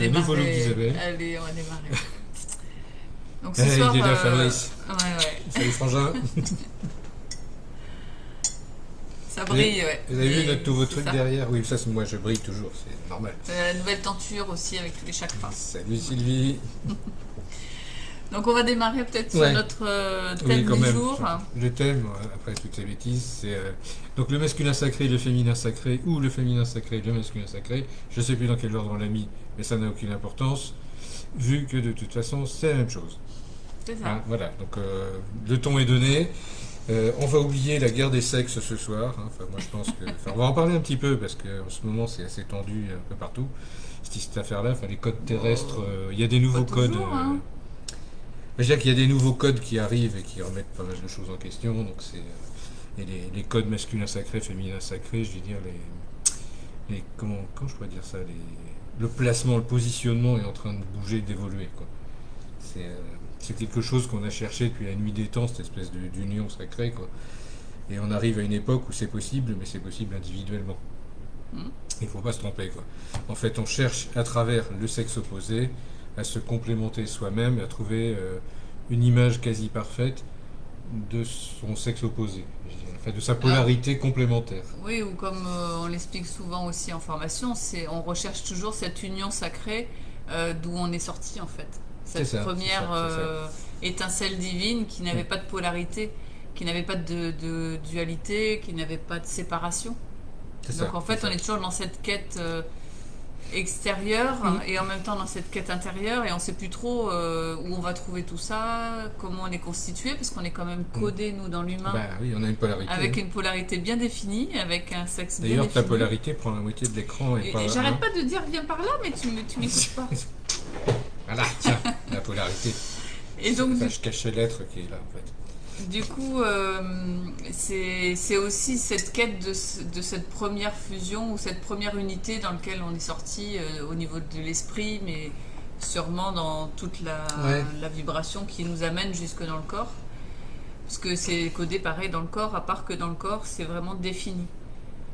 nous follow d'Isabelle. Allez, on va démarrer. Donc ce Hey, soir... il est là, Fabrice. Ouais. Salut Frangin. Ça brille, ouais. Vous avez vu notre nouveau c'est truc ça. derrière? Oui, ça, moi je brille toujours, c'est normal. La nouvelle tenture aussi avec tous les chakras. Salut Sylvie. Donc on va démarrer peut-être Ouais. sur notre Oui, thème quand du même. jour. Le thème, après toutes ces bêtises, c'est donc le masculin sacré, le féminin sacré, ou le féminin sacré, le masculin sacré. Je ne sais plus dans quel ordre on l'a mis, mais ça n'a aucune importance, vu que de toute façon, c'est la même chose. C'est ça. Hein, voilà, donc le ton est donné. On va oublier la guerre des sexes ce soir. Hein. Enfin, moi, je pense que, on va en parler un petit peu parce qu'en ce moment, c'est assez tendu un peu partout. Cette affaire-là, enfin, les codes terrestres, il y a des nouveaux Pas codes. toujours, hein. Je dirais qu'il y a des nouveaux codes qui arrivent et qui remettent pas mal de choses en question. Donc c'est et les codes masculin sacré, féminin sacré, je veux dire comment je pourrais dire ça, le placement, le positionnement est en train de bouger, d'évoluer, quoi. C'est quelque chose qu'on a cherché depuis la nuit des temps, cette espèce d'union sacrée, quoi. Et on arrive à une époque où c'est possible, mais c'est possible individuellement. Mm. Il ne faut pas se tromper, quoi. En fait, on cherche à travers le sexe opposé à se complémenter soi-même, à trouver une image quasi parfaite de son sexe opposé, je dirais. Enfin, de sa polarité complémentaire. Oui, ou comme on l'explique souvent aussi en formation, on recherche toujours cette union sacrée d'où on est sorti en fait. Cette première étincelle divine qui n'avait pas de polarité, qui n'avait pas de dualité, qui n'avait pas de séparation. Donc en fait, on est toujours dans cette quête extérieure et en même temps dans cette quête intérieure et on ne sait plus trop où on va trouver tout ça, comment on est constitué, parce qu'on est quand même codé, nous, dans l'humain. Bah oui, on a une polarité. Avec une polarité bien définie, avec un sexe bien défini. D'ailleurs, ta polarité prend la moitié de l'écran. Et j'arrête pas de dire viens par là, mais tu m'écoutes pas. Voilà, tiens, la polarité. Et donc, je cache l'être qui est là, en fait. Du coup, c'est aussi cette quête de cette première fusion ou cette première unité dans laquelle on est sorti au niveau de l'esprit, mais sûrement dans toute la vibration qui nous amène jusque dans le corps. Parce que c'est codé pareil dans le corps, à part que dans le corps, c'est vraiment défini.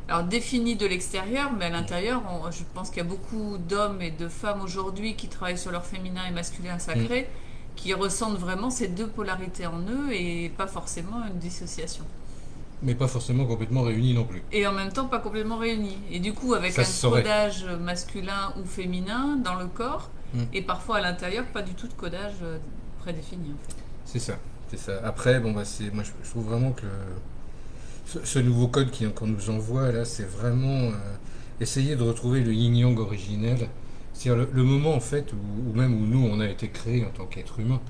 Alors défini de l'extérieur, mais à l'intérieur, je pense qu'il y a beaucoup d'hommes et de femmes aujourd'hui qui travaillent sur leur féminin et masculin sacré, qui ressentent vraiment ces deux polarités en eux et pas forcément une dissociation. Mais pas forcément complètement réunis non plus. Et en même temps pas complètement réunis. Et du coup avec un codage masculin ou féminin dans le corps, et parfois à l'intérieur pas du tout de codage prédéfini en fait. C'est ça. Après, moi je trouve vraiment que ce nouveau code qu'on nous envoie là, c'est vraiment essayer de retrouver le yin-yang originel. C'est-à-dire le moment en fait où même où nous on a été créés en tant qu'être humain,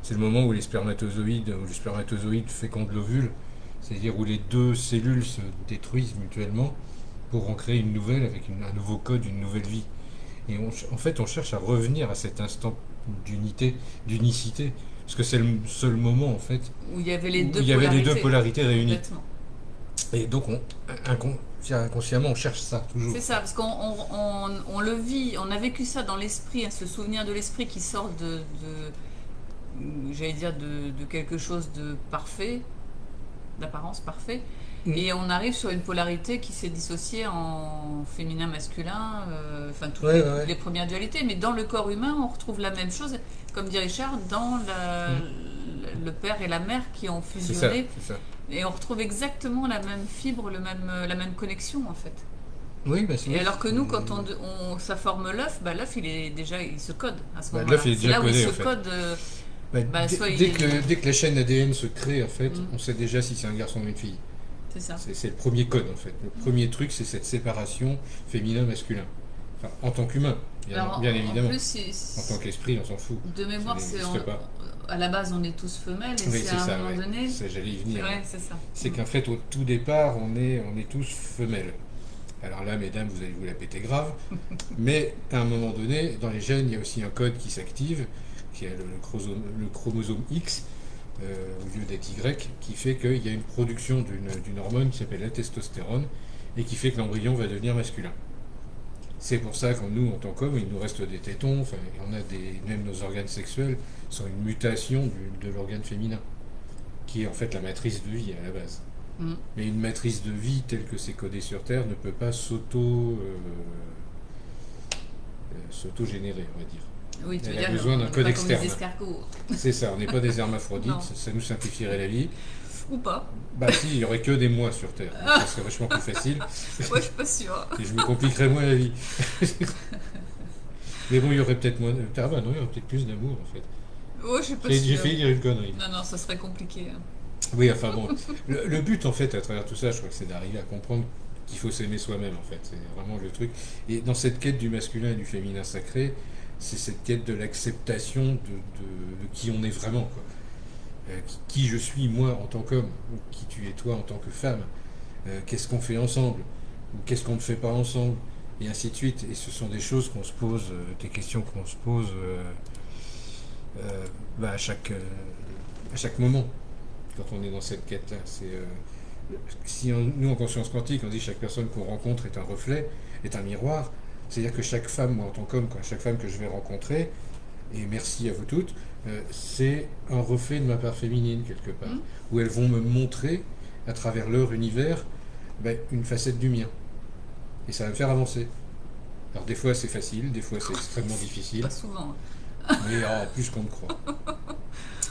c'est le moment où le spermatozoïde féconde l'ovule, c'est-à-dire où les deux cellules se détruisent mutuellement pour en créer une nouvelle avec un nouveau code, une nouvelle vie. Et en fait on cherche à revenir à cet instant d'unité, d'unicité, parce que c'est le seul moment en fait où il y avait les deux polarités réunies. Complètement. Et donc inconsciemment on cherche ça toujours. C'est ça, parce qu'on le vit, on a vécu ça dans l'esprit, ce souvenir de l'esprit qui sort j'allais dire de quelque chose de parfait, d'apparence parfait, et on arrive sur une polarité qui s'est dissociée en féminin masculin, enfin toutes les premières dualités, mais dans le corps humain on retrouve la même chose, comme dit Richard, dans le père et la mère qui ont fusionné. C'est ça. Et on retrouve exactement la même fibre, la même connexion en fait. Oui, et alors que nous, quand ça forme l'œuf, l'œuf il se code à ce moment-là. L'œuf est déjà codé, où il se code. Dès que la chaîne ADN se crée, en fait, on sait déjà si c'est un garçon ou une fille. C'est ça. C'est le premier code en fait. Le premier truc, c'est cette séparation féminin-masculin. Enfin, en tant qu'humain, bien évidemment. En plus, en tant qu'esprit, on s'en fout. De mémoire, à la base, on est tous femelles, et c'est à un moment donné. J'allais y venir. C'est ça. C'est qu'en fait, au tout départ, on est tous femelles. Alors là, mesdames, vous allez vous la péter grave. Mais à un moment donné, dans les gènes, il y a aussi un code qui s'active, qui est le chromosome X, au lieu d'être Y, qui fait qu'il y a une production d'une hormone qui s'appelle la testostérone, et qui fait que l'embryon va devenir masculin. C'est pour ça que nous, en tant qu'hommes, il nous reste des tétons, enfin, on a même nos organes sexuels sont une mutation de l'organe féminin, qui est en fait la matrice de vie à la base. Mais une matrice de vie telle que c'est codé sur Terre ne peut pas s'autogénérer, on va dire. Oui, tu veux Elle a dire, besoin d'un on n'est code pas comme externe. des escargots. C'est ça, on n'est pas des hermaphrodites, Non. ça nous simplifierait la vie. Ou pas. Bah si, il y aurait que des mois sur Terre, donc ça serait vachement plus facile. Ouais, je suis pas sûre. Et je me compliquerais moins la vie. Mais bon, il y aurait peut-être moins. Ah bah non, il y aurait peut-être plus d'amour en fait. Ouais, je suis pas J'ai sûre. failli dire une connerie. Non, non, ça serait compliqué. Oui, enfin bon. Le but en fait, à travers tout ça, je crois que c'est d'arriver à comprendre qu'il faut s'aimer soi-même en fait. C'est vraiment le truc. Et dans cette quête du masculin et du féminin sacré, c'est cette quête de l'acceptation de qui on est vraiment, quoi. Qui je suis moi en tant qu'homme, ou qui tu es toi en tant que femme. Qu'est-ce qu'on fait ensemble, ou qu'est-ce qu'on ne fait pas ensemble, et ainsi de suite. Et ce sont des choses qu'on se pose, des questions qu'on se pose bah, à chaque moment, quand on est dans cette quête-là. Si nous, en conscience quantique, on dit que chaque personne qu'on rencontre est un reflet, est un miroir, c'est-à-dire que chaque femme, moi en tant qu'homme, chaque femme que je vais rencontrer, et merci à vous toutes, c'est un reflet de ma part féminine, quelque part, où elles vont me montrer, à travers leur univers, ben, une facette du mien. Et ça va me faire avancer. Alors des fois c'est facile, des fois c'est extrêmement difficile, Pas souvent. mais plus qu'on ne croit.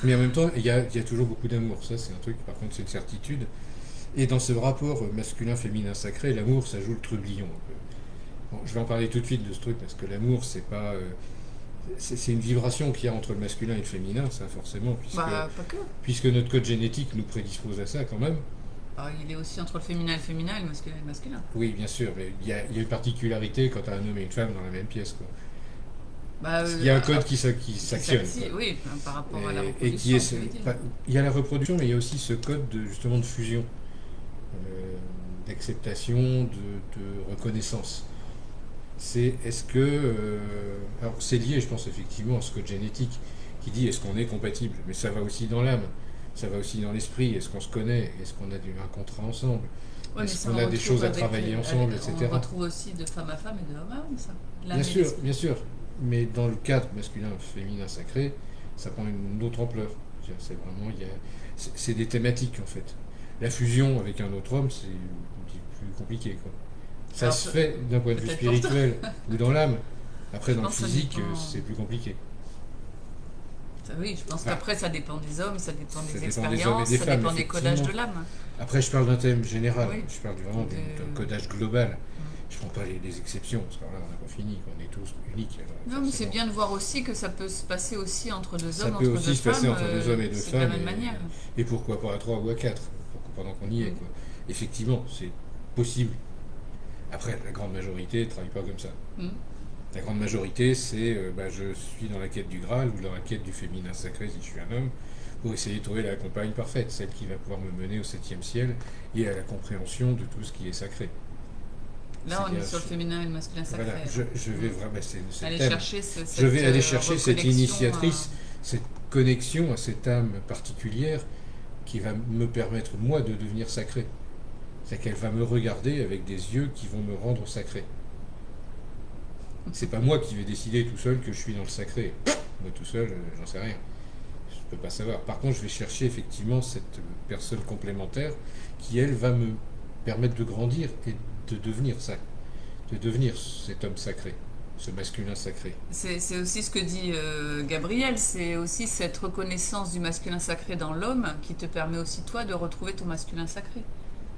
Mais en même temps, il y a toujours beaucoup d'amour. Ça, c'est un truc, par contre, c'est une certitude. Et dans ce rapport masculin-féminin sacré, l'amour, ça joue le trublion un peu. Bon, je vais en parler tout de suite de ce truc, parce que l'amour, c'est pas. C'est une vibration qu'il y a entre le masculin et le féminin, ça, forcément, Bah, pas que. puisque notre code génétique nous prédispose à ça, quand même. Alors, il est aussi entre le féminin et le féminin et le masculin et le masculin. Oui, bien sûr, mais il y a une particularité quand tu as un homme et une femme dans la même pièce, quoi. Bah, Il y a un code qui qui s'actionne, s'active, quoi. oui, par rapport à la Et qui reproduction, est tu veux dire. il y a la reproduction, mais il y a aussi ce code justement de fusion, d'acceptation, de reconnaissance. Est-ce que alors c'est lié, je pense effectivement à ce code génétique qui dit est-ce qu'on est compatible, mais ça va aussi dans l'âme, ça va aussi dans l'esprit. Est-ce qu'on se connaît, est-ce qu'on a un contrat ensemble, Ouais, mais est-ce ça, qu'on on a des retrouve choses à avec travailler ensemble, etc. On retrouve aussi de femme à femme et de homme à homme, ça. L'âme Bien et sûr, l'esprit. bien sûr, mais dans le cadre masculin, féminin, sacré, ça prend une autre ampleur. C'est vraiment, c'est des thématiques en fait. La fusion avec un autre homme, c'est plus compliqué, quoi. Ça Alors, se fait d'un point de vue peut-être pour toi. spirituel ou dans l'âme. Après, dans le pense que ça physique, dépend. c'est plus compliqué. Oui, je pense Ah, qu'après, ça dépend des hommes, ça dépend ça des dépend des hommes et expériences, des ça femmes, dépend des codages de effectivement. l'âme. Après, je parle d'un thème général. Oui. Je parle vraiment d'un codage global. Je ne prends pas les exceptions, parce que là, on n'a pas fini, on est tous uniques. Alors, Non, mais c'est forcément. bien de voir aussi que ça peut se passer aussi entre deux Ça hommes, peut entre aussi deux se passer femmes. entre deux hommes et deux C'est de la femmes. même manière. Et pourquoi pas à trois ou à quatre, pendant qu'on y est, quoi. Effectivement, c'est possible. Après, la grande majorité ne travaille pas comme ça. Mm. La grande majorité, c'est je suis dans la quête du Graal ou dans la quête du féminin sacré si je suis un homme, pour essayer de trouver la compagne parfaite, celle qui va pouvoir me mener au septième ciel et à la compréhension de tout ce qui est sacré. Là, on bien est sur le sûr. féminin et le masculin sacré. Voilà, je vais vraiment, c'est le Aller thème. chercher Je vais aller chercher cette reconnexion initiatrice, cette connexion à cette âme particulière qui va me permettre, moi, de devenir sacré. C'est qu'elle va me regarder avec des yeux qui vont me rendre sacré. C'est pas moi qui vais décider tout seul que je suis dans le sacré. Moi tout seul, j'en sais rien. Je peux pas savoir. Par contre, je vais chercher effectivement cette personne complémentaire qui, elle, va me permettre de grandir et de devenir ça. De devenir cet homme sacré, ce masculin sacré. C'est aussi ce que dit Gabriel, c'est aussi cette reconnaissance du masculin sacré dans l'homme qui te permet aussi, toi, de retrouver ton masculin sacré.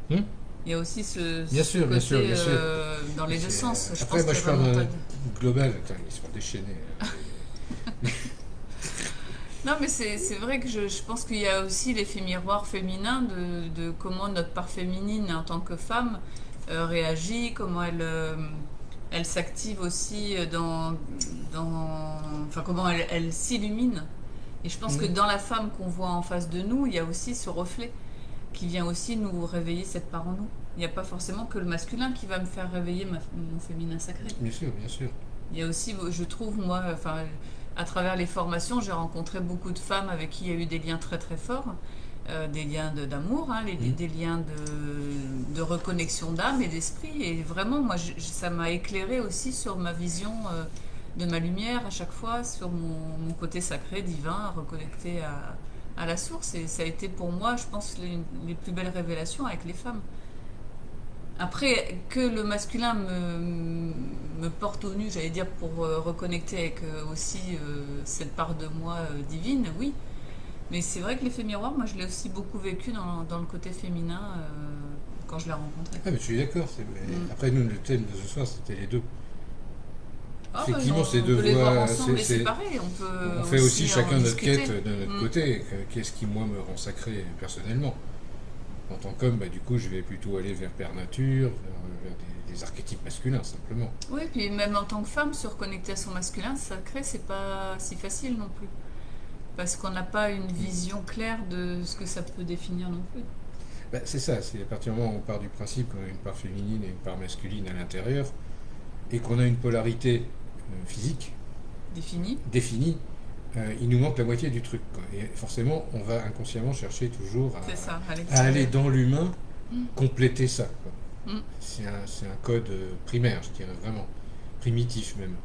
Hum Il y a aussi Bien ce sûr, bien côté sûr, bien sûr. dans les deux sens. Je Après, pense moi, que je parle vraiment d'un pas global. Attends, ils se font déchaîner. Non, mais c'est vrai que je pense qu'il y a aussi l'effet miroir féminin de comment notre part féminine en tant que femme réagit, comment elle s'active aussi enfin, comment elle s'illumine. Et je pense que dans la femme qu'on voit en face de nous, il y a aussi ce reflet qui vient aussi nous réveiller cette part en nous. Il n'y a pas forcément que le masculin qui va me faire réveiller mon féminin sacré. Bien sûr, bien sûr. Il y a aussi, je trouve, moi, enfin, à travers les formations, j'ai rencontré beaucoup de femmes avec qui il y a eu des liens très très forts, des liens d'amour, hein, des liens de reconnexion d'âme et d'esprit. Et vraiment, moi, ça m'a éclairé aussi sur ma vision de ma lumière à chaque fois, sur mon côté sacré, divin, reconnecté à la source. Et ça a été pour moi, je pense, les plus belles révélations avec les femmes. Après, que le masculin me porte au nu, j'allais dire, pour reconnecter avec aussi cette part de moi divine, oui. Mais c'est vrai que l'effet miroir, moi je l'ai aussi beaucoup vécu dans le côté féminin quand je l'ai rencontré. Ah, mais je suis d'accord. Mm. Après, nous, le thème de ce soir, c'était les deux. Ah bah, Effectivement, ces on deux peut les voir voix, ensemble et séparés, on peut on fait aussi en chacun notre discuter. quête de notre Mm. côté. Qu'est-ce qui, moi, me rend sacré personnellement? En tant qu'homme, bah, du coup, je vais plutôt aller vers Père Nature, vers des archétypes masculins, simplement. Oui, puis même en tant que femme, se reconnecter à son masculin sacré, c'est pas si facile non plus. Parce qu'on n'a pas une vision claire de ce que ça peut définir non plus. Bah, c'est ça, c'est à partir du moment où on part du principe qu'on a une part féminine et une part masculine à l'intérieur, et qu'on a une polarité physique Défini. définie, il nous manque la moitié du truc, quoi. Et forcément, on va inconsciemment chercher toujours C'est ça, à à aller l'extérieur. dans l'humain, Mm. compléter ça, quoi. Mm. C'est un code primaire, je dirais vraiment, primitif même.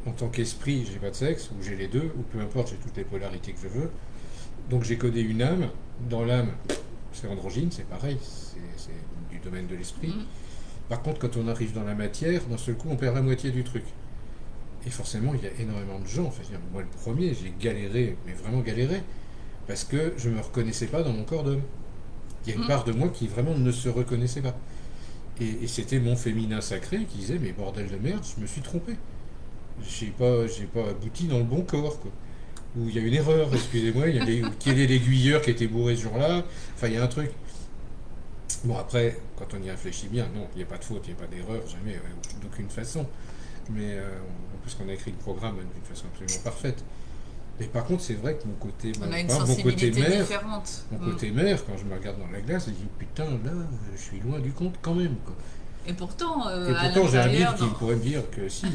En tant qu'esprit, j'ai pas de sexe, ou j'ai les deux, ou peu importe, j'ai toutes les polarités que je veux. Donc j'ai codé une âme. Dans l'âme, c'est androgyne, c'est pareil, c'est du domaine de l'esprit. Mm. Par contre, quand on arrive dans la matière, d'un seul coup, on perd la moitié du truc. Et forcément, il y a énormément de gens, enfin, moi le premier, j'ai galéré, mais vraiment galéré, parce que je ne me reconnaissais pas dans mon corps d'homme. Il y a une Mm. part de moi qui vraiment ne se reconnaissait pas. Et c'était mon féminin sacré qui disait, mais bordel de merde, je me suis trompé. J'ai pas abouti dans le bon corps, quoi. Ou il y a une erreur, excusez-moi, quel est l'aiguilleur qui était bourré ce jour-là. Enfin, il y a un truc. Bon, après, quand on y réfléchit bien, non, il n'y a pas de faute, il n'y a pas d'erreur, jamais, d'aucune façon. Mais en plus qu'on a écrit le programme d'une façon absolument parfaite. Mais par contre, c'est vrai que On a une mon côté sensibilité mère, différente. mon Mm. côté mère, quand je me regarde dans la glace, je dis putain, là, je suis loin du compte quand même, quoi. Et pourtant, Et à pourtant, j'ai un l'intérieur, guide qui pourrait me dire que si.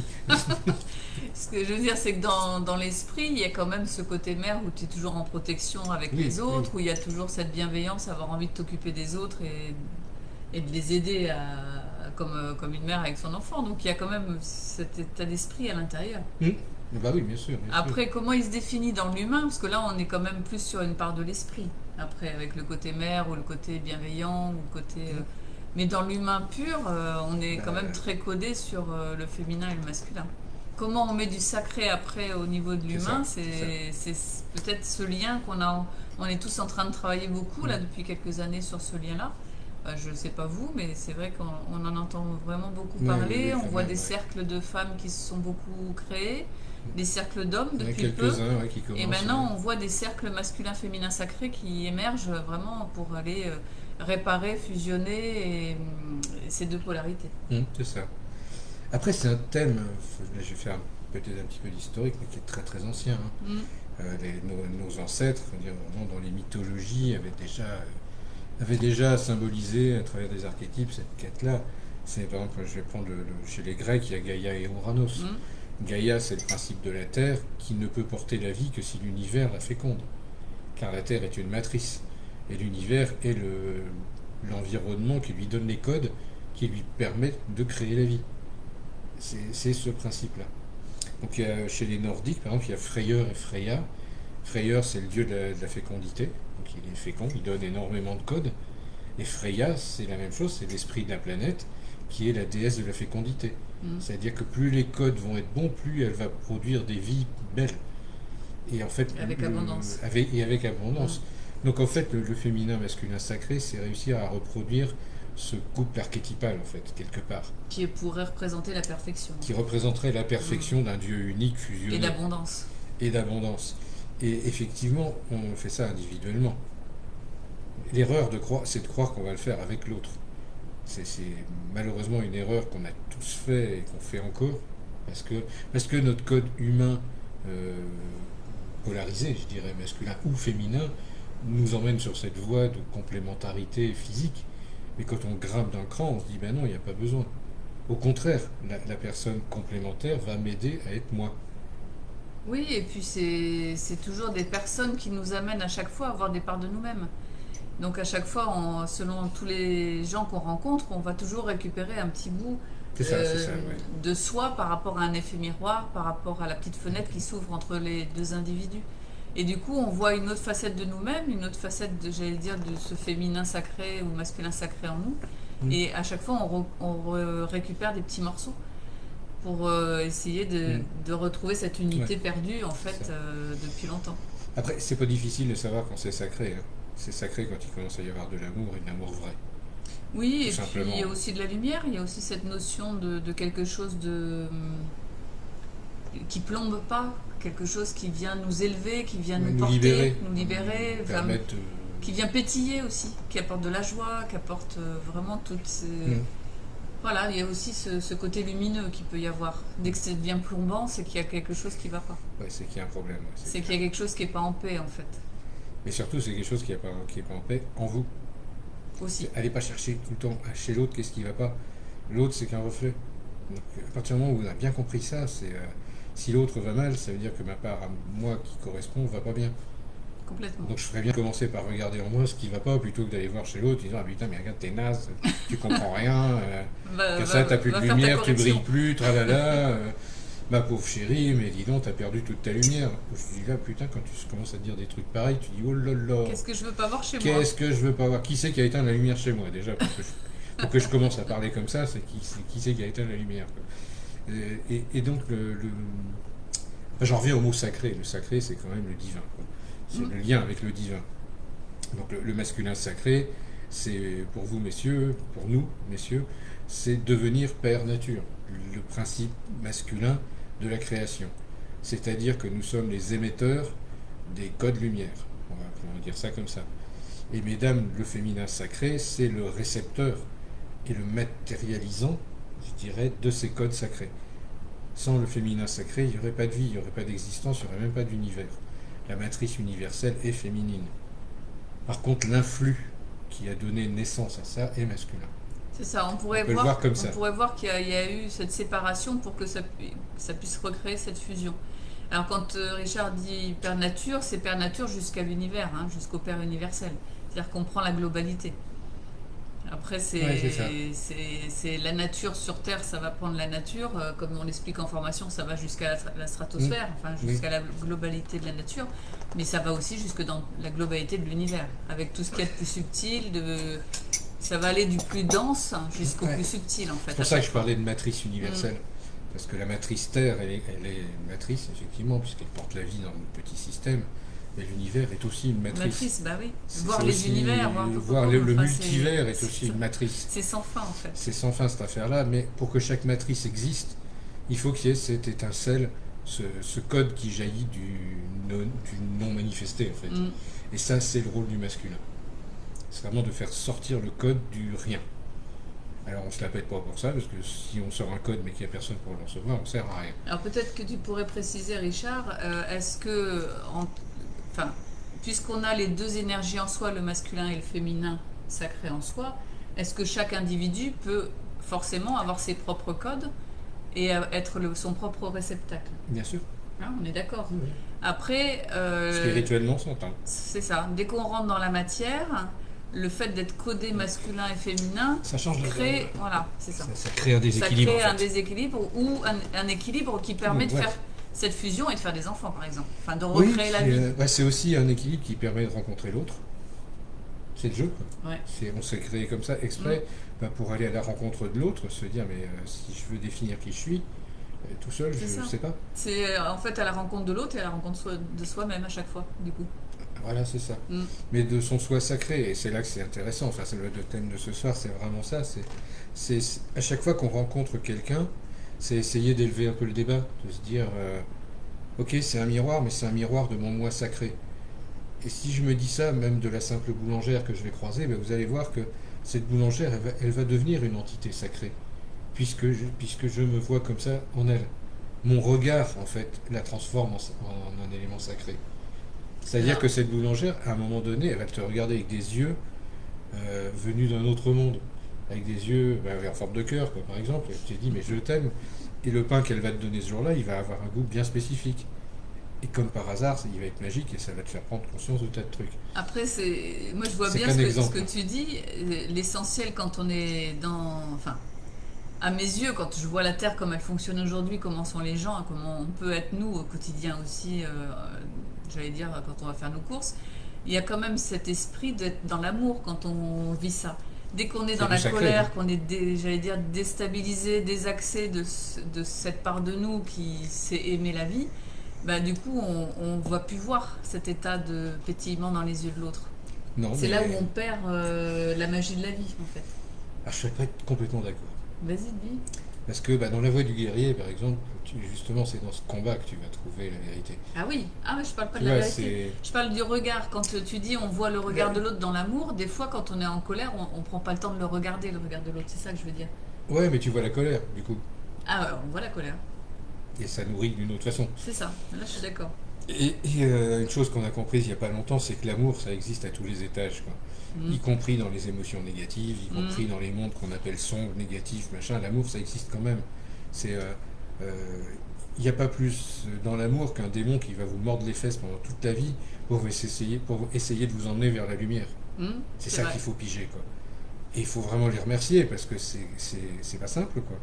ce que je veux dire, c'est que dans l'esprit, il y a quand même ce côté mère où tu es toujours en protection avec Oui, les oui. autres, où il y a toujours cette bienveillance, avoir envie de t'occuper des autres et de les aider comme une mère avec son enfant. Donc il y a quand même cet état d'esprit à l'intérieur. Hum. Bah oui, bien sûr, bien sûr. Après, comment il se définit dans l'humain? Parce que là, on est quand même plus sur une part de l'esprit. Après, avec le côté mère ou le côté bienveillant ou le côté. Mais dans l'humain pur, on est quand même Bah, très codé sur le féminin et le masculin. Comment on met du sacré après au niveau de c'est ça, l'humain? c'est ça. C'est peut-être ce lien qu'on a. On est tous en train de travailler beaucoup là Hum. depuis quelques années sur ce lien-là. Je ne sais pas vous, mais c'est vrai qu'on en entend vraiment beaucoup Ouais, oui, parler. oui, On quand voit même, des ouais. cercles de femmes qui se sont beaucoup créés, des cercles d'hommes Il y en a depuis peu. quelques-uns, ouais, qui Et commencent. maintenant, on voit des cercles masculins-féminins sacrés qui émergent vraiment pour aller réparer, fusionner ces deux polarités. C'est ça. Après, c'est un thème, je vais faire peut-être un petit peu d'historique, mais qui est très très ancien, hein. Mm. Nos ancêtres, je veux dire, vraiment dans les mythologies, avaient déjà symbolisé à travers des archétypes cette quête-là. C'est par exemple, je vais prendre chez les Grecs, il y a Gaïa et Ouranos. Mm. Gaïa, c'est le principe de la Terre qui ne peut porter la vie que si l'univers la féconde. Car la Terre est une matrice. Et l'univers est l'environnement qui lui donne les codes qui lui permettent de créer la vie. C'est ce principe-là. Donc chez les Nordiques, par exemple, il y a Freyr et Freya. Freyr, c'est le dieu de la fécondité. Donc il est fécond, il donne énormément de codes. Et Freya, c'est la même chose, c'est l'esprit de la planète qui est la déesse de la fécondité. Mm. C'est-à-dire que plus les codes vont être bons, plus elle va produire des vies belles. Et en fait, Avec abondance. avec abondance. Donc en fait, le féminin masculin sacré, c'est réussir à reproduire ce couple archétypal, en fait, quelque part, Qui pourrait représenter la perfection. qui représenterait la perfection d'un Dieu unique, Et fusionné, d'abondance. et d'abondance. Et effectivement, on fait ça individuellement. L'erreur c'est de croire qu'on va le faire avec l'autre. C'est malheureusement une erreur qu'on a tous fait et qu'on fait encore, parce que notre code humain euh, polarisé, je dirais masculin ou féminin, nous emmène sur cette voie de complémentarité physique. Mais quand on grimpe d'un cran, on se dit ben non, il n'y a pas besoin. Au contraire, la personne complémentaire va m'aider à être moi. Oui, et puis c'est toujours des personnes qui nous amènent à chaque fois à avoir des parts de nous-mêmes. Donc à chaque fois, selon tous les gens qu'on rencontre, on va toujours récupérer un petit bout C'est ça, ouais. de soi par rapport à un effet miroir, par rapport à la petite fenêtre qui s'ouvre entre les deux individus. Et du coup, on voit une autre facette de nous-mêmes, une autre facette, j'allais dire, de ce féminin sacré ou masculin sacré en nous. Et à chaque fois, récupère des petits morceaux pour essayer de retrouver cette unité perdue, en fait, depuis longtemps. Après, c'est pas difficile de savoir quand c'est sacré, hein. C'est sacré quand il commence à y avoir de l'amour et de l'amour vrai. Oui, Tout et puis simplement. il y a aussi de la lumière, il y a aussi cette notion de quelque chose qui plombe pas, quelque chose qui vient nous élever, qui vient nous porter, nous libérer, nous enfin, permettre qui vient pétiller aussi, qui apporte de la joie, qui apporte vraiment toutes ces... Voilà, il y a aussi ce côté lumineux qu'il peut y avoir. Dès que ça devient plombant, c'est qu'il y a quelque chose qui va pas. Ouais, c'est qu'il y a un problème. Ouais, C'est qu'il y a quelque chose qui est pas en paix, en fait. Mais surtout, c'est quelque chose qui est pas en paix en vous. Aussi. Allez pas chercher tout le temps chez l'autre qu'est-ce qui va pas. L'autre, c'est qu'un reflet. Donc, à partir du moment où on a bien compris ça, c'est si l'autre va mal, ça veut dire que ma part à moi qui correspond va pas bien. Complètement. Donc je ferais bien commencer par regarder en moi ce qui va pas plutôt que d'aller voir chez l'autre, disant ah putain mais regarde t'es naze, tu comprends rien, que ça t'as plus de lumière, tu brilles plus, tralala, ma pauvre chérie, mais dis donc t'as perdu toute ta lumière. Je dis là putain quand tu commences à te dire des trucs pareils, tu dis oh là là. Qu'est-ce que je veux pas voir chez moi? Qu'est-ce que je veux pas voir? Qui c'est qui a éteint la lumière chez moi déjà pour que je commence à parler comme ça, c'est qui c'est qui a éteint la lumière. Quoi. Et donc j'en reviens au mot sacré. Le sacré c'est quand même le divin. Quoi. C'est le lien avec le divin. Donc le masculin sacré, c'est pour vous messieurs, pour nous messieurs, c'est devenir père nature, le principe masculin de la création. C'est-à-dire que nous sommes les émetteurs des codes lumière. On va dire ça comme ça. Et mesdames, le féminin sacré, c'est le récepteur et le matérialisant, je dirais, de ces codes sacrés. Sans le féminin sacré, il n'y aurait pas de vie, il n'y aurait pas d'existence, il n'y aurait même pas d'univers. La matrice universelle est féminine. Par contre, l'influx qui a donné naissance à ça est masculin. C'est ça, on pourrait le voir comme ça. On pourrait voir qu'il y a eu cette séparation pour que ça puisse recréer cette fusion. Alors quand Richard dit Père Nature, c'est Père Nature jusqu'à l'univers, hein, jusqu'au Père universel. C'est-à-dire qu'on prend la globalité. Après, c'est la nature sur Terre, ça va prendre la nature. Comme on l'explique en formation, ça va jusqu'à la stratosphère, enfin jusqu'à la globalité de la nature. Mais ça va aussi jusque dans la globalité de l'univers, avec tout ce qu'il y a de plus subtil. Ça va aller du plus dense jusqu'au plus subtil, en fait. C'est pour ça que je parlais de matrice universelle. Parce que la matrice Terre, elle est une matrice, effectivement, puisqu'elle porte la vie dans notre petit système. Mais l'univers est aussi une matrice. Bah oui. Voir les univers, voir le multivers est aussi une matrice. C'est sans fin, en fait. C'est sans fin, cette affaire-là. Mais pour que chaque matrice existe, il faut qu'il y ait cette étincelle, ce code qui jaillit du non manifesté, en fait. Et ça, c'est le rôle du masculin. C'est vraiment de faire sortir le code du rien. Alors on ne se la pète pas pour ça, parce que si on sort un code mais qu'il n'y a personne pour le recevoir, on ne sert à rien. Alors peut-être que tu pourrais préciser, Richard, est-ce que, puisqu'on a les deux énergies en soi, le masculin et le féminin sacré en soi, est-ce que chaque individu peut forcément avoir ses propres codes et être son propre réceptacle? Bien sûr. Hein, on est d'accord. Oui. Après... spirituellement, on s'entend. C'est ça. Dès qu'on rentre dans la matière... Le fait d'être codé masculin et féminin, ça change voilà, c'est ça. Ça crée un déséquilibre. Ça crée un déséquilibre ou un équilibre qui permet de faire cette fusion et de faire des enfants, par exemple. Enfin, de recréer la vie. C'est aussi un équilibre qui permet de rencontrer l'autre. C'est le jeu, quoi. Ouais. On s'est créé comme ça exprès pour aller à la rencontre de l'autre, se dire mais si je veux définir qui je suis, tout seul, je ne sais pas. C'est en fait à la rencontre de l'autre et à la rencontre de soi-même à chaque fois, du coup. Voilà, c'est ça. Mais de son soi sacré, et c'est là que c'est intéressant. Enfin, c'est le thème de ce soir, c'est vraiment ça. C'est à chaque fois qu'on rencontre quelqu'un, c'est essayer d'élever un peu le débat, de se dire, ok, c'est un miroir, mais c'est un miroir de mon moi sacré. Et si je me dis ça, même de la simple boulangère que je vais croiser, vous allez voir que cette boulangère, elle va devenir une entité sacrée, puisque je me vois comme ça en elle. Mon regard, en fait, la transforme en un élément sacré. C'est-à-dire que cette boulangère, à un moment donné, elle va te regarder avec des yeux venus d'un autre monde, avec des yeux en forme de cœur, par exemple, et elle te dit mais je t'aime, et le pain qu'elle va te donner ce jour-là, il va avoir un goût bien spécifique. Et comme par hasard, il va être magique et ça va te faire prendre conscience de tas de trucs. Après, moi je vois bien ce que tu dis, l'essentiel quand on est dans... Enfin, à mes yeux, quand je vois la Terre comme elle fonctionne aujourd'hui, comment sont les gens, comment on peut être nous au quotidien aussi... j'allais dire, quand on va faire nos courses, il y a quand même cet esprit d'être dans l'amour quand on vit ça. dès qu'on est C'est dans du la sacré, colère, hein. qu'on est, j'allais dire, déstabilisé, désaxé de cette part de nous qui sait aimer la vie, bah, du coup, on ne va plus voir cet état de pétillement dans les yeux de l'autre. Non, C'est là où mais on perd la magie de la vie, en fait. je ne serais pas complètement d'accord. Vas-y, dis. Parce que dans la voie du guerrier, par exemple, justement, c'est dans ce combat que tu vas trouver la vérité. Ah oui, ah mais je parle pas Tu de la vois, vérité. Je parle du regard. Quand tu dis on voit le regard de l'autre dans l'amour, des fois quand on est en colère, on prend pas le temps de le regarder, le regard de l'autre. C'est ça que je veux dire. Ouais, mais tu vois la colère, du coup. Ah ouais, on voit la colère. Et ça nourrit d'une autre façon. C'est ça. Là, je suis d'accord. Et une chose qu'on a comprise il n'y a pas longtemps, c'est que l'amour, ça existe à tous les étages, quoi. Mm. Y compris dans les émotions négatives, y compris Mm. dans les mondes qu'on appelle sombres, négatifs, machin. L'amour, ça existe quand même. C'est, il n'y a pas plus dans l'amour qu'un démon qui va vous mordre les fesses pendant toute la vie pour essayer de vous emmener vers la lumière. Mm. C'est C'est ça vrai. qu'il faut piger, quoi. Et il faut vraiment les remercier parce que c'est pas simple, quoi.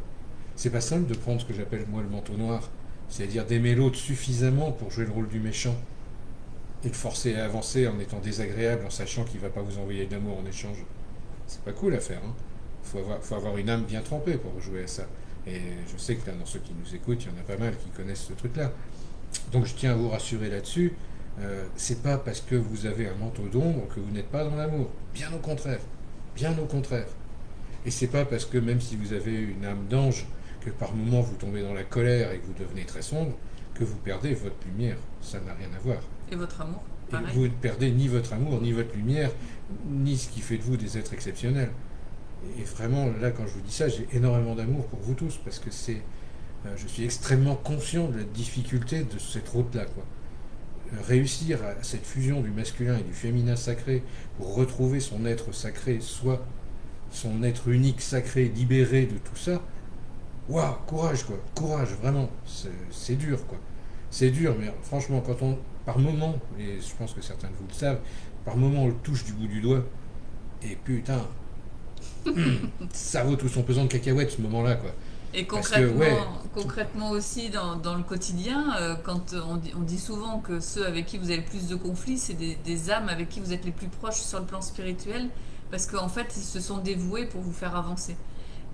C'est pas simple de prendre ce que j'appelle moi le manteau noir, c'est-à-dire d'aimer l'autre suffisamment pour jouer le rôle du méchant et le forcer à avancer en étant désagréable, en sachant qu'il va pas vous envoyer de l'amour en échange. C'est pas cool à faire, hein. Faut avoir une âme bien trempée pour jouer à ça. Et je sais que là, dans ceux qui nous écoutent, il y en a pas mal qui connaissent ce truc-là. Donc je tiens à vous rassurer là-dessus. C'est pas parce que vous avez un manteau d'ombre que vous n'êtes pas dans l'amour. Bien au contraire. Bien au contraire. Et c'est pas parce que même si vous avez une âme d'ange, que par moments vous tombez dans la colère et que vous devenez très sombre, que vous perdez votre lumière. Ça n'a rien à voir. Et votre amour, Et pareil. vous ne perdez ni votre amour, ni votre lumière, ni ce qui fait de vous des êtres exceptionnels. Et vraiment, là, quand je vous dis ça, j'ai énormément d'amour pour vous tous, parce que je suis extrêmement conscient de la difficulté de cette route-là, quoi. Réussir à cette fusion du masculin et du féminin sacré pour retrouver son être sacré, soit son être unique sacré, libéré de tout ça, waouh, courage, quoi. Courage, vraiment. C'est dur, quoi. C'est dur, mais franchement, par moment, et je pense que certains de vous le savent, par moment on le touche du bout du doigt, et putain, ça vaut tout son pesant de cacahuètes ce moment-là, quoi. Et Parce que, concrètement aussi dans le quotidien, quand on dit souvent que ceux avec qui vous avez le plus de conflits, c'est des âmes avec qui vous êtes les plus proches sur le plan spirituel, parce qu'en fait, ils se sont dévoués pour vous faire avancer.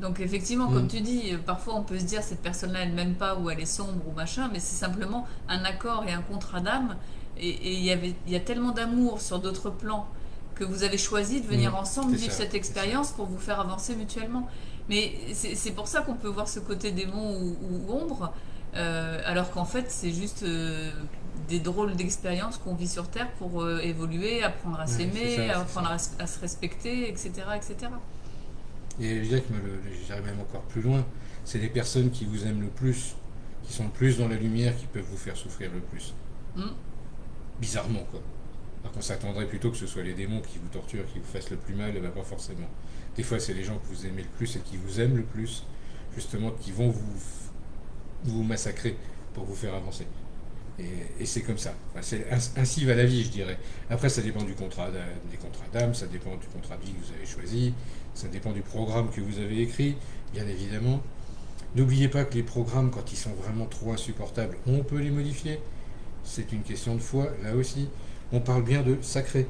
Donc effectivement, comme tu dis, parfois on peut se dire cette personne-là, elle m'aime pas, ou elle est sombre, ou machin, mais c'est simplement un accord et un contrat d'âme. Et il y a tellement d'amour sur d'autres plans que vous avez choisi de venir ensemble vivre cette expérience pour vous faire avancer mutuellement. Mais c'est pour ça qu'on peut voir ce côté démon ou ombre, alors qu'en fait c'est juste des drôles d'expériences qu'on vit sur Terre pour évoluer, apprendre à s'aimer, apprendre à se respecter, etc., etc. Et je dirais que j'irais même encore plus loin, c'est les personnes qui vous aiment le plus, qui sont le plus dans la lumière, qui peuvent vous faire souffrir le plus. Bizarrement, quoi. Alors qu'on s'attendrait plutôt que ce soit les démons qui vous torturent, qui vous fassent le plus mal, et bien pas forcément. Des fois, c'est les gens que vous aimez le plus et qui vous aiment le plus, justement, qui vont vous massacrer pour vous faire avancer. Et c'est comme ça. Enfin, ainsi va la vie, je dirais. Après, ça dépend des contrats d'âme, ça dépend du contrat de vie que vous avez choisi, ça dépend du programme que vous avez écrit, bien évidemment. N'oubliez pas que les programmes, quand ils sont vraiment trop insupportables, on peut les modifier. C'est une question de foi, là aussi. On parle bien de sacré.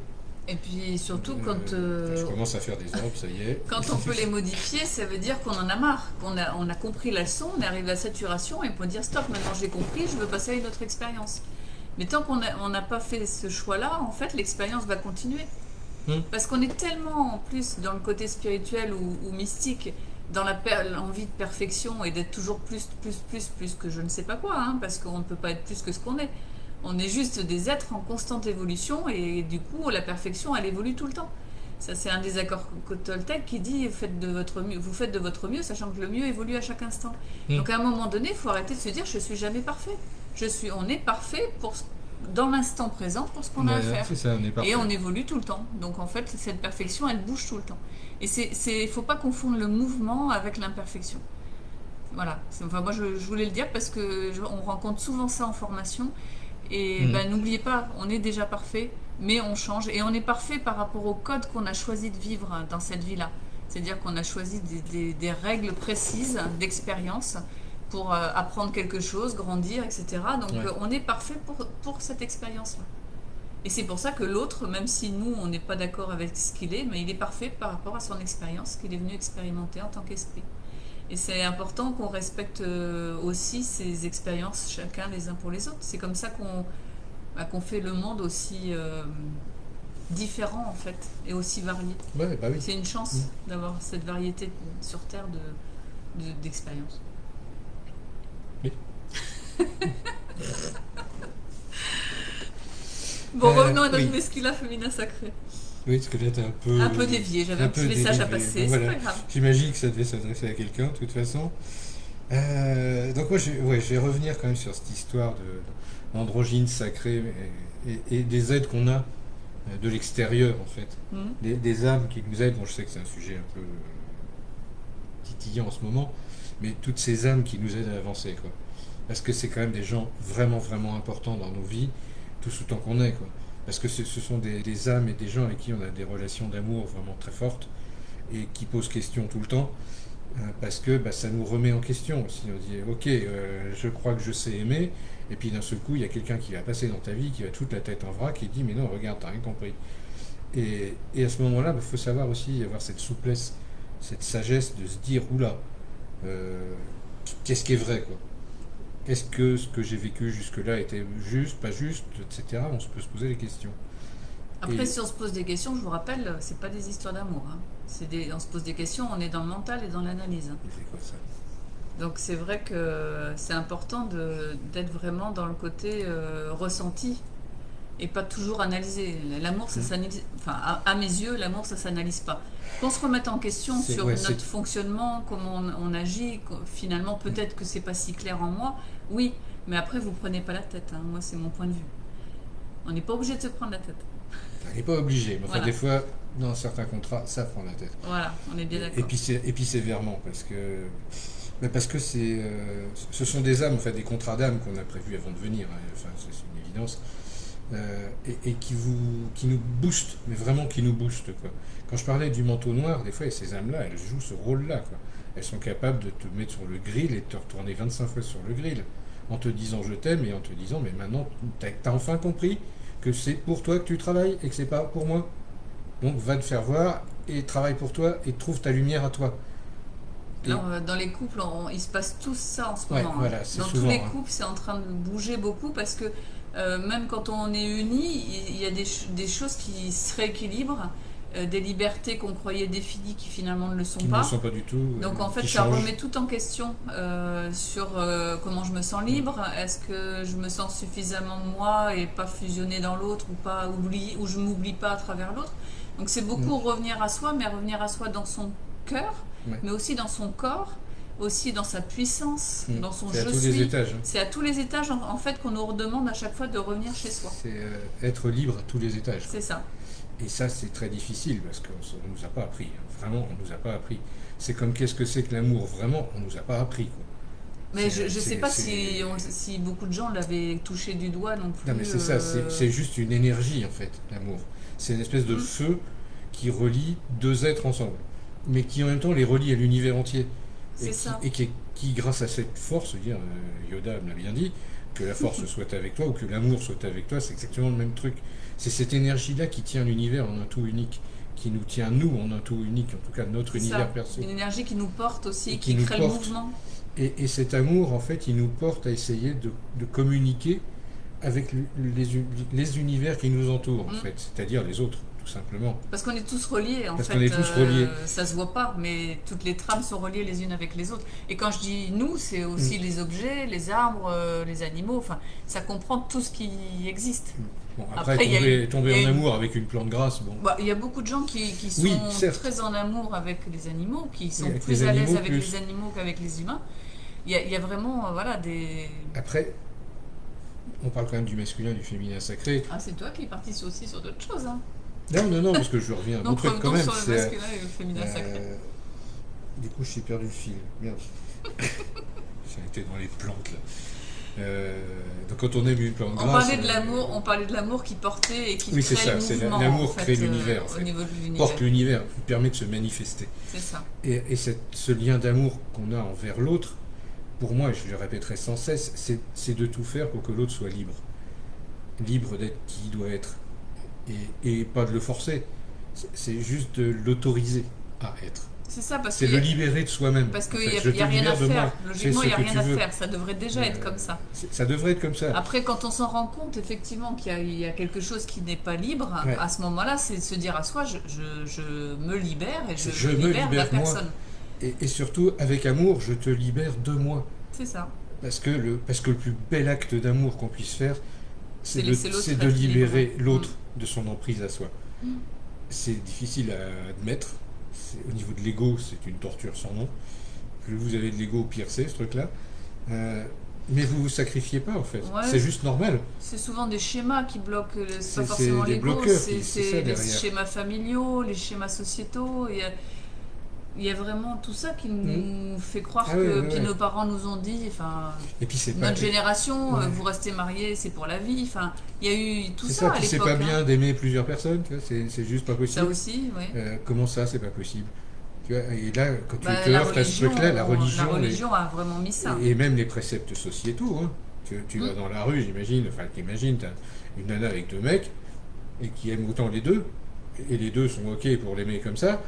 Et puis surtout Je commence à faire des ordres, ça y est. Quand on peut les modifier, ça veut dire qu'on en a marre, on a compris la leçon, on est arrivé à saturation et on peut dire stop, maintenant j'ai compris, je veux passer à une autre expérience. Mais tant qu'on n'a pas fait ce choix-là, en fait, l'expérience va continuer. Parce qu'on est tellement, en plus, dans le côté spirituel ou mystique, dans l'envie de perfection et d'être toujours plus que je ne sais pas quoi, hein, parce qu'on ne peut pas être plus que ce qu'on est. On est juste des êtres en constante évolution et du coup, la perfection, elle évolue tout le temps. Ça, c'est un des accords Toltec qui dit vous faites de votre mieux, sachant que le mieux évolue à chaque instant. Donc à un moment donné, il faut arrêter de se dire je suis jamais parfait. On est parfait dans l'instant présent pour ce qu'on a à faire. C'est ça, on est parfait. Et on évolue tout le temps. Donc en fait, cette perfection, elle bouge tout le temps. Et il faut pas confondre le mouvement avec l'imperfection. Voilà. Enfin, moi, je voulais le dire parce que on rencontre souvent ça en formation. Et n'oubliez pas, on est déjà parfait, mais on change. Et on est parfait par rapport au code qu'on a choisi de vivre dans cette vie-là. C'est-à-dire qu'on a choisi des règles précises d'expérience pour apprendre quelque chose, grandir, etc. Donc on est parfait pour cette expérience-là. Et c'est pour ça que l'autre, même si nous, on n'est pas d'accord avec ce qu'il est, mais il est parfait par rapport à son expérience qu'il est venu expérimenter en tant qu'esprit. Et c'est important qu'on respecte aussi ces expériences chacun les uns pour les autres. C'est comme ça qu'on fait le monde aussi différent en fait, et aussi varié. Ouais, bah oui. C'est une chance d'avoir cette variété sur Terre d'expériences. Oui. Bon, revenons à notre oui. masculin féminin sacré. Oui, parce que là, t'es Un peu dévié, j'avais un petit message à passer, Voilà. c'est pas grave. J'imagine que ça devait s'adresser à quelqu'un, de toute façon. Donc moi, je vais revenir quand même sur cette histoire d'androgyne sacré et des aides qu'on a de l'extérieur, en fait. Des âmes qui nous aident. Bon, je sais que c'est un sujet un peu titillant en ce moment, mais toutes ces âmes qui nous aident à avancer, quoi. Parce que c'est quand même des gens vraiment, vraiment importants dans nos vies, tout autant qu'on est, quoi. Parce que ce sont des âmes et des gens avec qui on a des relations d'amour vraiment très fortes et qui posent question tout le temps, parce que ça nous remet en question. Si on dit, ok, je crois que je sais aimer, et puis d'un seul coup, il y a quelqu'un qui va passer dans ta vie, qui va toute la tête en vrac, et dit, mais non, regarde, t'as rien compris. Et à ce moment-là, faut savoir aussi avoir cette souplesse, cette sagesse de se dire, oula, qu'est-ce qui est vrai, quoi. Est-ce que ce que j'ai vécu jusque-là était juste, pas juste, etc. On peut se poser des questions. Après, si on se pose des questions, je vous rappelle, c'est pas des histoires d'amour. Hein. On se pose des questions, on est dans le mental et dans l'analyse. Hein. C'est quoi ça? Donc c'est vrai que c'est important d'être vraiment dans le côté ressenti et pas toujours analysé. L'amour, ça s'analyse. Enfin, à mes yeux, l'amour, ça s'analyse pas. Qu'on se remette en question sur notre fonctionnement, comment on agit. Finalement, peut-être que c'est pas si clair en moi. Oui, mais après, vous prenez pas la tête. Hein. Moi, c'est mon point de vue. On n'est pas obligé de se prendre la tête. On n'est pas obligé, mais enfin, Voilà. des fois, dans certains contrats, ça prend la tête. Voilà, on est bien d'accord. Et puis sévèrement, parce que ce sont des âmes, enfin des contrats d'âmes qu'on a prévus avant de venir. Hein. Enfin, c'est une évidence. Et qui nous boostent, mais vraiment qui nous boostent, quoi. Quand je parlais du manteau noir, des fois, ces âmes-là, elles jouent ce rôle-là, quoi. Elles sont capables de te mettre sur le grill et de te retourner 25 fois sur le grill, en te disant je t'aime et en te disant, mais maintenant, t'as enfin compris que c'est pour toi que tu travailles et que c'est pas pour moi. Donc va te faire voir et travaille pour toi et trouve ta lumière à toi. Alors, dans les couples, il se passe tout ça en ce Ouais, moment. voilà, Hein. c'est Dans souvent, tous les couples, c'est en train de bouger beaucoup parce que même quand on est unis, il y a des choses qui se rééquilibrent, des libertés qu'on croyait définies qui finalement ne le sont qui pas. ne le sont pas du tout. Donc en fait, ça remet tout en question sur comment je me sens libre. Est-ce que je me sens suffisamment moi et pas fusionné dans l'autre ou pas oublié, ou je m'oublie pas à travers l'autre. Donc c'est beaucoup revenir à soi, mais revenir à soi dans son cœur, mais aussi dans son corps, aussi dans sa puissance, dans son je suis. C'est à tous les étages. C'est à tous les étages en fait qu'on nous redemande à chaque fois de revenir chez soi. C'est être libre à tous les étages. C'est ça. Et ça, c'est très difficile parce qu'on ne nous a pas appris. Vraiment, on ne nous a pas appris. C'est comme qu'est-ce que c'est que l'amour? Vraiment, on ne nous a pas appris, quoi. Mais je ne sais pas si beaucoup de gens l'avaient touché du doigt non plus. Non, mais c'est ça, c'est juste une énergie, en fait, l'amour. C'est une espèce de feu qui relie deux êtres ensemble, mais qui en même temps les relie à l'univers entier. C'est ça. Et qui, grâce à cette force, dire, Yoda me l'a bien dit, que la force soit avec toi ou que l'amour soit avec toi, c'est exactement le même truc. C'est cette énergie-là qui tient l'univers en un tout unique, qui nous tient nous en un tout unique, en tout cas notre univers perso. Une énergie qui nous porte aussi, qui crée le mouvement. Et cet amour, en fait, il nous porte à essayer de communiquer avec les univers qui nous entourent, en fait, c'est-à-dire les autres, tout simplement. Parce qu'on est tous reliés, en fait. Parce qu'on est tous reliés. Ça se voit pas, mais toutes les trames sont reliées les unes avec les autres. Et quand je dis nous, c'est aussi les objets, les arbres, les animaux, enfin, ça comprend tout ce qui existe. Bon, après tomber en amour avec une plante grasse, bon. Il y a beaucoup de gens qui sont très en amour avec les animaux, qui sont plus à l'aise avec les animaux qu'avec les humains. Il y a vraiment, des... Après, on parle quand même du masculin, du féminin sacré. Ah, c'est toi qui es parti aussi sur d'autres choses, hein. Non, parce que je reviens à mon truc quand même. Donc, sur le masculin et le féminin sacré. Du coup, j'ai perdu le fil. Merde. J'ai été dans les plantes, là. Donc quand on aime une plante grasse... On parlait de l'amour qui portait et qui crée le mouvement. Oui, c'est ça, l'amour crée l'univers, en fait. Au niveau de l'univers. Porte l'univers, lui permet de se manifester. C'est ça. Et ce lien d'amour qu'on a envers l'autre, pour moi, et je le répéterai sans cesse, c'est de tout faire pour que l'autre soit libre. Libre d'être qui il doit être. et pas de le forcer. C'est juste de l'autoriser à être. C'est ça, parce C'est que le libérer de soi-même. parce en qu'il fait. n'y a, Je y a te rien à libère de faire. moi. Fais Logiquement, ce il n'y a que rien tu à veux. faire. Ça devrait déjà être comme ça. Ça devrait être comme ça. Après, quand on s'en rend compte, effectivement, qu'il y a quelque chose qui n'est pas libre, Ouais. à ce moment-là, c'est de se dire à soi, je me libère et C'est je me libère de la moi. personne. Et surtout, avec amour, je te libère de moi. C'est ça. Parce que le plus bel acte d'amour qu'on puisse faire, C'est c'est laisser l'autre de être libérer libre. l'autre de son emprise à soi. Mm. C'est difficile à admettre. Au niveau de l'ego, c'est une torture sans nom. Plus vous avez de l'ego, pire c'est ce truc-là. Mais vous vous sacrifiez pas en fait. Ouais. C'est juste normal. C'est souvent des schémas qui bloquent, c'est C'est pas forcément des l'ego, bloqueurs c'est c'est ça les derrière. schémas familiaux, les schémas sociétaux. Il y a vraiment tout ça qui nous fait croire Ah que. ouais, ouais, Puis ouais. nos parents nous ont dit, enfin, Et puis c'est pas. notre génération, Ouais. vous restez mariés, c'est pour la vie. Enfin, il y a eu tout C'est ça ça, à puis c'est l'époque. pas bien d'aimer plusieurs personnes, tu vois, c'est juste pas Ça possible. aussi, oui. Comment ça, c'est pas possible? Tu vois, et là, quand tu te La heurtes à ce religion, truc-là, la religion, a vraiment mis ça. et même les préceptes sociétaux, hein. Tu vas Mm. dans la rue, j'imagine, enfin, t'imagines, t'as une nana avec 2 mecs, et qui aiment autant les deux, et les deux sont ok pour l'aimer comme ça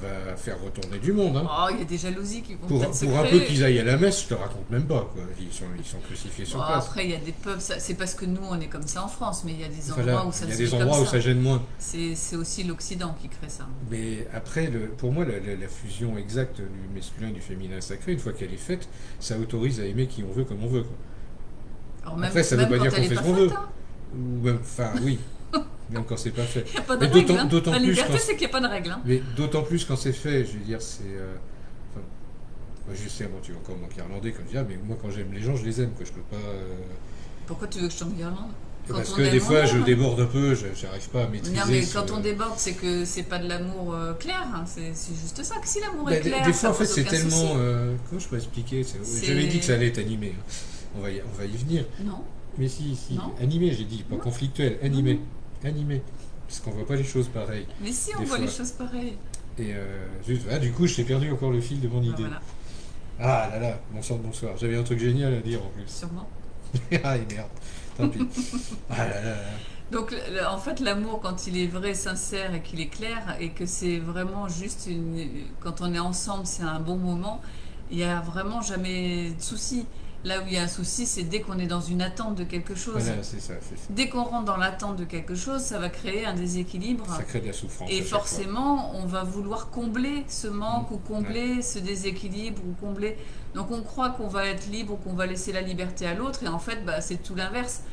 va faire retourner du monde, hein. Oh, il y a des jalousies qui vont Pour peut-être se un peu créer. qu'ils aillent à la messe, je te raconte même pas, quoi. Ils sont crucifiés sur Bon, place. après, il y a des peuples, c'est parce que nous, on est comme ça en France, mais il y a des endroits Voilà, où ça il y a se des vit comme endroits où ça. ça gêne moins. C'est aussi l'Occident qui crée ça. Mais après, pour moi, la fusion exacte du masculin et du féminin sacré, une fois qu'elle est faite, ça autorise à aimer qui on veut comme on veut, quoi. Alors même, Après, ça veut même pas quand dire elle qu'on est fait pas ce qu'on veut. faite, hein. Ou même, enfin, oui, même quand c'est pas fait. Il n'y a pas de Mais règle. Hein. d'autant La plus liberté, quand- c'est qu'il n'y a pas de règle. Hein. Mais d'autant plus quand c'est fait, je veux dire, c'est. Enfin, moi, je sais, bon, tu es encore manquer irlandais comme ça, mais moi, quand j'aime les gens, je les aime, quoi. Je peux pas. Pourquoi tu veux que je tombe guirlande Quand Parce on que aime, des on fois, je aime. déborde un peu, j'arrive pas à maîtriser. Non, mais ce- quand on déborde, c'est que c'est pas de l'amour clair. Hein. C'est juste ça. Que si l'amour est Des clair, fois, ça en fait, pose c'est aucun tellement. souci. Comment je peux expliquer? C'est- J'avais dit que ça allait être animé, hein. On va y venir. Non. Mais si, Non. animé, j'ai dit, pas Non. conflictuel, animé. Animé. Parce qu'on voit pas les choses pareilles. Mais si, on Des voit fois. les choses pareilles. Et juste, du coup, je t'ai perdu encore le fil de mon idée. Voilà, Ah là là, bonsoir. J'avais un truc génial à dire en plus. sûrement. Ah, et merde. Tant pis. Ah là là là. Donc, en fait, l'amour, quand il est vrai, sincère et qu'il est clair, et que c'est vraiment juste quand on est ensemble, c'est un bon moment, il n'y a vraiment jamais de souci. Là où il y a un souci, c'est dès qu'on est dans une attente de quelque chose. Voilà, c'est ça. Dès qu'on rentre dans l'attente de quelque chose, ça va créer un déséquilibre. Ça crée de la souffrance. Et à chaque fois. forcément, on va vouloir combler ce manque ou combler ce déséquilibre ou combler. Donc on croit qu'on va être libre ou qu'on va laisser la liberté à l'autre et en fait, c'est tout l'inverse.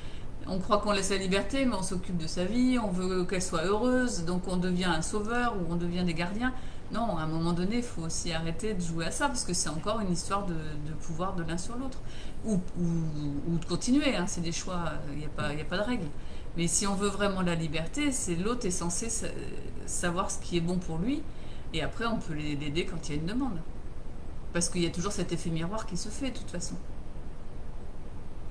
On croit qu'on laisse la liberté, mais on s'occupe de sa vie, on veut qu'elle soit heureuse, donc on devient un sauveur ou on devient des gardiens. Non, à un moment donné, il faut aussi arrêter de jouer à ça parce que c'est encore une histoire de pouvoir de l'un sur l'autre. Ou de continuer, hein, c'est des choix, il n'y a pas de règle. Mais si on veut vraiment la liberté, c'est l'autre est censé savoir ce qui est bon pour lui et après on peut l'aider quand il y a une demande. Parce qu'il y a toujours cet effet miroir qui se fait de toute façon.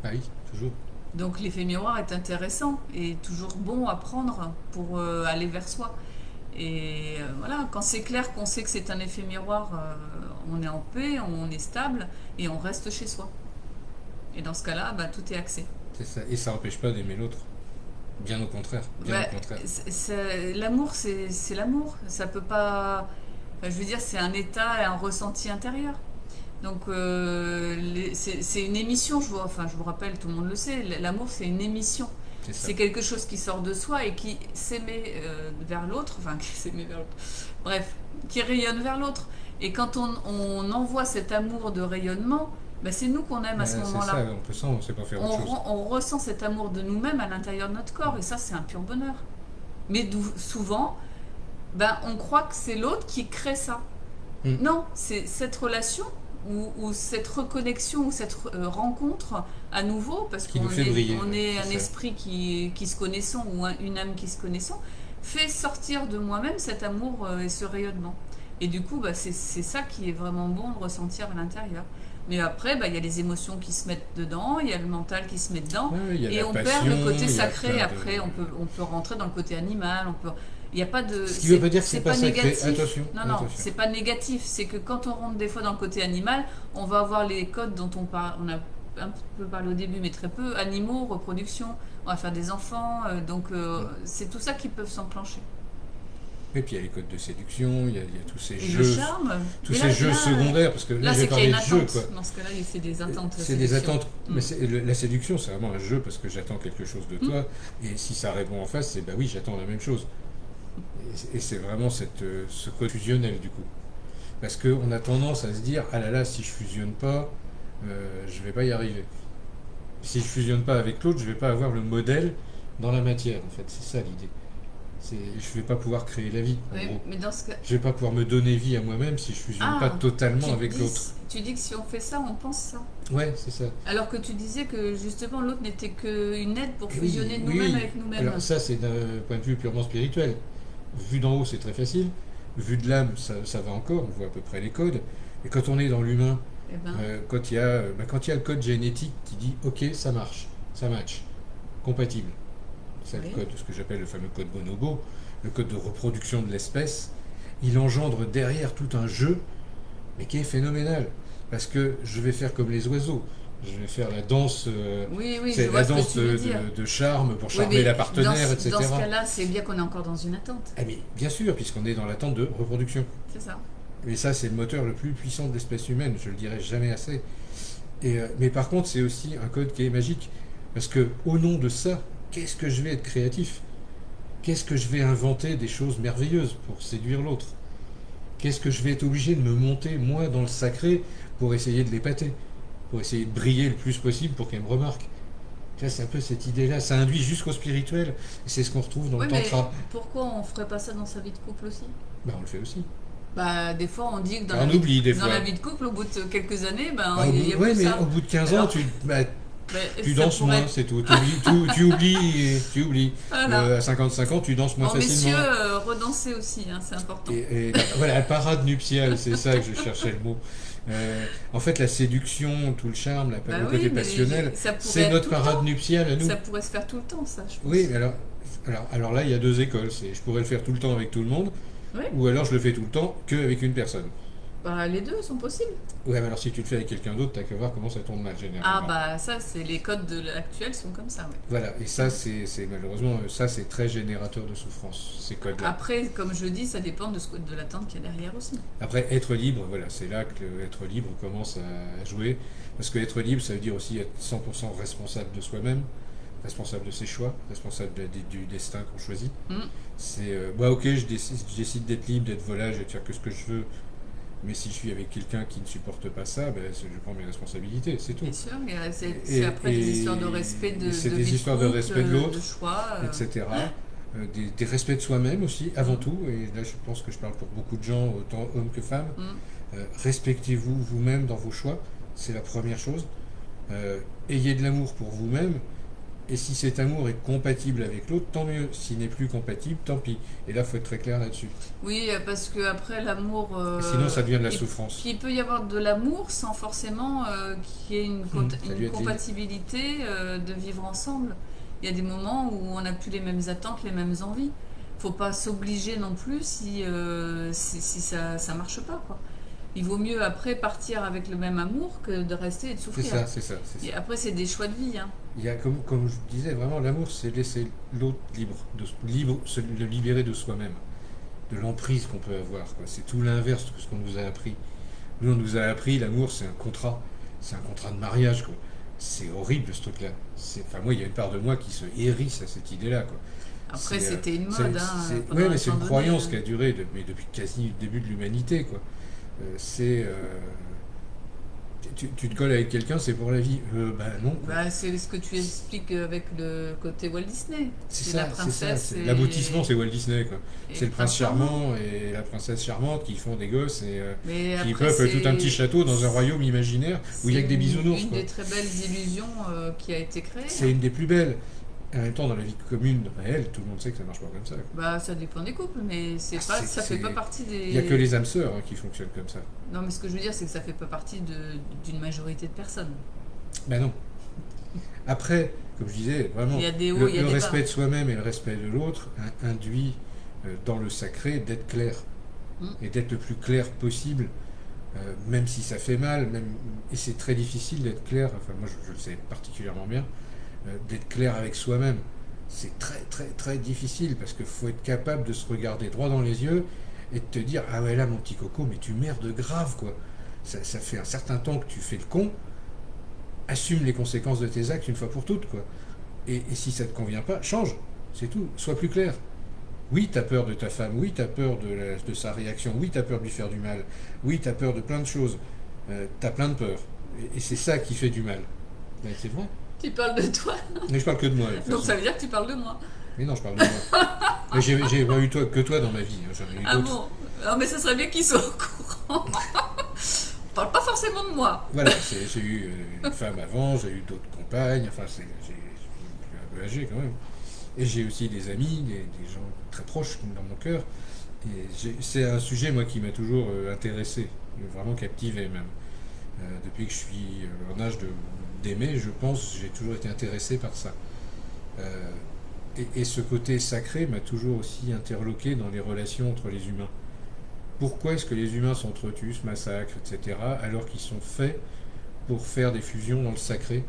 Ah oui, toujours. Donc l'effet miroir est intéressant et toujours bon à prendre pour aller vers soi. Et voilà, quand c'est clair qu'on sait que c'est un effet miroir, on est en paix, on est stable et on reste chez soi. Et dans ce cas-là, tout est axé. C'est ça. Et ça n'empêche pas d'aimer l'autre. Bien au contraire. Au contraire. L'amour, c'est l'amour. Ça peut pas. Enfin, je veux dire, c'est un état et un ressenti intérieur. Donc, c'est une émission, je vous rappelle, tout le monde le sait, l'amour, c'est une émission. C'est quelque chose qui sort de soi et qui s'émet vers l'autre, bref, qui rayonne vers l'autre. Et quand on envoie cet amour de rayonnement, c'est nous qu'on aime à ce moment-là. C'est ça, on peut ça, on ne sait pas faire autre chose. On ressent cet amour de nous-mêmes à l'intérieur de notre corps, et ça, c'est un pur bonheur. Mais souvent, on croit que c'est l'autre qui crée ça. Non, c'est cette relation ou cette reconnexion ou cette rencontre à nouveau, parce qu'on est un esprit qui se connaissant ou une âme qui se connaissant, fait sortir de moi-même cet amour et ce rayonnement. Et du coup, c'est ça qui est vraiment bon de ressentir à l'intérieur. Mais après, il y a les émotions qui se mettent dedans, il y a le mental qui se met dedans, et on perd le côté sacré. Après, on peut rentrer dans le côté animal, il n'y a pas de. Ce qui veut pas dire que c'est pas négatif. Attention. Non, c'est pas négatif. C'est que quand on rentre des fois dans le côté animal, on va avoir les codes dont on a un peu parlé au début, mais très peu, animaux, reproduction, on va faire des enfants, c'est tout ça qui peut s'enclencher. Et puis il y a les codes de séduction, il y a tous ces Et jeux, le charme, tous ces jeux secondaires, parce que là, j'ai c'est qu'il y a parlé une de jeux, attente. quoi. Dans ce cas-là, c'est des attentes. C'est des séduction. attentes, mais la séduction, c'est vraiment un jeu parce que j'attends quelque chose de toi, et si ça répond en face, c'est bah oui, j'attends la même chose. Et c'est vraiment ce code fusionnel du coup. Parce qu'on a tendance à se dire, ah là là, si je fusionne pas, je vais pas y arriver. Si je fusionne pas avec l'autre, je vais pas avoir le modèle dans la matière, en fait. C'est ça l'idée. Je vais pas pouvoir créer la vie, en gros. Mais dans ce cas... Je vais pas pouvoir me donner vie à moi-même si je fusionne pas totalement avec l'autre. Tu dis que si on fait ça, on pense ça. Ouais, c'est ça. Alors que tu disais que justement l'autre n'était qu'une aide pour fusionner nous-mêmes avec nous-mêmes. Alors ça, c'est d'un point de vue purement spirituel. Vu d'en haut, c'est très facile. Vu de l'âme, ça va encore. On voit à peu près les codes. Et quand on est dans l'humain, quand il y a le code génétique qui dit ok, ça marche, ça match, compatible. C'est le code, ce que j'appelle le fameux code bonobo, le code de reproduction de l'espèce. Il engendre derrière tout un jeu, mais qui est phénoménal. Parce que je vais faire comme les oiseaux. Je vais faire la danse, c'est la danse de charme pour charmer la partenaire, etc. Dans ce cas-là, c'est bien qu'on est encore dans une attente. Ah mais bien sûr, puisqu'on est dans l'attente de reproduction. C'est ça. Et ça, c'est le moteur le plus puissant de l'espèce humaine, je le dirai jamais assez. Mais par contre, c'est aussi un code qui est magique. Parce que au nom de ça, qu'est-ce que je vais être créatif? Qu'est-ce que je vais inventer des choses merveilleuses pour séduire l'autre? Qu'est-ce que je vais être obligé de me monter, moi, dans le sacré, pour essayer de l'épater? Pour essayer de briller le plus possible pour qu'elle me remarque. C'est un peu cette idée-là, ça induit jusqu'au spirituel, et c'est ce qu'on retrouve dans le tantra. Mais pourquoi on ferait pas ça dans sa vie de couple aussi? On le fait aussi. Des fois on dit que dans, la vie de couple, au bout de quelques années, il y a plus mais ça. Au bout de 15 ans, tu danses moins, c'est tout. Tu oublies. Voilà. À 55 ans, tu danses moins facilement. Messieurs, redanser aussi, c'est important. Voilà, la parade nuptiale, c'est ça que je cherchais le mot. En fait, la séduction, tout le charme, le côté passionnel, c'est notre parade nuptiale à nous. Ça pourrait se faire tout le temps, ça, je pense. Oui, mais alors là, il y a deux écoles. Je pourrais le faire tout le temps avec tout le monde, ou alors je le fais tout le temps qu'avec une personne. Les deux sont possibles. Ouais, mais alors si tu le fais avec quelqu'un d'autre, t'as qu'à voir comment ça tourne mal, généralement. Ça, c'est les codes de l'actuel sont comme ça, ouais. Voilà, et ça, c'est malheureusement, ça, c'est très générateur de souffrance, ces codes-là. Après, comme je dis, ça dépend de l'attente qu'il y a derrière aussi. Après, être libre, voilà, c'est là que être libre commence à jouer. Parce que être libre, ça veut dire aussi être 100% responsable de soi-même, responsable de ses choix, responsable du destin qu'on choisit. C'est, ok, je décide d'être libre, d'être volage, et de faire que ce que je veux. Mais si je suis avec quelqu'un qui ne supporte pas ça, je prends mes responsabilités, c'est tout. Bien sûr, c'est après des histoires de respect de c'est des histoires de respect de l'autre, de choix, etc. Des respects de soi-même aussi, avant tout. Et là, je pense que je parle pour beaucoup de gens, autant hommes que femmes. Respectez-vous vous-même dans vos choix, c'est la première chose. Ayez de l'amour pour vous-même. Et si cet amour est compatible avec l'autre, tant mieux. S'il n'est plus compatible, tant pis. Et là, il faut être très clair là-dessus. Oui, parce qu'après, l'amour... sinon, ça devient de la souffrance. Puis il peut y avoir de l'amour sans forcément qu'il y ait une compatibilité de vivre ensemble. Il y a des moments où on n'a plus les mêmes attentes, les mêmes envies. Il ne faut pas s'obliger non plus si ça ne marche pas, quoi. Il vaut mieux après partir avec le même amour que de rester et de souffrir. C'est ça. Et après, c'est des choix de vie. Il y a, comme je disais, vraiment, l'amour, c'est laisser l'autre le libérer de soi-même, de l'emprise qu'on peut avoir, quoi. C'est tout l'inverse de ce qu'on nous a appris. Nous, on nous a appris, l'amour, c'est un contrat de mariage, quoi. C'est horrible, ce truc-là. Moi, il y a une part de moi qui se hérisse à cette idée-là, quoi. Après, c'était une mode. Oui, mais c'est une croyance qui a duré depuis quasi le début de l'humanité, quoi. Tu te colles avec quelqu'un, c'est pour la vie. Non. C'est ce que tu expliques avec le côté Walt Disney. C'est la princesse. Et... L'aboutissement, c'est Walt Disney, quoi. C'est le prince charmant et la princesse charmante qui font des gosses et qui peuplent tout un petit château dans un royaume imaginaire où il n'y a que des bisounours. C'est une des très belles illusions qui a été créée. C'est une des plus belles. En même temps, dans la vie commune réelle, tout le monde sait que ça marche pas comme ça. Ça dépend des couples, mais ça fait pas partie des... Il n'y a que les âmes sœurs qui fonctionnent comme ça. Non, mais ce que je veux dire, c'est que ça fait pas partie d'une majorité de personnes. Non. Après, comme je disais, vraiment, le respect de soi-même et le respect de l'autre induit dans le sacré d'être clair. Et d'être le plus clair possible, même si ça fait mal, et c'est très difficile d'être clair, moi je le sais particulièrement bien, d'être clair avec soi-même. C'est très très très difficile parce qu'il faut être capable de se regarder droit dans les yeux et de te dire ah ouais là mon petit coco mais tu merdes grave quoi. Ça fait un certain temps que tu fais le con, assume les conséquences de tes actes une fois pour toutes quoi. Et si ça te convient pas, change, c'est tout, sois plus clair. Oui, t'as peur de ta femme, oui, t'as peur de sa réaction, oui, t'as peur de lui faire du mal, oui, t'as peur de plein de choses, t'as plein de peurs. Et c'est ça qui fait du mal. Mais c'est vrai. Tu parles de toi, Mais je parle que de moi. De toute donc façon. ça veut dire que tu parles de moi. Mais non, je parle de moi. Mais j'ai pas eu que toi dans ma vie, hein, j'en ai eu Ah d'autres. bon? Non, mais ça serait bien qu'ils soient au courant. On parle pas forcément de moi. Voilà, j'ai eu une femme avant, j'ai eu d'autres compagnes, enfin, je suis un peu âgé quand même. Et j'ai aussi des amis, des gens très proches dans mon cœur. Et c'est un sujet, moi, qui m'a toujours intéressé, vraiment captivé même. Depuis que je suis en âge d'aimer, je pense, j'ai toujours été intéressé par ça. Euh, et ce côté sacré m'a toujours aussi interloqué dans les relations entre les humains. Pourquoi est-ce que les humains s'entretuent, se massacrent, etc., alors qu'ils sont faits pour faire des fusions dans le sacré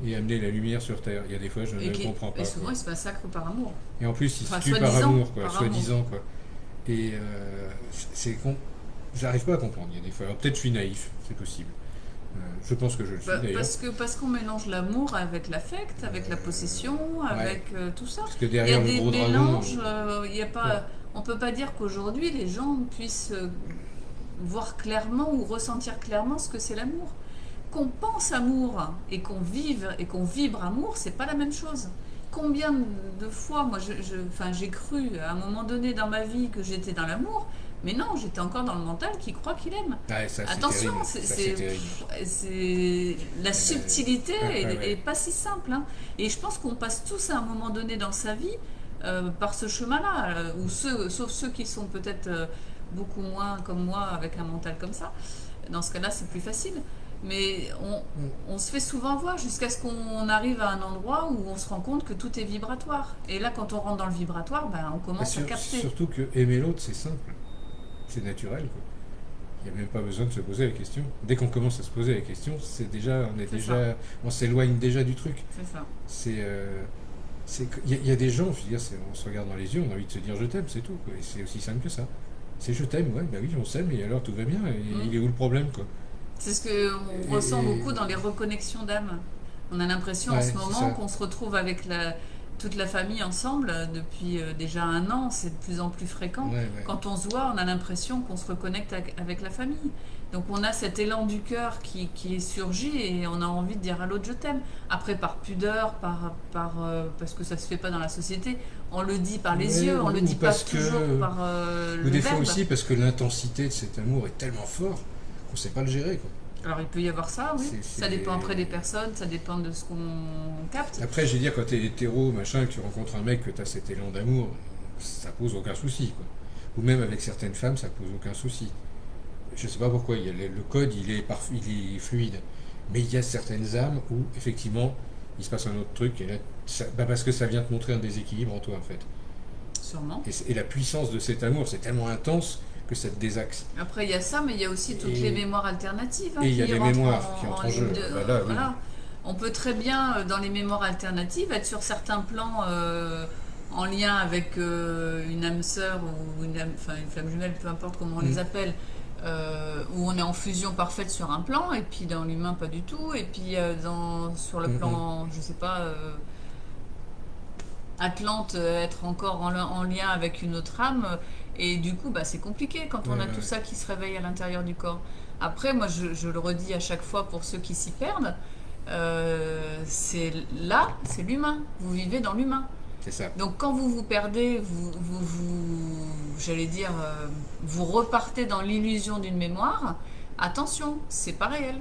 et amener la lumière sur Terre? Il y a des fois, je ne comprends pas. Et souvent, Quoi. ils se massacrent par amour. Et en plus, ils Enfin, se tuent par soi-disant, amour, quoi, par soi-disant, quoi. Et c'est con. J'arrive pas à comprendre. Il y a des fois. Alors, peut-être je suis naïf, c'est possible. Je pense que je le suis d'ailleurs. Parce qu'on mélange l'amour avec l'affect, avec la possession, avec tout ça. Parce que Il y a derrière le des gros mélanges, dragon. il y a pas, on peut pas dire qu'aujourd'hui les gens puissent voir clairement ou ressentir clairement ce que c'est l'amour. Qu'on pense amour et qu'on vibre amour, c'est pas la même chose. Combien de fois, moi, enfin, j'ai cru à un moment donné dans ma vie que j'étais dans l'amour, mais non, j'étais encore dans le mental qui croit qu'il aime. Ouais, ça, Attention, c'est terrible. c'est la subtilité ouais. est pas si simple. Hein. Et je pense qu'on passe tous à un moment donné dans sa vie par ce chemin-là, ou sauf ceux qui sont peut-être beaucoup moins comme moi avec un mental comme ça. Dans ce cas-là, c'est plus facile. Mais on se fait souvent voir jusqu'à ce qu'on arrive à un endroit où on se rend compte que tout est vibratoire. Et là, quand on rentre dans le vibratoire, ben, on commence à capter. Surtout que aimer l'autre, c'est simple. C'est naturel. Quoi. Il n'y a même pas besoin de se poser la question. Dès qu'on commence à se poser la question, on s'éloigne déjà du truc. C'est ça. Il y a des gens, je veux dire, on se regarde dans les yeux, on a envie de se dire je t'aime, c'est tout. Quoi. Et c'est aussi simple que ça. C'est je t'aime, ouais, bah oui, on s'aime, et alors tout va bien, et il est où le problème, quoi. C'est ce qu'on ressent beaucoup dans les reconnexions d'âme. On a l'impression en ce moment qu'on se retrouve avec toute la famille ensemble depuis déjà 1 an, c'est de plus en plus fréquent. Quand on se voit, on a l'impression qu'on se reconnecte avec la famille. Donc on a cet élan du cœur qui est surgi et on a envie de dire à l'autre je t'aime. Après par pudeur, parce que ça se fait pas dans la société, on le dit par les yeux, on le dit pas toujours par le verbe. Ou des fois verbe. aussi parce que l'intensité de cet amour est tellement fort qu'on sait pas le gérer, quoi. Alors il peut y avoir ça, oui. Ça dépend après des personnes, ça dépend de ce qu'on capte. Après, je veux dire, quand t'es hétéro, machin, que tu rencontres un mec, que t'as cet élan d'amour, ça pose aucun souci, quoi. Ou même avec certaines femmes, ça pose aucun souci. Je sais pas pourquoi, le code, il est fluide. Mais il y a certaines âmes où, effectivement, il se passe un autre truc, et là, parce que ça vient te montrer un déséquilibre en toi, en fait. Sûrement. Et la puissance de cet amour, c'est tellement intense que ça te désaxe. Après, il y a ça, mais il y a aussi toutes les mémoires alternatives. Et il y a les mémoires qui entrent en jeu. Voilà. Oui. On peut très bien, dans les mémoires alternatives, être sur certains plans en lien avec une âme sœur ou une flamme jumelle, peu importe comment on les appelle, où on est en fusion parfaite sur un plan, et puis dans l'humain, pas du tout. Et puis sur le plan, je sais pas... Atlante, être encore en lien avec une autre âme, et du coup c'est compliqué quand on a tout ça qui se réveille à l'intérieur du corps. Après, moi je le redis à chaque fois pour ceux qui s'y perdent, c'est l'humain, vous vivez dans l'humain. C'est ça. Donc quand vous vous perdez, j'allais dire, vous repartez dans l'illusion d'une mémoire, attention, c'est pas réel.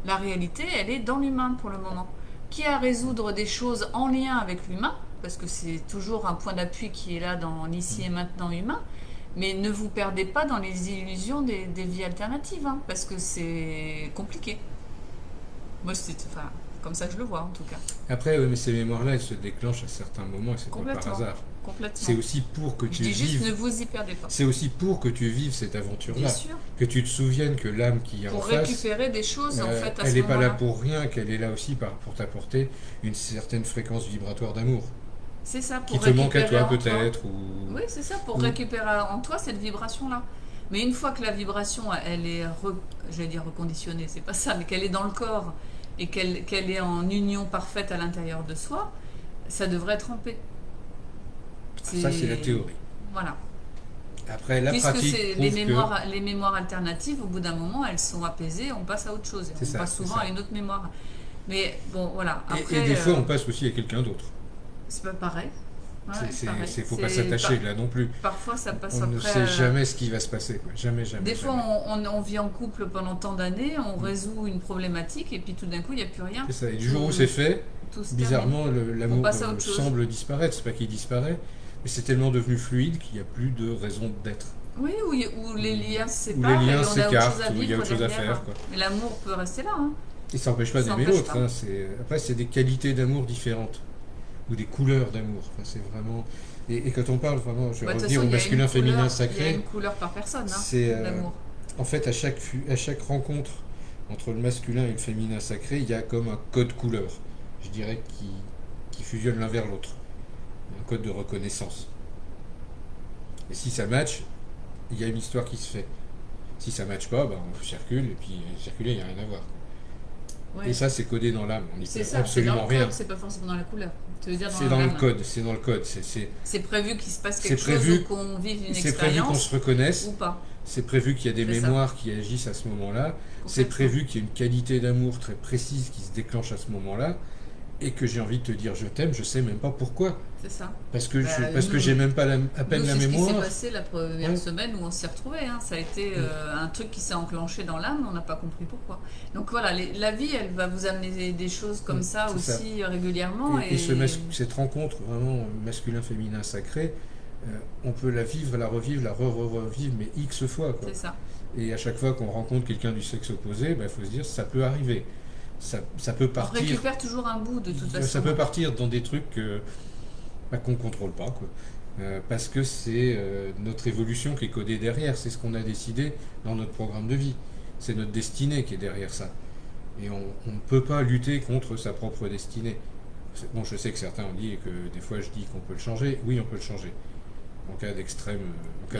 La réalité, elle est dans l'humain pour le moment. Qui a à résoudre des choses en lien avec l'humain, parce que c'est toujours un point d'appui qui est là dans l'ici et maintenant humain, mais ne vous perdez pas dans les illusions des vies alternatives, hein, parce que c'est compliqué. Moi, c'est comme ça que je le vois, en tout cas. Après, mais ces mémoires-là, elles se déclenchent à certains moments, et c'est pas par hasard. complètement. C'est aussi pour que Je tu dis juste, ne vives. vous y perdez pas. C'est aussi pour que tu vives cette Bien aventure-là. sûr. Que tu te souviennes que l'âme qui est en Pour face, récupérer des choses, en fait, à elle ce n'est pas là moment-là. pour rien, qu'elle est là aussi pour t'apporter une certaine fréquence vibratoire d'amour. C'est ça, Qui pour te manque à récupérer toi en toi. peut-être. Oui, c'est ça, pour ou- récupérer en toi cette vibration-là. Mais une fois que la vibration, elle est, j'allais dire reconditionnée, c'est pas ça, mais qu'elle est dans le corps et qu'elle est en union parfaite à l'intérieur de soi, ça devrait être en paix. Ça, c'est la théorie. Voilà. Après, la Puisque pratique c'est prouve les mémoires alternatives, au bout d'un moment, elles sont apaisées, on passe à autre chose. C'est On ça, passe c'est souvent ça. à une autre mémoire. Mais bon, voilà. Après, et des fois, on passe aussi à quelqu'un d'autre. c'est pas pareil. Ouais, pareil. Faut pas s'attacher là non plus. Parfois, ça passe On après. ne sait jamais ce qui va se passer. Quoi. Jamais, jamais. Des fois, jamais. on vit en couple pendant tant d'années, on résout une problématique, et puis tout d'un coup, il n'y a plus rien. C'est ça. Et du jour où c'est fait, Tout se bizarrement, l'amour On passe à autre chose. semble disparaître. C'est pas qu'il disparaît, mais c'est tellement devenu fluide qu'il n'y a plus de raison d'être. Oui, où les liens se Où séparent, les et liens on a autre chose s'écartent, à où il y a vivre autre chose à derrière. faire. Quoi. Mais l'amour peut rester là. Hein. Et ça n'empêche pas Ça d'aimer empêche l'autre. pas. Hein. Après, c'est des qualités d'amour différentes. Ou des couleurs d'amour. Enfin, c'est vraiment. Et quand on parle vraiment, je vais Bah, de toute revenir façon, au il y a masculin, une féminin, couleur- Il y a sacré. une couleur par personne, hein, C'est l'amour. en fait à chaque rencontre entre le masculin et le féminin sacré, il y a comme un code couleur, je dirais, qui fusionne l'un vers l'autre. Un code de reconnaissance. Et si ça match, il y a une histoire qui se fait. Si ça match pas, bah, on circule, et puis circuler, il n'y a rien à voir. Ouais. Et ça, c'est codé dans l'âme. On n'y C'est peut ça, c'est dans absolument le rien. code, c'est pas forcément dans la couleur. Tu veux dire C'est dans le l'âme. code, c'est dans le code. C'est prévu qu'il se passe C'est quelque prévu- chose ou qu'on vive une C'est prévu qu'on expérience se reconnaisse. ou pas. C'est prévu qu'il y a des C'est ça. mémoires qui agissent à ce moment-là. C'est Complètement. prévu qu'il y ait une qualité d'amour très précise qui se déclenche à ce moment-là. Et que j'ai envie de te dire je t'aime, je sais même pas pourquoi. C'est ça. Parce que Nous, j'ai même pas à peine Nous, la c'est ce qui s'est mémoire. passé la première Ouais. semaine où on s'est retrouvés. Hein. Ça a été un truc qui s'est enclenché dans l'âme, on n'a pas compris pourquoi. Donc voilà, la vie, elle va vous amener des choses comme ça C'est aussi régulièrement. Et cette rencontre vraiment masculin-féminin sacré, on peut la vivre, la revivre, la revivre, mais X fois. Quoi. C'est ça. Et à chaque fois qu'on rencontre quelqu'un du sexe opposé, il faut se dire ça peut arriver. Ça peut On partir. récupère toujours un bout de toute façon. Ça peut partir dans des trucs qu'on ne contrôle pas. Quoi. Parce que c'est notre évolution qui est codée derrière. C'est ce qu'on a décidé dans notre programme de vie. C'est notre destinée qui est derrière ça. Et on ne peut pas lutter contre sa propre destinée. Bon, je sais que certains ont dit, et que des fois je dis qu'on peut le changer. Oui, on peut le changer. En cas d'extrême. Non,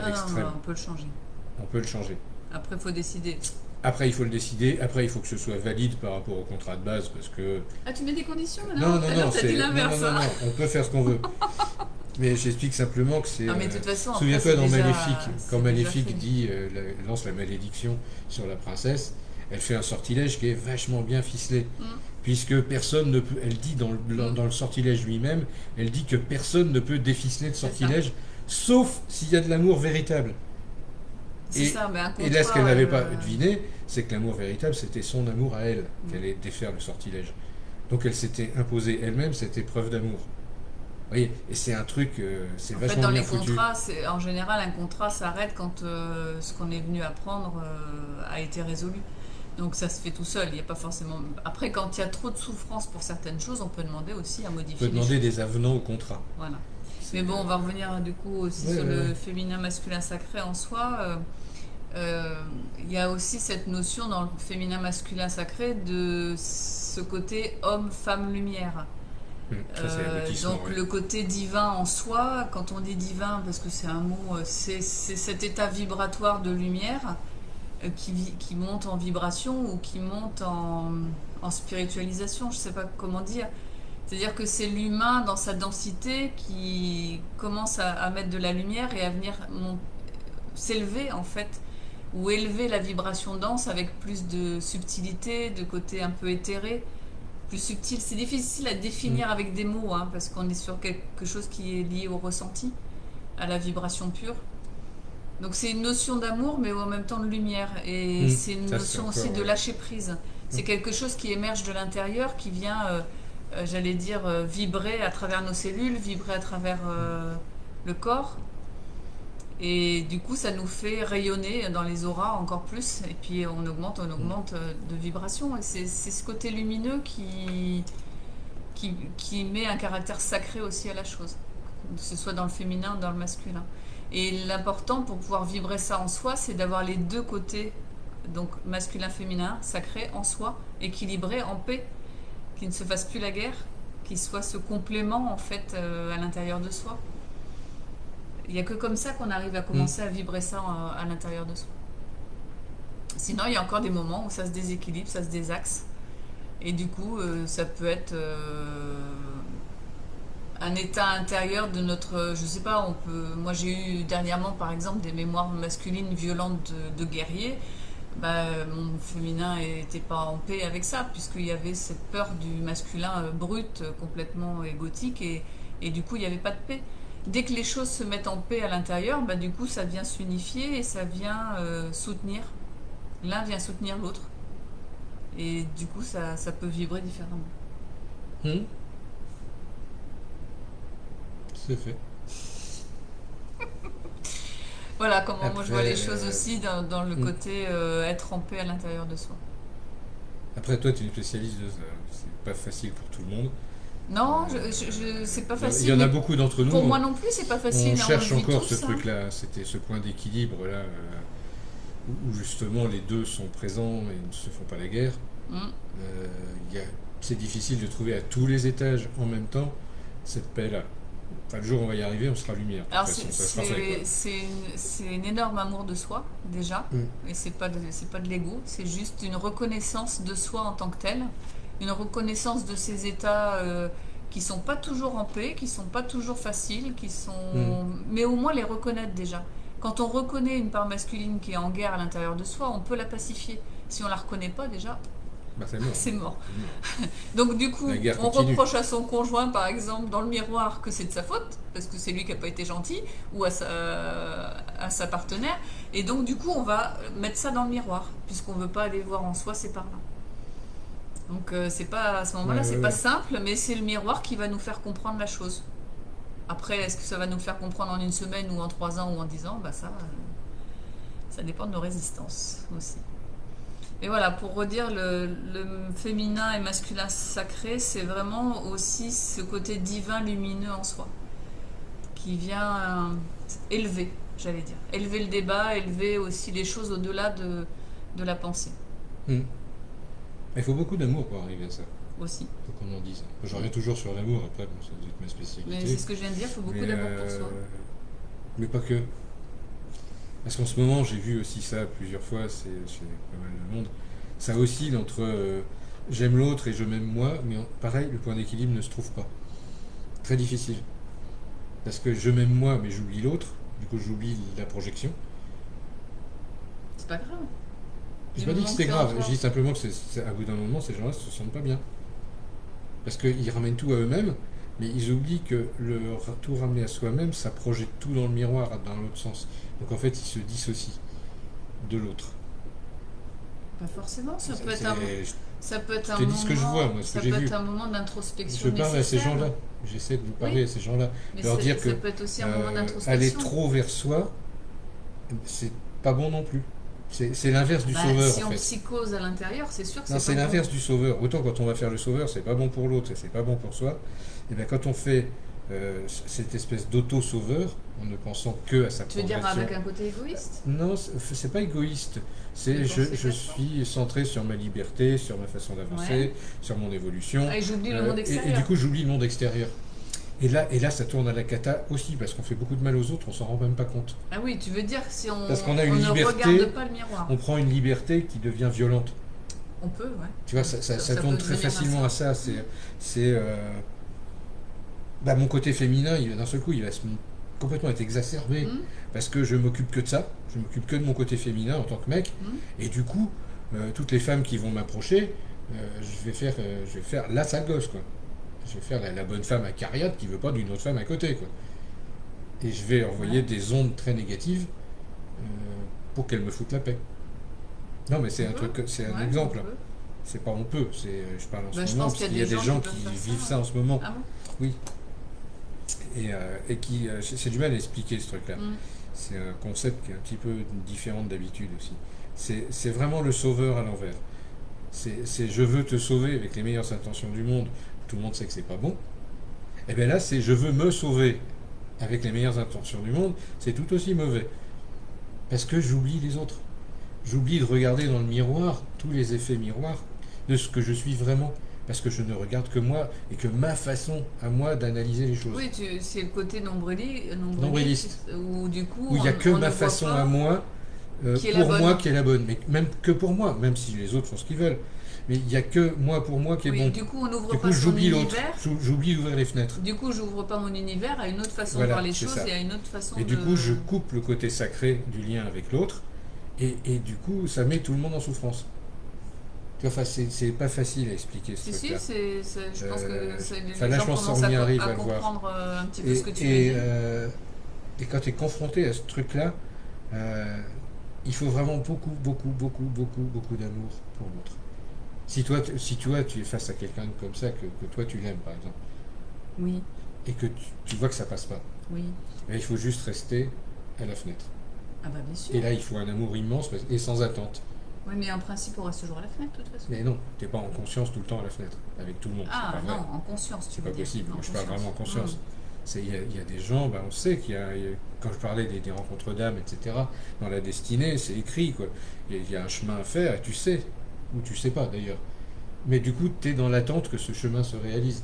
on peut le changer. On peut le changer. Après, il faut décider. Après, il faut le décider. Après, il faut que ce soit valide par rapport au contrat de base, parce que... Ah, tu mets des conditions Non, maintenant? Tout à l'heure, t'as dit non, l'inverse. non, on peut faire ce qu'on veut. Mais j'explique simplement que c'est... Ah, mais de toute façon, après, souviens-toi c'est dans déjà- Maléfique, c'est quand déjà Maléfique fait. dit, lance la malédiction sur la princesse, elle fait un sortilège qui est vachement bien ficelé. Puisque personne ne peut... Elle dit dans le sortilège lui-même, elle dit que personne ne peut déficeler le C'est ça. sortilège, sauf s'il y a de l'amour véritable. C'est ça, mais un Et là, ce contrat, qu'elle n'avait pas deviné, c'est que l'amour véritable, c'était son amour à elle, qu'elle allait défaire le sortilège. Donc elle s'était imposée elle-même cette épreuve d'amour. Vous voyez, et c'est un truc, c'est En fait, vachement dans bien les foutu. contrats, en général, un contrat s'arrête quand ce qu'on est venu apprendre a été résolu. Donc ça se fait tout seul. Il y a pas forcément. Après, quand il y a trop de souffrance pour certaines choses, on peut demander aussi à On modifier peut les demander choses. des avenants au contrat. Voilà. Mais bon, on va revenir du coup aussi Ouais, sur ouais, le ouais. féminin masculin sacré en soi. Il y a aussi cette notion dans le féminin masculin sacré de ce côté homme, femme, lumière. Ça, c'est l'aboutissement, Donc ouais. le côté divin en soi, quand on dit divin, parce que c'est un mot, c'est cet état vibratoire de lumière qui monte en vibration ou qui monte en spiritualisation, je ne sais pas comment dire. C'est-à-dire que c'est l'humain dans sa densité qui commence à mettre de la lumière et à venir s'élever en fait, ou élever la vibration dense avec plus de subtilité, de côté un peu éthéré, plus subtil. C'est difficile à définir avec des mots, hein, parce qu'on est sur quelque chose qui est lié au ressenti, à la vibration pure. Donc c'est une notion d'amour, mais en même temps de lumière. Et c'est une Ça, notion c'est aussi encore, de ouais. lâcher prise. C'est quelque chose qui émerge de l'intérieur, qui vient, j'allais dire, vibrer à travers nos cellules, vibrer à travers le corps. Et du coup, ça nous fait rayonner dans les auras encore plus. Et puis on augmente de vibration. Et c'est ce côté lumineux qui met un caractère sacré aussi à la chose. que ce soit dans le féminin ou dans le masculin. Et l'important pour pouvoir vibrer ça en soi, c'est d'avoir les deux côtés, donc masculin-féminin, sacré en soi, équilibré, en paix, qui ne se fasse plus la guerre, qui soit ce complément en fait à l'intérieur de soi. Il n'y a que comme ça qu'on arrive à commencer à vibrer ça à l'intérieur de soi. Sinon, il y a encore des moments où ça se déséquilibre, ça se désaxe. Et du coup, ça peut être un état intérieur de notre... Je sais pas, on peut... Moi, j'ai eu dernièrement, par exemple, des mémoires masculines violentes de guerriers. Bah, mon féminin n'était pas en paix avec ça, puisqu'il y avait cette peur du masculin brut, complètement égotique, et du coup, il n'y avait pas de paix. Dès que les choses se mettent en paix à l'intérieur, bah, du coup, ça vient s'unifier et ça vient soutenir. L'un vient soutenir l'autre. Et du coup, ça peut vibrer différemment. C'est fait. Voilà comment moi je vois les Après, choses aussi dans le côté être en paix à l'intérieur de soi. après, toi, tu es une spécialiste de ça. C'est pas facile pour tout le monde. Non, c'est pas Il facile. y en a Mais beaucoup d'entre nous. pour moi non plus, c'est pas facile. On Hein, cherche le vit encore tous, ce hein. truc-là, c'était ce point d'équilibre-là, où justement les deux sont présents et ne se font pas la guerre. Mm. C'est difficile de trouver à tous les étages en même temps cette paix-là. Enfin, le jour où on va y arriver, on sera lumière. De Alors toute façon, ça sera fait, quoi. c'est un énorme amour de soi déjà, Mm. et c'est pas de l'ego, c'est juste une reconnaissance de soi en tant que tel, une reconnaissance de ces états qui sont pas toujours en paix, qui sont pas toujours faciles, mais au moins les reconnaître déjà. Quand on reconnaît une part masculine qui est en guerre à l'intérieur de soi, on peut la pacifier. Si on la reconnaît pas déjà, Bah, c'est mort. c'est mort. C'est mort. Donc du coup, La guerre on continue. reproche à son conjoint, par exemple, dans le miroir, que c'est de sa faute, parce que c'est lui qui n'a pas été gentil, ou à sa partenaire. Et donc du coup, on va mettre ça dans le miroir, puisqu'on ne veut pas aller voir en soi ces parts-là. Donc c'est pas, à ce moment-là, c'est pas simple, mais c'est le miroir qui va nous faire comprendre la chose. Après, est-ce que ça va nous le faire comprendre en une semaine, ou en 3 ans, ou en 10 ans? Bah ça dépend de nos résistances aussi. Et voilà, pour redire, le féminin et masculin sacré, c'est vraiment aussi ce côté divin lumineux en soi, qui vient élever, j'allais dire. Élever le débat, élever aussi les choses au-delà de la pensée, Il faut beaucoup d'amour pour arriver à ça. aussi. Il faut qu'on en dise. Je reviens toujours sur l'amour, après, bon, ça doit être ma spécialité. Mais c'est ce que je viens de dire, il faut beaucoup Mais, d'amour pour soi. mais pas que. Parce qu'en ce moment, j'ai vu aussi ça plusieurs fois, c'est chez pas mal de monde. Ça oscille entre j'aime l'autre et je m'aime moi, mais pareil, le point d'équilibre ne se trouve pas. Très difficile. Parce que je m'aime moi, mais j'oublie l'autre, du coup j'oublie la projection. C'est pas grave. J'ai Du pas dit moment que c'était que c'est grave, en toi. je dis simplement que à bout d'un moment, ces gens-là se sentent pas bien. Parce qu'ils ramènent tout à eux-mêmes, mais ils oublient que tout ramener à soi-même, ça projette tout dans le miroir, dans l'autre sens. Donc en fait, ils se dissocient de l'autre. Pas forcément, ça C'est- peut être c'est- un, je ça peut être je un te dis moment, ce que je vois, moi, ce ça que j'ai peut vu. être un moment d'introspection Je parle à ces nécessaire. gens-là. J'essaie de vous parler Oui. à ces gens-là. Mais Leur dire ça que peut être aussi un moment aller d'introspection. trop vers soi, c'est pas bon non plus. C'est l'inverse du Bah, sauveur, si en on fait. psychose à l'intérieur, c'est sûr que Non, c'est c'est pas l'inverse bon. du sauveur. Autant quand on va faire le sauveur, c'est pas bon pour l'autre et c'est pas bon pour soi. Et bien quand on fait cette espèce d'auto-sauveur, en ne pensant que à sa Tu veux dire progression. avec un côté égoïste? Non, c'est pas égoïste. C'est Mais je c'est suis centré sur ma liberté, sur ma façon d'avancer, Ouais. sur mon évolution. Ah, et j'oublie le monde Et extérieur. du coup, j'oublie le monde extérieur. Et là, ça tourne à la cata aussi, parce qu'on fait beaucoup de mal aux autres, on s'en rend même pas compte. Ah oui, tu veux dire si on, Parce qu'on a une on ne liberté, regarde pas le miroir. On prend une liberté qui devient violente. On peut, ouais. Tu vois, ça Ça tourne peut très devenir facilement à ça. Mon côté féminin, d'un seul coup, il va complètement être exacerbé, parce que je m'occupe que de ça, je m'occupe que de mon côté féminin en tant que mec, et du coup, toutes les femmes qui vont m'approcher, je vais faire la sale gosse, quoi. Je vais faire la bonne femme acariate qui veut pas d'une autre femme à côté, quoi. Et je vais envoyer des ondes très négatives pour qu'elle me foute la paix. Non, mais c'est un truc, c'est un Ouais, exemple. on peut. C'est pas on peut, je parle en Bah, ce je moment, pense parce qu'il qu'il y a des gens qui peuvent faire vivent ça. ça en ce moment. Ah bon? Oui. Et qui, c'est du mal à expliquer ce truc-là. C'est un concept qui est un petit peu différent d'habitude aussi. C'est vraiment le sauveur à l'envers. C'est je veux te sauver avec les meilleures intentions du monde. Tout le monde sait que c'est pas bon. Et bien là, c'est je veux me sauver avec les meilleures intentions du monde, c'est tout aussi mauvais. Parce que j'oublie les autres. J'oublie de regarder dans le miroir tous les effets miroirs de ce que je suis vraiment. Parce que je ne regarde que moi et que ma façon à moi d'analyser les choses. Oui, c'est le côté Nombriliste. où du coup, Où il n'y a que on ma ne voit façon pas à moi, qui est la pour moi bonne. qui est la bonne. Mais même que pour moi, même si les autres font ce qu'ils veulent. Mais il n'y a que moi pour moi qui est Oui, bon. du coup, on n'ouvre Du pas coup, son j'oublie l'autre. univers. J'oublie d'ouvrir les fenêtres. Du coup, j'ouvre pas mon univers à une autre façon de voir Voilà, les c'est choses ça. et à une autre façon Et de. du coup, je coupe le côté sacré du lien avec l'autre. Et du coup, ça met tout le monde en souffrance. Tu vois, enfin, c'est pas facile à expliquer ce Si, si, truc-là. je pense que enfin, les là, gens je pense commencent qu'on y arrive à à le voir. comprendre un petit peu Et, ce que tu veux et, dire. euh, et quand tu es confronté à ce truc-là, euh, il faut vraiment beaucoup, beaucoup, beaucoup, beaucoup, beaucoup d'amour pour l'autre. Si toi, tu es face à quelqu'un comme ça, que toi tu l'aimes par exemple, Oui, et que tu vois que ça passe pas, oui. ben, il faut juste rester à la fenêtre. Ah bah bien sûr. Et là, il faut un amour immense et sans attente. Oui, mais en principe, on reste toujours à la fenêtre, de toute façon. Mais non, t'es pas en conscience tout le temps à la fenêtre, avec tout le monde. Ah C'est pas vrai. non, en conscience, tu C'est veux pas dire. possible. En Moi, je parle vraiment en conscience. Hum. Il y a des gens, ben, on sait quand je parlais des rencontres d'âmes, etc., dans la destinée, c'est écrit, quoi. Il y a un chemin à faire, et tu sais, ou tu sais pas d'ailleurs. Mais du coup, tu es dans l'attente que ce chemin se réalise.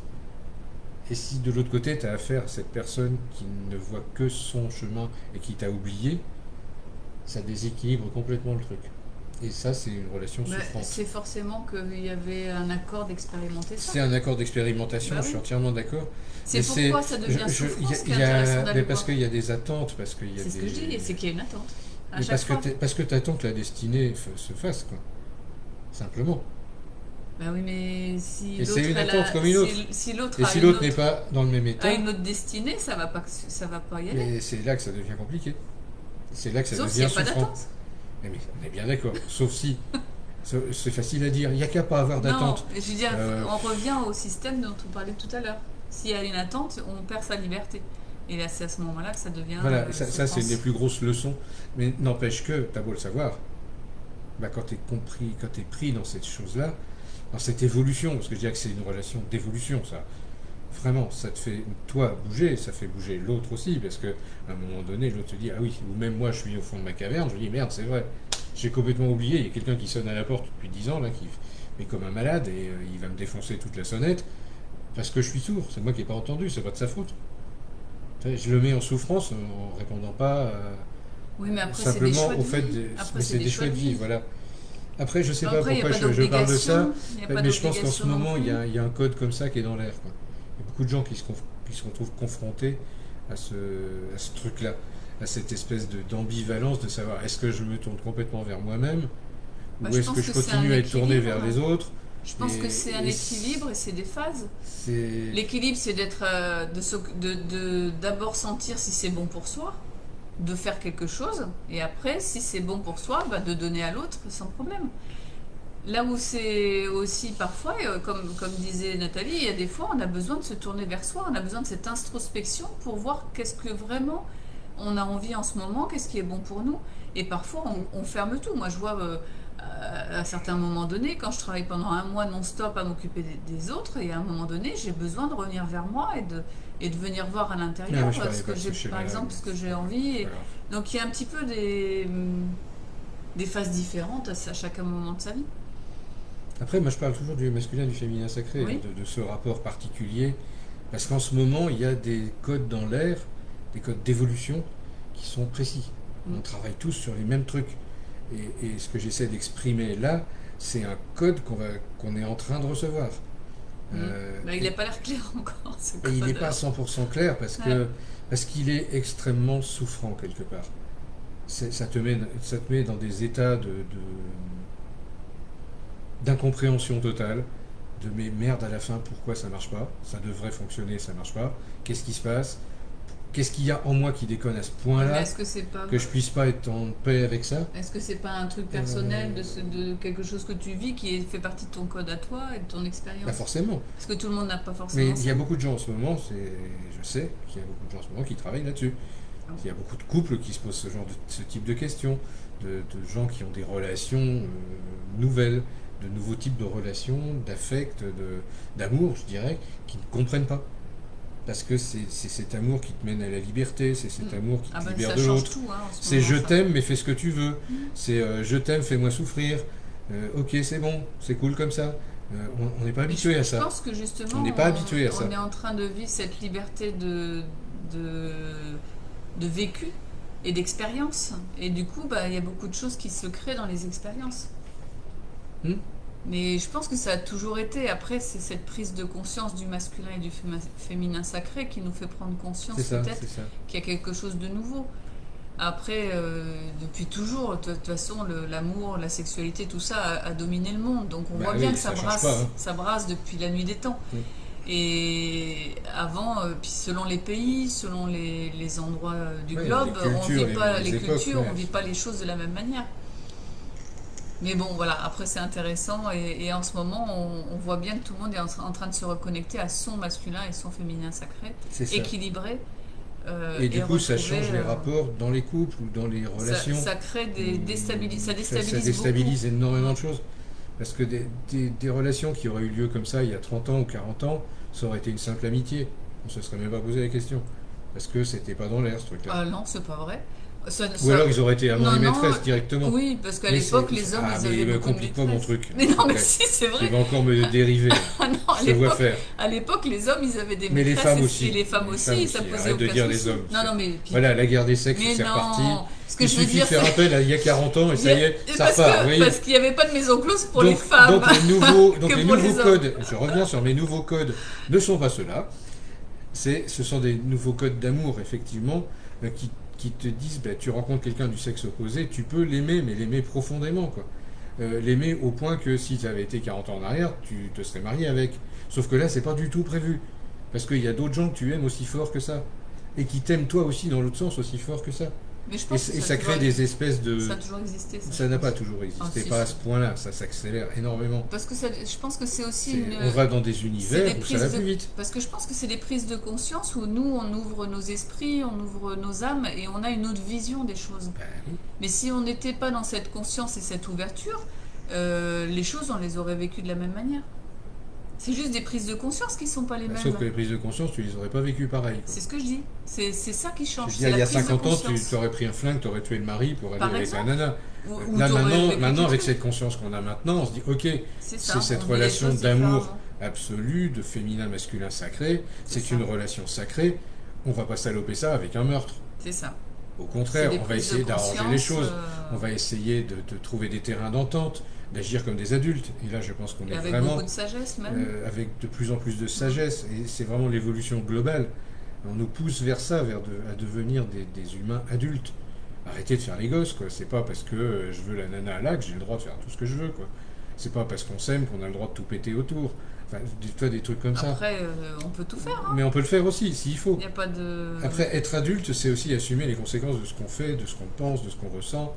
Et si de l'autre côté, tu as affaire à cette personne qui ne voit que son chemin et qui t'a oublié, ça déséquilibre complètement le truc. Et ça, c'est une relation Bah, souffrante. c'est forcément qu'il y avait un accord d'expérimenter ça. C'est un accord d'expérimentation, Bah je suis oui. entièrement d'accord. C'est Mais pourquoi ça devient souffrant, ce qui est intéressant d'aller mais parce voir. qu'il y a des attentes, parce qu'il y a C'est ce que des... je dis, c'est qu'il y a une attente. À Mais chaque fois. parce que tu attends que la destinée se fasse, quoi. Simplement. Bah oui, mais si Et c'est l'autre une elle attente a, comme une autre. si l'autre Et a si une l'autre n'est autre, pas dans le même a état, une autre destinée, ça va pas y aller. et c'est là que ça devient compliqué. C'est là que ça Sauf s'il n'y devient a pas souffrant. d'attente. Mais on est bien d'accord. Sauf si. C'est facile à dire. Il n'y a qu'à pas avoir Non, d'attente. je veux dire, Euh, on revient au système dont on parlait tout à l'heure. S'il y a une attente, on perd sa liberté. Et là, c'est à ce moment-là que ça devient. Voilà, ça c'est une souffrance. des plus grosses leçons. Mais n'empêche que, t'as beau le savoir, bah, quand t'es pris dans cette chose-là, dans cette évolution, parce que je dirais que c'est une relation d'évolution, ça. Vraiment, ça te fait, toi, bouger, ça fait bouger l'autre aussi, parce que à un moment donné, l'autre te dit, ah oui, ou même moi, je suis au fond de ma caverne, je me dis, merde, c'est vrai, j'ai complètement oublié, il y a quelqu'un qui sonne à la porte depuis 10 ans, là, qui mais comme un malade, et il va me défoncer toute la sonnette, parce que je suis sourd, c'est moi qui n'ai pas entendu, c'est pas de sa faute. Je le mets en souffrance en répondant pas Oui, mais après, c'est des simplement choix de au fait vie. de. Après, Mais c'est des choix de vie, voilà. Après, je sais pas Après, il n'y a pourquoi pas je parle de ça, d'obligation. Il n'y a pas mais je pense qu'en ce d'obligation non moment, plus. il y a un code comme ça qui est dans l'air, quoi. Il y a beaucoup de gens qui se retrouvent confrontés à ce truc-là, à cette espèce d'ambivalence de savoir est-ce que je me tourne complètement vers moi-même Bah, ou je est-ce pense que je que c'est un continue à être tourné équilibre. vers les autres. Je pense Et- que c'est un et équilibre et c'est des phases. C'est L'équilibre, c'est d'être, d'abord sentir si c'est bon pour soi, de faire quelque chose, et après, si c'est bon pour soi, bah, de donner à l'autre sans problème. Là où c'est aussi parfois, comme disait Nathalie, il y a des fois, on a besoin de se tourner vers soi, on a besoin de cette introspection pour voir qu'est-ce que vraiment on a envie en ce moment, qu'est-ce qui est bon pour nous. Et parfois, on ferme tout. Moi, je vois à certains moments donnés, quand je travaille pendant un mois non-stop à m'occuper des autres, et à un moment donné, j'ai besoin de revenir vers moi et de venir voir à Ah, l'intérieur moi, je parlais ce pas que de ce j'ai, par schéma-là, exemple, mais ce que j'ai envie. voilà. Donc, il y a un petit peu des phases différentes à chaque moment de sa vie. Après, moi je parle toujours du masculin et du féminin sacré, Oui. de ce rapport particulier, parce qu'en ce moment, il y a des codes dans l'air, des codes d'évolution qui sont précis. Mm. On travaille tous sur les mêmes trucs. Et ce que j'essaie d'exprimer là, c'est un code qu'on est en train de recevoir. Bah, il n'a pas l'air clair encore, ce Et il n'est code. pas 100% clair Ouais. parce qu'il est extrêmement souffrant quelque part. Ça te met dans des états d'incompréhension totale, de mais merde à la fin, pourquoi ça marche pas? Ça devrait fonctionner, ça marche pas. Qu'est-ce qui se passe? Qu'est-ce qu'il y a en moi qui déconne à ce Mais point-là est-ce que c'est pas, que je puisse pas être en paix avec ça? est-ce que c'est pas un truc personnel de quelque chose que tu vis fait partie de ton code à toi et de ton Bah expérience? forcément. Parce que tout le monde n'a pas Mais forcément il y a ça. beaucoup de gens en ce moment, je sais qu'il y a beaucoup de gens en ce moment qui travaillent là-dessus. Il y a beaucoup de couples qui se posent ce type de questions, de gens qui ont des relations nouvelles, de nouveaux types de relations, d'affect, d'amour, je dirais, qui ne comprennent pas. parce que c'est cet amour qui te mène à la liberté, c'est cet amour qui Ah te ben libère ça de change l'autre. tout, hein, en ce C'est moment, je ça. t'aime mais fais ce que tu veux. C'est je t'aime, fais-moi souffrir. Ok, c'est bon, c'est cool comme ça. On n'est pas Mais habitué à je ça. pense que On justement, n'est pas habitué à ça. on est en train de vivre cette liberté de, de vécu et d'expérience. Et du coup, bah, il y a beaucoup de choses qui se créent dans les expériences. Hmm. Mais je pense que ça a toujours été. Après, c'est cette prise de conscience du masculin et du féminin sacré qui nous fait prendre conscience C'est ça, peut-être c'est ça. qu'il y a quelque chose de nouveau. Après, depuis toujours, de toute façon, l'amour, la sexualité, tout ça a dominé le monde. Donc on Bah voit oui, bien que ça change pas, hein. ça brasse depuis la nuit des temps. Hmm. Et avant, puis selon les pays, selon les endroits du Ouais, globe, les on cultures, vit pas les les époques, cultures, ouais. on vit pas les choses de la même manière. Mais bon, voilà, après c'est intéressant et en ce moment, on voit bien que tout le monde est en train de se reconnecter à son masculin et son féminin sacré, C'est ça. équilibré. Et du coup, ça retrouver, change les rapports dans les couples ou dans les relations. ça crée ça Ça déstabilise déstabilise beaucoup. énormément de choses. Parce que des relations qui auraient eu lieu comme ça il y a 30 ans ou 40 ans, ça aurait été une simple amitié. On se serait même pas posé la question. Parce que c'était pas dans l'air, ce truc-là. Ah non, c'est pas vrai. Ou alors ils auraient été amants et Non, maîtresses directement. oui, parce qu'à Mais l'époque, c'est- les hommes, Ah, ils mais avaient me beaucoup de complique pas mon maîtresses. truc. Mais non, mais Ouais. si, c'est Tu vrai. vas encore me dériver. Ah non, Je te vois faire. à l'époque, les hommes, ils avaient des Mais les maîtresses femmes et- aussi. et les femmes Les aussi, femmes ça aussi. posait Arrête de aucun dire souci. les hommes. Non, non, mais puis- Voilà, la guerre des sexes, mais c'est non. reparti. Ce que Il je veux suffit de dire, faire c'est appel à il y a 40 ans et ça y est, ça parce repart. Vous que voyez. parce qu'il n'y avait pas de maison close pour les femmes. Donc les nouveaux, donc que les pour les nouveaux hommes. codes, je reviens sur mes nouveaux codes, ne sont pas ceux-là. Ce sont des nouveaux codes d'amour, effectivement, qui te disent, bah, tu rencontres quelqu'un du sexe opposé, tu peux l'aimer, mais l'aimer profondément, quoi. L'aimer au point que si tu avais été 40 ans en arrière, tu te serais marié avec. Sauf que là, c'est pas du tout prévu. Parce qu'il y a d'autres gens que tu aimes aussi fort que ça. Et qui t'aiment toi aussi dans l'autre sens aussi fort que ça. Mais je Et, pense que et ça a crée toujours- des espèces de... ça a toujours existé. Ça je n'a pense. pas toujours existé, Ah, si, pas à si. ce point-là, ça s'accélère énormément. Parce que je pense que c'est aussi On va dans des univers des où ça prises va de- plus vite. Parce que je pense que c'est des prises de conscience où nous, on ouvre nos esprits, on ouvre nos âmes et on a une autre vision des choses. Ben oui. Mais si on n'était pas dans cette conscience et cette ouverture, les choses, on les aurait vécues de la même manière. C'est juste des prises de conscience qui ne sont pas les mêmes. Sauf que les prises de conscience, tu les aurais pas vécues pareil, quoi. C'est ce que je dis. C'est ça qui Je change. veux C'est dire, il y la a prise de 50 ans, tu conscience. aurais pris un flingue, tu aurais tué le mari pour aller Par avec exemple. un nana. Ou Là, t'aurais vécu maintenant quelque avec chose. cette conscience qu'on a maintenant, on se dit, ok, C'est c'est ça, cette on vit les relation choses d'amour différemment. absolu, de féminin-masculin sacré, C'est c'est ça. une relation sacrée, on va pas saloper ça avec un meurtre. C'est ça. Au C'est contraire, des on va prises de essayer d'arranger les conscience, choses, on va essayer de trouver des terrains d'entente, d'agir comme des adultes. Et là, je pense qu'on et est avec vraiment beaucoup de sagesse même. avec de plus en plus de sagesse. Et c'est vraiment l'évolution globale. On nous pousse vers ça, à devenir des humains adultes. Arrêtez de faire les gosses, quoi. C'est pas parce que je veux la nana à l'acte, j'ai le droit de faire tout ce que je veux, quoi. C'est pas parce qu'on s'aime qu'on a le droit de tout péter autour. Enfin, dis-toi des trucs comme ça. Après, on peut tout faire. Hein. Mais on peut le faire aussi, s'il faut. Il n'y a pas de... Après, être adulte, c'est aussi assumer les conséquences de ce qu'on fait, de ce qu'on pense, de ce qu'on ressent.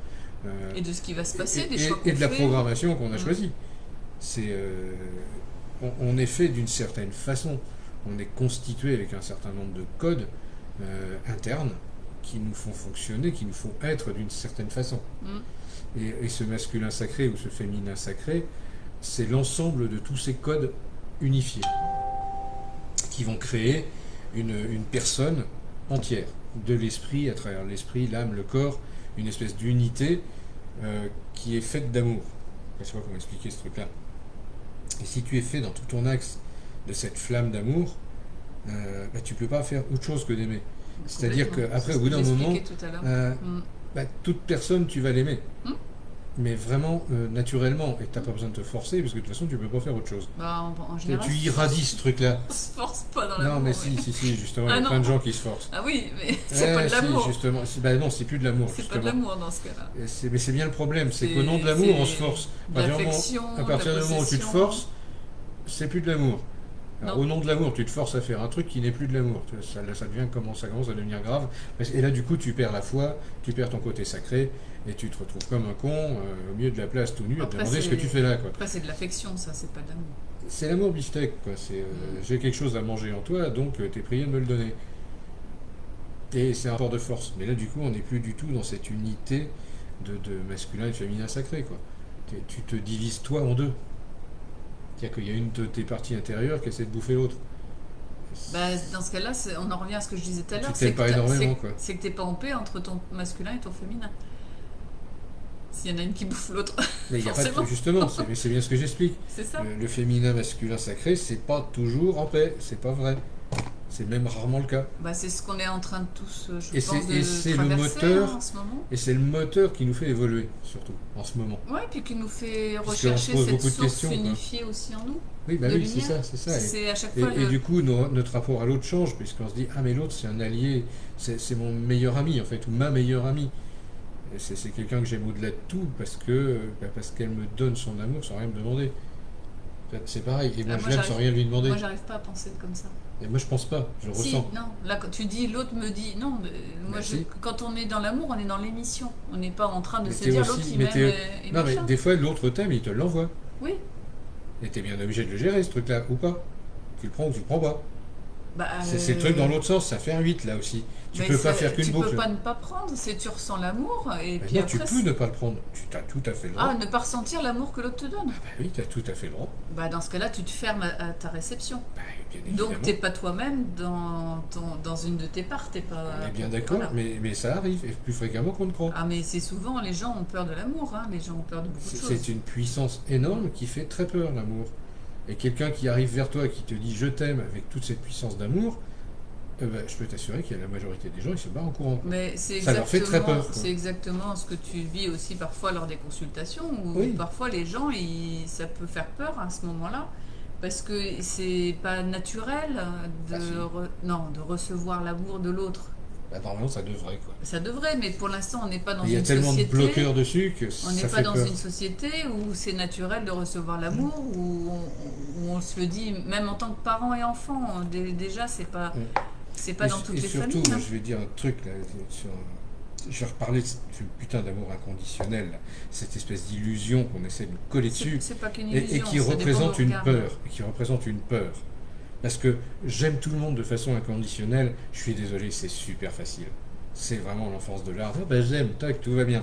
Et de ce qui va se passer, des et, choix et qu'on de la fait. programmation qu'on a Mm. choisie. C'est, on est fait d'une certaine façon. On est constitué avec un certain nombre de codes internes qui nous font fonctionner, qui nous font être d'une certaine façon. Mm. Et ce masculin sacré ou ce féminin sacré, c'est l'ensemble de tous ces codes unifiés qui vont créer une personne entière, de l'esprit, à travers l'esprit, l'âme, le corps, une espèce d'unité qui est faite d'amour. Je ne sais pas comment expliquer ce truc-là. Et si tu es fait dans tout ton axe de cette flamme d'amour, bah, tu ne peux pas faire autre chose que d'aimer. C'est-à-dire Complètement. qu'après, C'est au bout ce que d'un moment, j'expliquais tout à l'heure. Mm. bah, toute personne, tu vas l'aimer. Hmm. Mais vraiment, naturellement. Et tu n'as pas besoin de te forcer, parce que de toute façon, tu ne peux pas faire autre chose. Bah, en général, Tu irradies ce truc-là. on se force pas dans Non, l'amour. mais ouais. si, justement, Ah il y a non. plein de gens qui se forcent. Ah oui, mais c'est Eh, pas de si, l'amour. justement. Bah non, c'est plus de l'amour, C'est pas justement. de l'amour dans ce cas-là. Mais c'est bien le problème, c'est qu'au nom de C'est- l'amour, on se c'est force. de l'affection, À partir de la du moment où tu te possession. forces, c'est plus de l'amour. Alors, Non. au nom de l'amour, tu te forces à faire un truc qui n'est plus de l'amour. Ça devient ça commence à devenir grave. Et là, du coup, tu perds la foi, tu perds ton côté sacré, et tu te retrouves comme un con au milieu de la place tout nu à te Après, demander ce c'est- que tu fais là, quoi. Après, c'est de l'affection, ça, c'est pas de l'amour. C'est l'amour beefsteak, quoi. C'est j'ai quelque chose à manger en toi, donc t'es prié de me le donner. Et c'est un rapport de force. Mais là, du coup, on n'est plus du tout dans cette unité de masculin et de féminin sacré, quoi. Tu te divises toi en deux. C'est-à-dire qu'il y a une de tes parties intérieures qui essaie de bouffer l'autre. Bah, dans ce cas-là, on en revient à ce que je disais tout à Tu l'heure, t'aimes pas énormément, quoi. c'est que t'es pas en paix entre ton masculin et ton féminin. S'il y en a une qui bouffe l'autre, Mais il n'y a pas forcément. justement, c'est bien ce que j'explique. C'est ça. Le féminin masculin sacré, c'est pas toujours en paix, c'est pas vrai. C'est même rarement le cas. Bah, c'est ce qu'on est en train de tous, je Et pense, c'est de le traverser moteur, en ce moment. et c'est le moteur qui nous fait évoluer, surtout, en ce moment. Ouais, puis qui nous fait Parce qu'on se rechercher pose cette beaucoup de source questions, quoi. unifiée aussi en nous, Oui, bah de oui, c'est lumière. ça, c'est ça. C'est à chaque fois Et du coup, notre rapport à l'autre change, puisqu'on se dit, ah mais l'autre c'est un allié, c'est mon meilleur ami en fait, ou ma meilleure amie. Et c'est quelqu'un que j'aime au-delà de tout, parce qu'elle me donne son amour sans rien me demander. C'est pareil, et moi je l'aime sans rien lui demander. Moi, j'arrive pas à penser comme ça. Et moi je pense pas, je le Si, ressens. non, là quand tu dis l'autre me dit, non, moi Si. quand on est dans l'amour, on est dans l'émission. On n'est pas en train de Mais se t'es dire aussi- l'autre il mais m'aime t'es- et Non mais machin. des fois l'autre t'aime, il te l'envoie. Oui, Et t'es bien obligé de le gérer ce truc-là, ou pas. Tu le prends ou tu le prends pas. bah, C'est le truc dans l'autre sens, ça fait un 8 là aussi. Tu mais peux pas faire qu'une tu boucle. peux pas ne pas prendre, c'est tu ressens l'amour et Mais puis non, après tu peux ne pas le prendre, tu as tout à fait le droit. ah, ne pas ressentir l'amour que l'autre te donne. Bah oui, tu as tout à fait le droit. Bah dans ce cas-là, tu te fermes à ta réception. Bah, bien évidemment. Donc t'es pas toi-même dans une de tes parts, t'es pas. On est bien d'accord, Voilà. mais ça arrive, et plus fréquemment qu'on ne croit. Ah mais c'est souvent les gens ont peur de l'amour, hein. Les gens ont peur de beaucoup de choses. C'est une puissance énorme qui fait très peur, l'amour. Et quelqu'un qui arrive vers toi et qui te dit je t'aime avec toute cette puissance d'amour, je peux t'assurer qu'il y a la majorité des gens, ils se barrent en courant. Mais c'est Ça leur fait très peur, quoi. c'est exactement ce que tu vis aussi parfois lors des consultations où Oui. parfois les gens ça peut faire peur à ce moment-là parce que c'est pas naturel Ah, si. non, de recevoir l'amour de l'autre. Bah, normalement, ça devrait, quoi. Ça devrait, mais pour l'instant on n'est pas dans Mais il y a une tellement société. de bloqueurs dessus que On n'est ça pas fait dans peur. une société où c'est naturel de recevoir l'amour, où on se le dit, même en tant que parent et enfant, déjà c'est pas dans toutes Et les surtout, familles. moi, Hein. je vais dire un truc, là, je vais reparler de ce putain d'amour inconditionnel, là, cette espèce d'illusion qu'on essaie de nous coller dessus, C'est pas qu'une et illusion. qui ça dépend représente de une regard. peur, et qui représente une peur. Parce que j'aime tout le monde de façon inconditionnelle, je suis désolé, c'est super facile. C'est vraiment l'enfance de l'art. Ah ben j'aime, tac, tout va bien.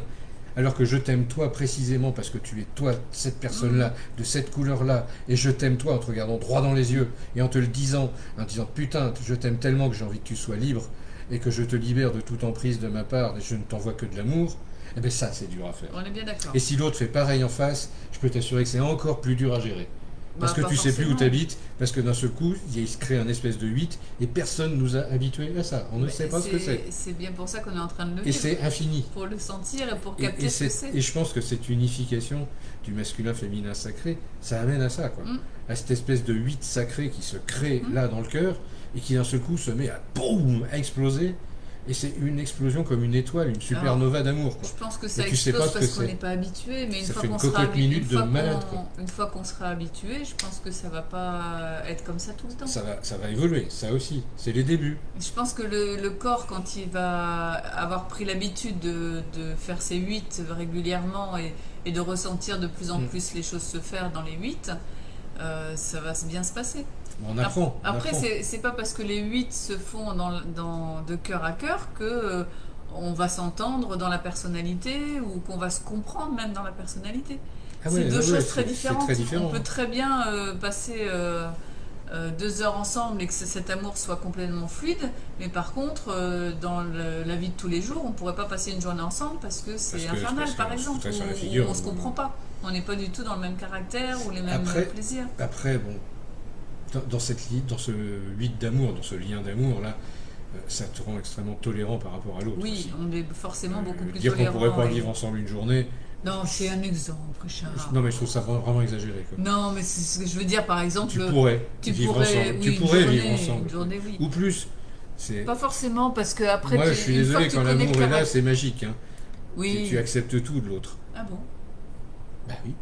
Alors que je t'aime toi précisément parce que tu es toi, cette personne-là, de cette couleur-là, et je t'aime toi en te regardant droit dans les yeux et en te le disant, en te disant putain, je t'aime tellement que j'ai envie que tu sois libre et que je te libère de toute emprise de ma part et je ne t'envoie que de l'amour, eh bien ça c'est dur à faire. On est bien d'accord. Et si l'autre fait pareil en face, je peux t'assurer que c'est encore plus dur à gérer. Parce que Bah, tu pas sais plus où forcément. t'habites, parce que d'un seul coup, il se crée un espèce de 8 et personne nous a habitués à ça. On ne Mais sait pas ce que c'est. C'est bien pour ça qu'on est en train de le Et vivre. c'est infini. Pour le sentir et pour Et, capter et ce que c'est- c'est. et je pense que cette unification du masculin-féminin sacré, ça amène à ça, quoi. Mm. À cette espèce de 8 sacré qui se crée Mm. là dans le cœur et qui d'un seul coup se met à boum, à exploser. Et c'est une explosion comme une étoile, une supernova d'amour, quoi. Je pense que ça Et tu sais pas explose ce que parce qu'on c'est. n'est pas habitué, mais une Ça fois fait qu'on une sera cocotte minute une fois de malade, qu'on- quoi. une fois qu'on sera habitué, je pense que ça va pas être comme ça tout le temps. Ça va évoluer, ça aussi. C'est les débuts. Je pense que le corps, quand il va avoir pris l'habitude de faire ses 8 régulièrement et de ressentir de plus en Mm. plus les choses se faire dans les 8, ça va bien se passer. On apprend. on Après, apprend. c'est pas parce que les 8 se font de cœur à cœur que on va s'entendre dans la personnalité ou qu'on va se comprendre même dans la personnalité. Ah C'est ouais, deux ouais, choses c'est- très c'est différentes. très différent, On peut hein. très bien passer 2 heures ensemble et que cet amour soit complètement fluide, mais par contre, dans la vie de tous les jours, on pourrait pas passer une journée ensemble parce que c'est Parce que- infernal, parce par qu'on se exemple, foutrait sur la où figure, on se ou- comprend pas. On n'est pas du tout dans le même caractère ou les mêmes Après- plaisirs. Après, bon, dans ce 8 d'amour, dans ce lien d'amour, là, ça te rend extrêmement tolérant par rapport à l'autre. Oui, aussi. on est forcément beaucoup plus Dire qu'on tolérant. pourrait pas oui. vivre ensemble une journée, Non, c'est un exemple, Richard. non mais je trouve ça vraiment exagéré, quoi. Non, mais c'est ce que je veux dire, par exemple. Tu pourrais vivre ensemble. oui, Tu une pourrais journée, vivre ensemble. Une journée, oui. Ou plus. C'est... Pas forcément, parce que après, Moi, je suis une fois désolé, que tu quand connais l'amour le est là, caractère- c'est magique. Hein. Oui. Tu acceptes tout de l'autre. Ah bon? Bah oui.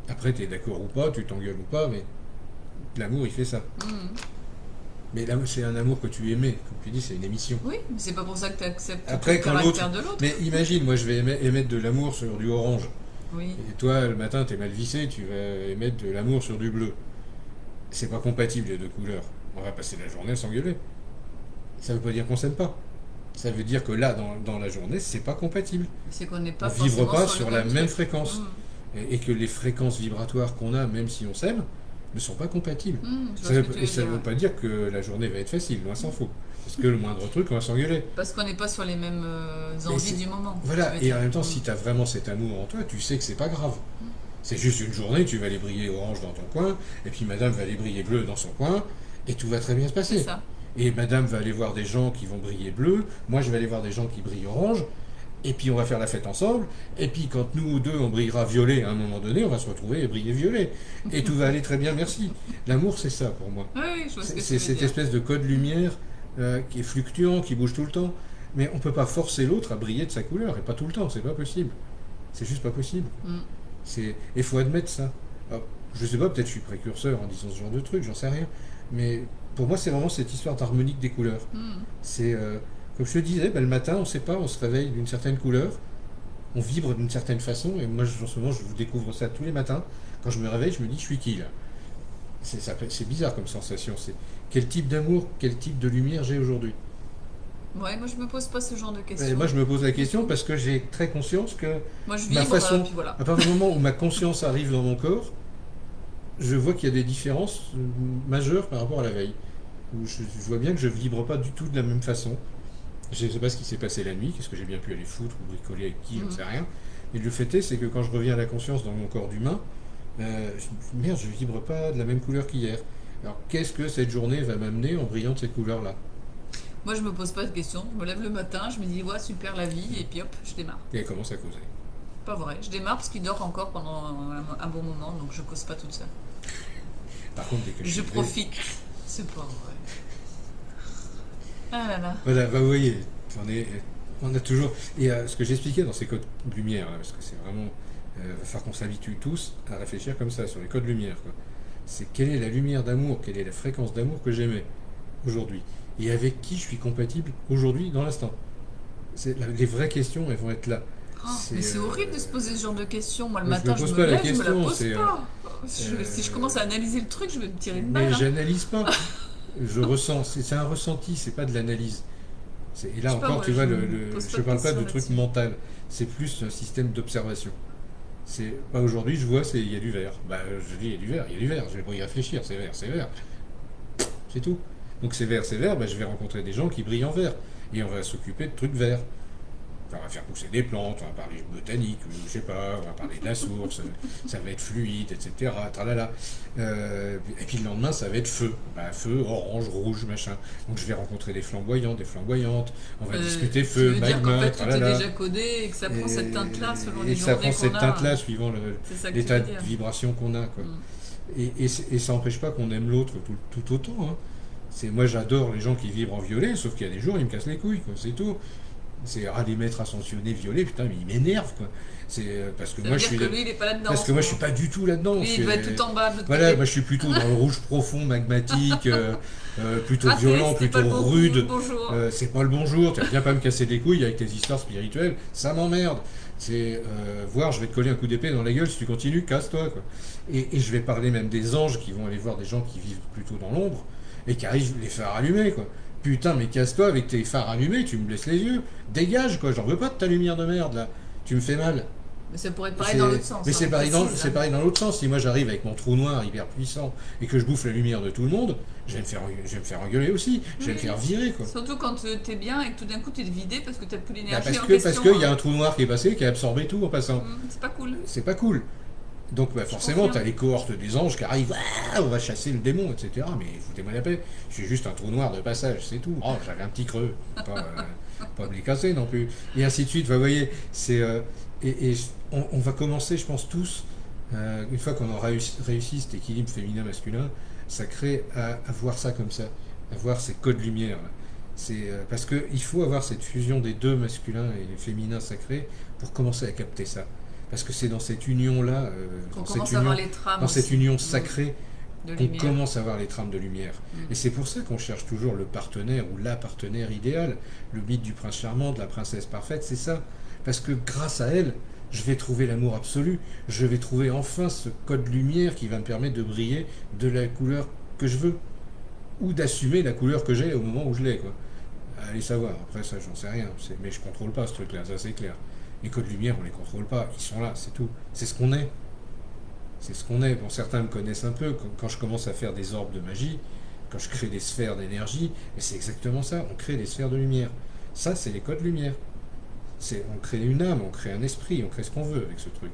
Après, t'es d'accord ou pas, tu t'engueules ou pas, mais l'amour, il fait ça. Mhm. Mais l'amour, c'est un amour que tu aimais. Comme tu dis, c'est une émission. Oui, mais c'est pas pour ça que tu acceptes Après, le quand caractère l'autre- de l'autre. Mais imagine, moi, je vais émettre de l'amour sur du orange. Oui. Et toi, le matin, t'es mal vissé, tu vas émettre de l'amour sur du bleu. C'est pas compatible, les deux couleurs. On va passer la journée à s'engueuler. Ça veut pas dire qu'on s'aime pas. Ça veut dire que là, dans la journée, c'est pas compatible. C'est qu'on n'est pas On vibre forcément pas sur sur le la même même truc. fréquence. Mhm. Et que les fréquences vibratoires qu'on a, même si on s'aime, ne sont pas compatibles. Je vois ce que tu Et veux ça ne dire. veut Ouais. pas dire que la journée va être facile, loin s'en faut. Parce que le moindre truc, on va s'engueuler. Parce qu'on n'est pas sur les mêmes Et envies du moment, tu voilà, veux et dire. en même temps, si tu as vraiment cet amour en toi, tu sais que c'est pas grave. C'est juste une journée, tu vas aller briller orange dans ton coin, et puis madame va aller briller bleu dans son coin, et tout va très bien se C'est passer. ça. Et madame va aller voir des gens qui vont briller bleu, moi je vais aller voir des gens qui brillent orange, et puis on va faire la fête ensemble, et puis quand nous deux on brillera violet à un moment donné, on va se retrouver et briller violet. Et tout va aller très bien, merci. L'amour c'est ça pour moi. Oui, oui, je vois ce que tu C'est veux cette dire. espèce de code lumière qui est fluctuant, qui bouge tout le temps. Mais on ne peut pas forcer l'autre à briller de sa couleur, et pas tout le temps, c'est pas possible. C'est juste pas possible. Mm. Et il faut admettre ça. Alors, je sais pas, peut-être je suis précurseur en disant ce genre de truc, j'en sais rien. Mais pour moi, c'est vraiment cette histoire d'harmonique des couleurs. Mm. C'est, comme je te disais, ben, le matin, on ne sait pas, on se réveille d'une certaine couleur, on vibre d'une certaine façon, et moi, en ce moment, je vous découvre ça tous les matins. Quand je me réveille, je me dis, je suis qui là? C'est bizarre comme sensation. C'est quel type d'amour, quel type de lumière j'ai aujourd'hui. Ouais, moi je me pose pas ce genre de Et questions. moi, je me pose la question parce que j'ai très conscience que Moi je ma vibre, façon, puis voilà. à partir du moment où ma conscience arrive dans mon corps, je vois qu'il y a des différences majeures par rapport à la veille. Où je vois bien que je vibre pas du tout de la même façon. Je ne sais pas ce qui s'est passé la nuit, qu'est-ce que j'ai bien pu aller foutre ou bricoler avec qui, je ne Mm. sais rien. Mais le fait est, c'est que quand je reviens à la conscience dans mon corps d'humain, merde, je vibre pas de la même couleur qu'hier. Alors qu'est-ce que cette journée va m'amener en brillant de cette couleur-là? Moi je me pose pas de questions. Je me lève le matin, je me dis ouais super la vie et puis hop, je démarre. Et elle commence à causer. Pas vrai. Je démarre parce qu'il dort encore pendant un bon moment, donc je cause pas toute seule. Par contre, dès que Je suis profite. C'est pas vrai. Ah là là. voilà, bah, vous voyez, on a toujours. Et ce que j'expliquais dans ces codes lumière, là, parce que c'est vraiment. Va falloir qu'on s'habitue tous à réfléchir comme ça, sur les codes lumière, quoi. C'est quelle est la lumière d'amour, quelle est la fréquence d'amour que j'aimais aujourd'hui, et avec qui je suis compatible aujourd'hui, dans l'instant. Les vraies questions, elles vont être là. Oh, mais c'est horrible de se poser ce genre de questions. Moi le Moi, je me matin je pose me pas la lève, je me la question, pose c'est. pas. Si je commence à analyser le truc, je vais me tirer une Mais balle. Hein. j'analyse pas. Je ressens. C'est un ressenti, c'est pas de l'analyse. Et Je là sais pas, encore, moi, tu vois, je me pose je pas de parle pas de questions truc là-dessus. mental. C'est plus un système d'observation. Bah, aujourd'hui, je vois, il y a du vert. Bah, je dis, il y a du vert, il y a du vert. Je vais pas y réfléchir, c'est vert, c'est vert. C'est tout. Donc c'est vert, bah, je vais rencontrer des gens qui brillent en vert. Et on va s'occuper de trucs verts. Enfin, on va faire pousser des plantes, on va parler botanique, je sais pas, on va parler de la source, ça va être fluide, etc. Tralala. Et puis le lendemain, ça va être feu. Bah, feu, orange, rouge, machin. Donc je vais rencontrer des flamboyants, des flamboyantes, on va discuter Tu feu, veux dire qu'en magma, fait tout est tralala. déjà codé et que ça prend cette teinte-là selon les Et ça journées prend cette qu'on a. teinte-là suivant C'est ça que tu l'état veux de dire. vibration qu'on a, quoi. Mm. Et ça n'empêche pas qu'on aime l'autre tout autant, hein. Moi j'adore les gens qui vibrent en violet, sauf qu'il y a des jours ils me cassent les couilles, quoi, c'est tout. C'est les maîtres ascensionnés violets, putain, mais ils m'énervent, quoi. Parce que Ça moi veut je dire suis que lui il est pas là-dedans. parce en que ce moi je suis moment. pas du tout là-dedans. Lui il doit être tout en bas de l'autre Voilà, côté. moi je suis plutôt dans le rouge profond, magmatique, plutôt Raté, violent, c'était pas plutôt le bon rude. bonjour. C'est pas le bonjour, tu viens pas me casser les couilles avec tes histoires spirituelles, ça m'emmerde. Voir, je vais te coller un coup d'épée dans la gueule si tu continues, casse-toi, quoi. Et je vais parler même des anges qui vont aller voir des gens qui vivent plutôt dans l'ombre et qui arrivent les phares allumés, quoi. Putain, mais casse-toi avec tes phares allumés, tu me blesses les yeux. Dégage, quoi, j'en veux pas de ta lumière de merde, là. Tu me fais mal. Mais ça pourrait être pareil dans l'autre sens. Mais c'est hein, pareil, précise, c'est hein. pareil dans l'autre sens. Si moi j'arrive avec mon trou noir hyper puissant et que je bouffe la lumière de tout le monde, je vais me faire engueuler aussi. Je vais me Oui. faire virer, quoi. Surtout quand t'es bien et que tout d'un coup t'es vidé parce que t'as plus l'énergie Parce en que question. parce qu'il y a hein. un trou noir qui est passé, qui a absorbé tout en passant. C'est pas cool. C'est pas cool. Donc bah, forcément, confirme. tu as les cohortes des anges qui arrivent, ah, on va chasser le démon, etc. Mais foutez-moi la paix, je suis juste un trou noir de passage, c'est tout. Oh, j'avais un petit creux, pas me les casser non plus. Et ainsi de suite, vous voyez, on va commencer, je pense, tous, une fois qu'on aura réussi cet équilibre féminin-masculin, sacré, à voir ça comme ça, à voir ces codes lumière. Là. Parce qu'il faut avoir cette fusion des deux masculins et féminins sacrés pour commencer à capter ça. Parce que c'est dans cette union-là, On commence à avoir les trames. dans cette aussi. union sacrée, De qu'on lumière. commence à voir les trames de lumière. Mm. Et c'est pour ça qu'on cherche toujours le partenaire ou la partenaire idéale. Le mythe du prince charmant, de la princesse parfaite, c'est ça. Parce que grâce à elle, je vais trouver l'amour absolu. Je vais trouver enfin ce code lumière qui va me permettre de briller de la couleur que je veux. Ou d'assumer la couleur que j'ai au moment où je l'ai, quoi. Allez savoir. Après ça, j'en sais rien. Mais je contrôle pas ce truc-là, ça c'est clair. Les codes lumière, on les contrôle pas. Ils sont là, c'est tout. C'est ce qu'on est. C'est ce qu'on est. Bon, certains me connaissent un peu. Quand je commence à faire des orbes de magie, quand je crée des sphères d'énergie, et c'est exactement ça. On crée des sphères de lumière. Ça, c'est les codes lumière. On crée une âme, on crée un esprit, on crée ce qu'on veut avec ce truc.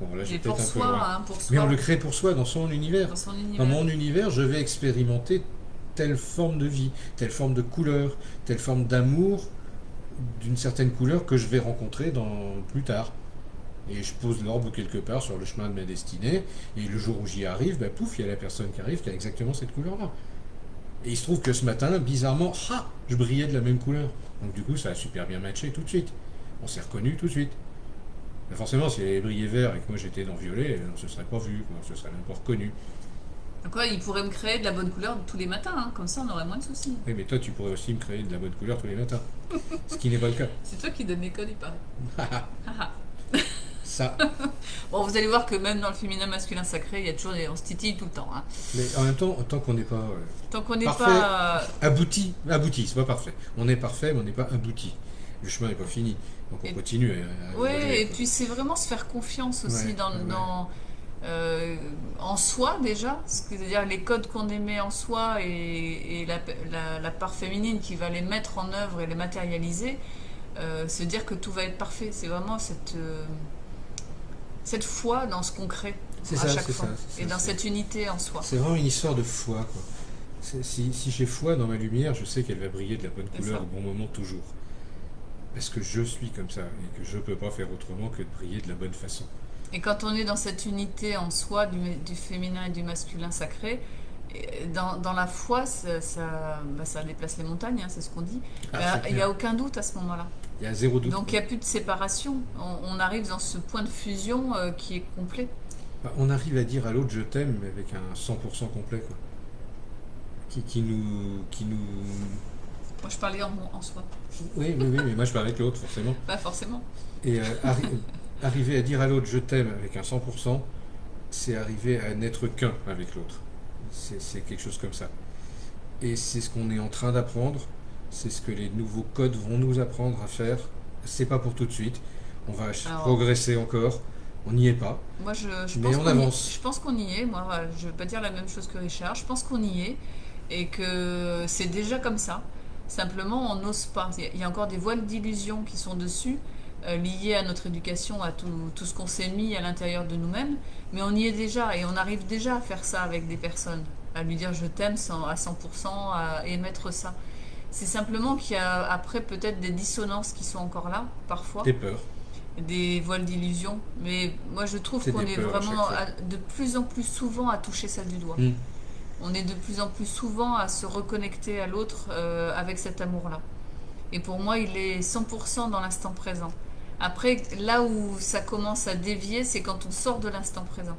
Bon, là, j'ai Et peut-être pour un peu soi, loin. hein, pour Mais on soi, le crée pour soi, dans son univers. dans son Dans univers. mon univers, je vais expérimenter telle forme de vie, telle forme de couleur, telle forme d'amour d'une certaine couleur que je vais rencontrer plus tard. Et je pose l'orbe quelque part sur le chemin de ma destinée, et le jour où j'y arrive, bah, pouf, il y a la personne qui arrive qui a exactement cette couleur-là. Et il se trouve que ce matin, bizarrement, je brillais de la même couleur. Donc du coup, ça a super bien matché tout de suite. On s'est reconnu tout de suite. Mais forcément, si elle avait brillé vert et que moi j'étais dans violet, on ne se serait pas vu, on se serait même pas reconnu. Donc ouais, il pourrait me créer de la bonne couleur tous les matins, hein, comme ça on aurait moins de soucis. Oui, mais toi, tu pourrais aussi me créer de la bonne couleur tous les matins. Ce qui n'est pas le cas. C'est toi qui donnes les codes, il paraît. Haha. Ça. Bon, vous allez voir que même dans le féminin masculin sacré, il y a toujours on se titille tout le temps. Hein. Mais en même temps, tant qu'on n'est pas Tant qu'on n'est parfait, pas. abouti, c'est pas parfait. On est parfait, mais on n'est pas abouti. Le chemin n'est pas fini. Donc on continue à Ouais, évoluer, et quoi. puis c'est vraiment se faire confiance aussi Ouais, ouais. en soi déjà, c'est-à-dire les codes qu'on émet en soi et la part féminine qui va les mettre en œuvre et les matérialiser, se dire que tout va être parfait. C'est vraiment cette foi dans ce qu'on crée C'est à ça, chaque c'est fois ça, c'est et ça, dans cette unité en soi. c'est vraiment une histoire de foi, quoi. Si j'ai foi dans ma lumière, je sais qu'elle va briller de la bonne C'est couleur ça. au bon moment toujours. Parce que je suis comme ça et que je peux pas faire autrement que de briller de la bonne façon. Et quand on est dans cette unité en soi du féminin et du masculin sacré, et dans la foi, ça déplace les montagnes, hein, c'est ce qu'on dit. Ah, c'est Il n'y a clair. aucun doute à ce moment-là. Il y a zéro doute. Donc il n'y a plus de séparation. On arrive dans ce point de fusion qui est complet. Bah, on arrive à dire à l'autre je t'aime mais avec un 100% complet, quoi. Qui nous. Moi je parlais en soi. Oui, oui, oui, mais moi je parle avec l'autre, forcément. Pas forcément. Et arriver à dire à l'autre je t'aime avec un 100%, c'est arriver à n'être qu'un avec l'autre. C'est quelque chose comme ça. Et c'est ce qu'on est en train d'apprendre, c'est ce que les nouveaux codes vont nous apprendre à faire. C'est pas pour tout de suite, on va Alors, progresser encore, on n'y est pas, moi je mais pense on qu'on avance. je pense qu'on y est. Moi, voilà, je ne veux pas dire la même chose que Richard. Je pense qu'on y est et que c'est déjà comme ça. Simplement, on n'ose pas. Il y a encore des voiles d'illusion qui sont dessus, liées à notre éducation, à tout ce qu'on s'est mis à l'intérieur de nous-mêmes. Mais on y est déjà et on arrive déjà à faire ça avec des personnes, à lui dire je t'aime à 100%, à émettre ça. C'est simplement qu'il y a après peut-être des dissonances qui sont encore là, parfois, Des peurs, des voiles d'illusion. Mais moi je trouve c'est qu'on des est peurs à chaque vraiment fois. de plus en plus souvent à toucher celle du doigt. Hmm. On est de plus en plus souvent à se reconnecter à l'autre avec cet amour-là. Et pour moi, il est 100% dans l'instant présent. Après, là où ça commence à dévier, c'est quand on sort de l'instant présent.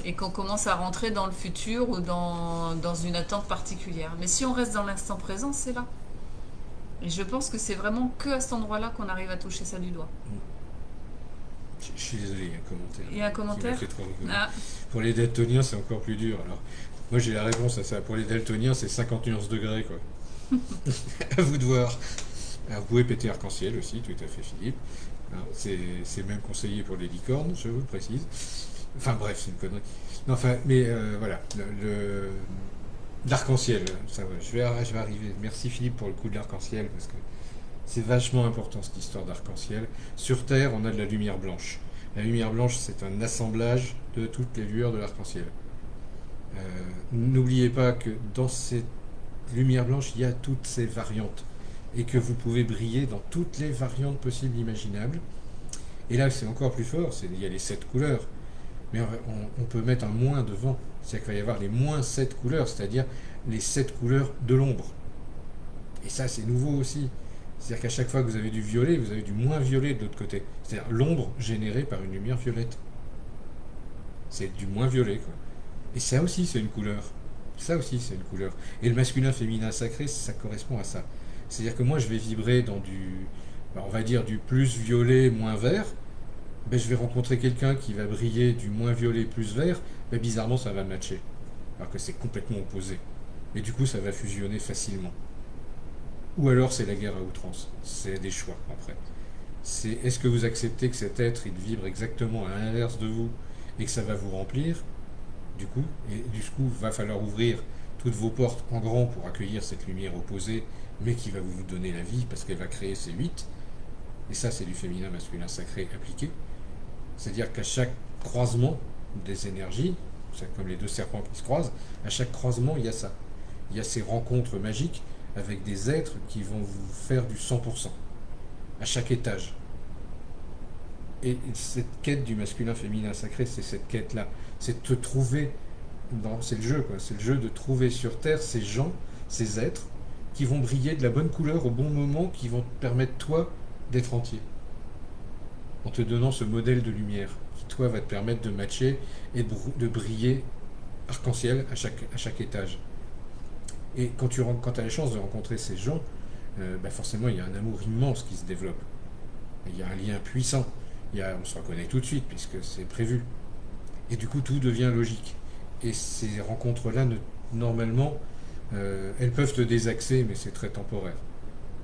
Et qu'on commence à rentrer dans le futur ou dans une attente particulière. Mais si on reste dans l'instant présent, c'est là. Et je pense que c'est vraiment que à cet endroit-là qu'on arrive à toucher ça du doigt. Je suis désolé, il y a un commentaire. Il y a un Qui m'a commentaire fait trop rigoler. Ah, Pour les daltoniens, c'est encore plus dur. Alors, moi j'ai la réponse à ça. Pour les daltoniens, c'est 50 nuances degrés, quoi. À vous de voir. Alors, vous pouvez péter arc-en-ciel aussi, tout à fait, Philippe. Alors, c'est même conseillé pour les licornes, je vous le précise. Enfin bref, c'est une connerie. Non, enfin, mais voilà, l'arc-en-ciel, ça va, je vais arriver. Merci Philippe pour le coup de l'arc-en-ciel, parce que c'est vachement important cette histoire d'arc-en-ciel. Sur Terre, on a de la lumière blanche. La lumière blanche, c'est un assemblage de toutes les lueurs de l'arc-en-ciel. N'oubliez pas que dans cette lumière blanche, il y a toutes ces variantes. Et que vous pouvez briller dans toutes les variantes possibles imaginables. Et là, c'est encore plus fort, il y a les 7 couleurs. Mais on peut mettre un moins devant. C'est-à-dire qu'il va y avoir les moins 7 couleurs, c'est-à-dire les 7 couleurs de l'ombre. Et ça, c'est nouveau aussi. C'est-à-dire qu'à chaque fois que vous avez du violet, vous avez du moins violet de l'autre côté. C'est-à-dire l'ombre générée par une lumière violette. C'est du moins violet, quoi. Et ça aussi, c'est une couleur. Ça aussi, c'est une couleur. Et le masculin, féminin, sacré, ça correspond à ça. C'est-à-dire que moi, je vais vibrer dans on va dire du plus violet, moins vert. Ben, je vais rencontrer quelqu'un qui va briller du moins violet, plus vert. Ben, bizarrement, ça va matcher. Alors que c'est complètement opposé. Et du coup, ça va fusionner facilement. Ou alors, c'est la guerre à outrance. C'est des choix, après. Est-ce que vous acceptez que cet être, il vibre exactement à l'inverse de vous, et que ça va vous remplir, du coup, et du coup, va falloir ouvrir toutes vos portes en grand pour accueillir cette lumière opposée, mais qui va vous donner la vie parce qu'elle va créer ces 8. Et ça, c'est du féminin masculin sacré appliqué. C'est-à-dire qu'à chaque croisement des énergies, c'est comme les deux serpents qui se croisent, à chaque croisement, il y a ça. Il y a ces rencontres magiques avec des êtres qui vont vous faire du 100%, à chaque étage. Et cette quête du masculin-féminin sacré, c'est cette quête-là. C'est de te trouver, c'est le jeu, quoi. C'est le jeu de trouver sur Terre ces gens, ces êtres, qui vont briller de la bonne couleur au bon moment, qui vont te permettre, toi, d'être entier. En te donnant ce modèle de lumière, qui, toi, va te permettre de matcher et de briller arc-en-ciel à chaque étage. Et quand tu as la chance de rencontrer ces gens, forcément, il y a un amour immense qui se développe. Il y a un lien puissant. On se reconnaît tout de suite, puisque c'est prévu. Et du coup, tout devient logique. Et ces rencontres-là, normalement, elles peuvent te désaxer, mais c'est très temporaire.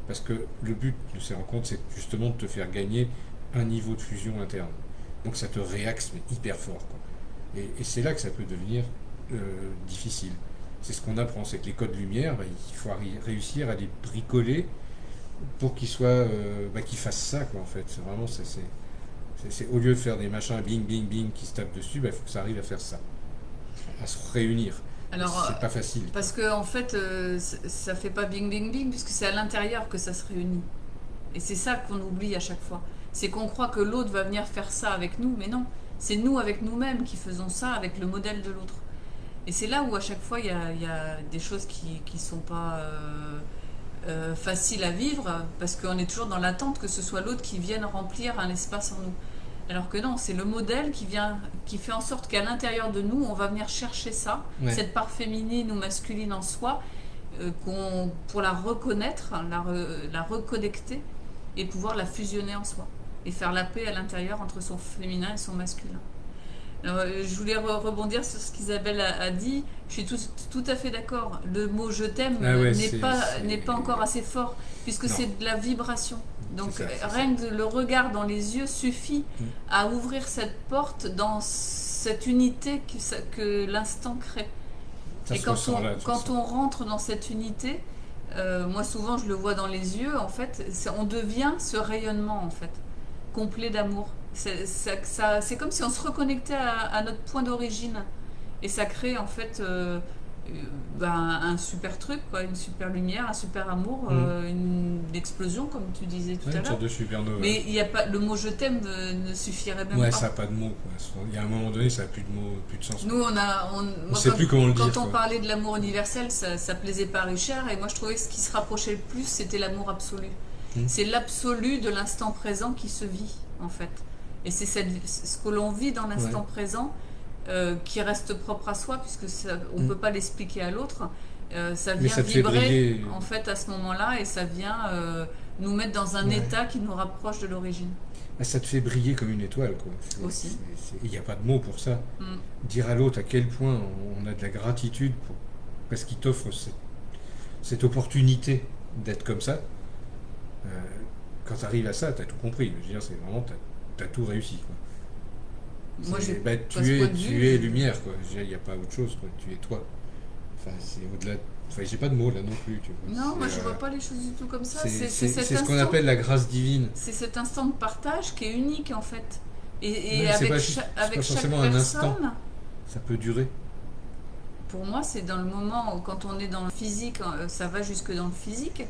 Parce que le but de ces rencontres, c'est justement de te faire gagner un niveau de fusion interne. Donc ça te réaxe, mais hyper fort, quoi. Et c'est là que ça peut devenir difficile. C'est ce qu'on apprend, c'est que les codes lumière, il faut réussir à les bricoler pour qu'ils qu'ils fassent ça, quoi, en fait. C'est vraiment, au lieu de faire des machins bing, bing, bing qui se tapent dessus, il faut que ça arrive à faire ça, à se réunir. Alors, c'est pas facile. Parce que en fait, ça fait pas bing, bing, bing, puisque c'est à l'intérieur que ça se réunit. Et c'est ça qu'on oublie à chaque fois. C'est qu'on croit que l'autre va venir faire ça avec nous, mais non. C'est nous avec nous-mêmes qui faisons ça avec le modèle de l'autre. Et c'est là où à chaque fois il y a des choses qui sont pas faciles à vivre, parce qu'on est toujours dans l'attente que ce soit l'autre qui vienne remplir un espace en nous. Alors que non, c'est le modèle qui fait en sorte qu'à l'intérieur de nous, on va venir chercher ça, Ouais. cette part féminine ou masculine en soi, pour la reconnaître, la reconnecter et pouvoir la fusionner en soi. Et faire la paix à l'intérieur entre son féminin et son masculin. Alors, je voulais rebondir sur ce qu'Isabelle a dit. Je suis tout à fait d'accord. Le mot je t'aime n'est pas encore assez fort, puisque Non. c'est de la vibration. Donc C'est rien que le regard dans les yeux suffit à ouvrir cette porte dans cette unité que l'instant crée. Ça Et se quand ressent là, quand on rentre dans cette unité, moi souvent je le vois dans les yeux, en fait, on devient ce rayonnement, en fait, complet d'amour. C'est comme si on se reconnectait à notre point d'origine. Et ça crée en fait un super truc, quoi, une super lumière, un super amour, une explosion, comme tu disais tout à une l'heure. sorte de supernova. Mais il y a pas, le mot je t'aime ne suffirait même Ouais, pas. ça n'a pas de mots, quoi. Il y a un moment donné, ça n'a plus de mots, plus de sens. Nous, On sait plus comment le dire. Quand on quoi. parlait de l'amour universel, ça plaisait pas à Richard, et moi je trouvais que ce qui se rapprochait le plus, c'était l'amour absolu. C'est l'absolu de l'instant présent qui se vit, en fait. Et c'est ce que l'on vit dans l'instant présent qui reste propre à soi, puisque on ne peut pas l'expliquer à l'autre. Ça vient vibrer, en fait, à ce moment-là, et ça vient nous mettre dans un état qui nous rapproche de l'origine. Ça te fait briller comme une étoile, quoi. Aussi. Il n'y a pas de mots pour ça. Dire à l'autre à quel point on a de la gratitude parce qu'il t'offre cette opportunité d'être comme ça. Quand tu arrives à ça, tu as tout compris. Je veux dire, c'est vraiment, tu as tout réussi, quoi. Moi, tu es lumière, quoi. Il n'y a pas autre chose, quoi. Tu es toi. Enfin, c'est au-delà. Enfin, j'ai pas de mots là non plus, tu vois. Non, moi je vois pas les choses du tout comme ça. C'est ce qu'on appelle la grâce divine. C'est cet instant de partage qui est unique, en fait. Et Ouais, avec chaque personne, un instant. Ça peut durer. Pour moi, c'est dans le moment où, quand on est dans le physique, ça va jusque dans le physique,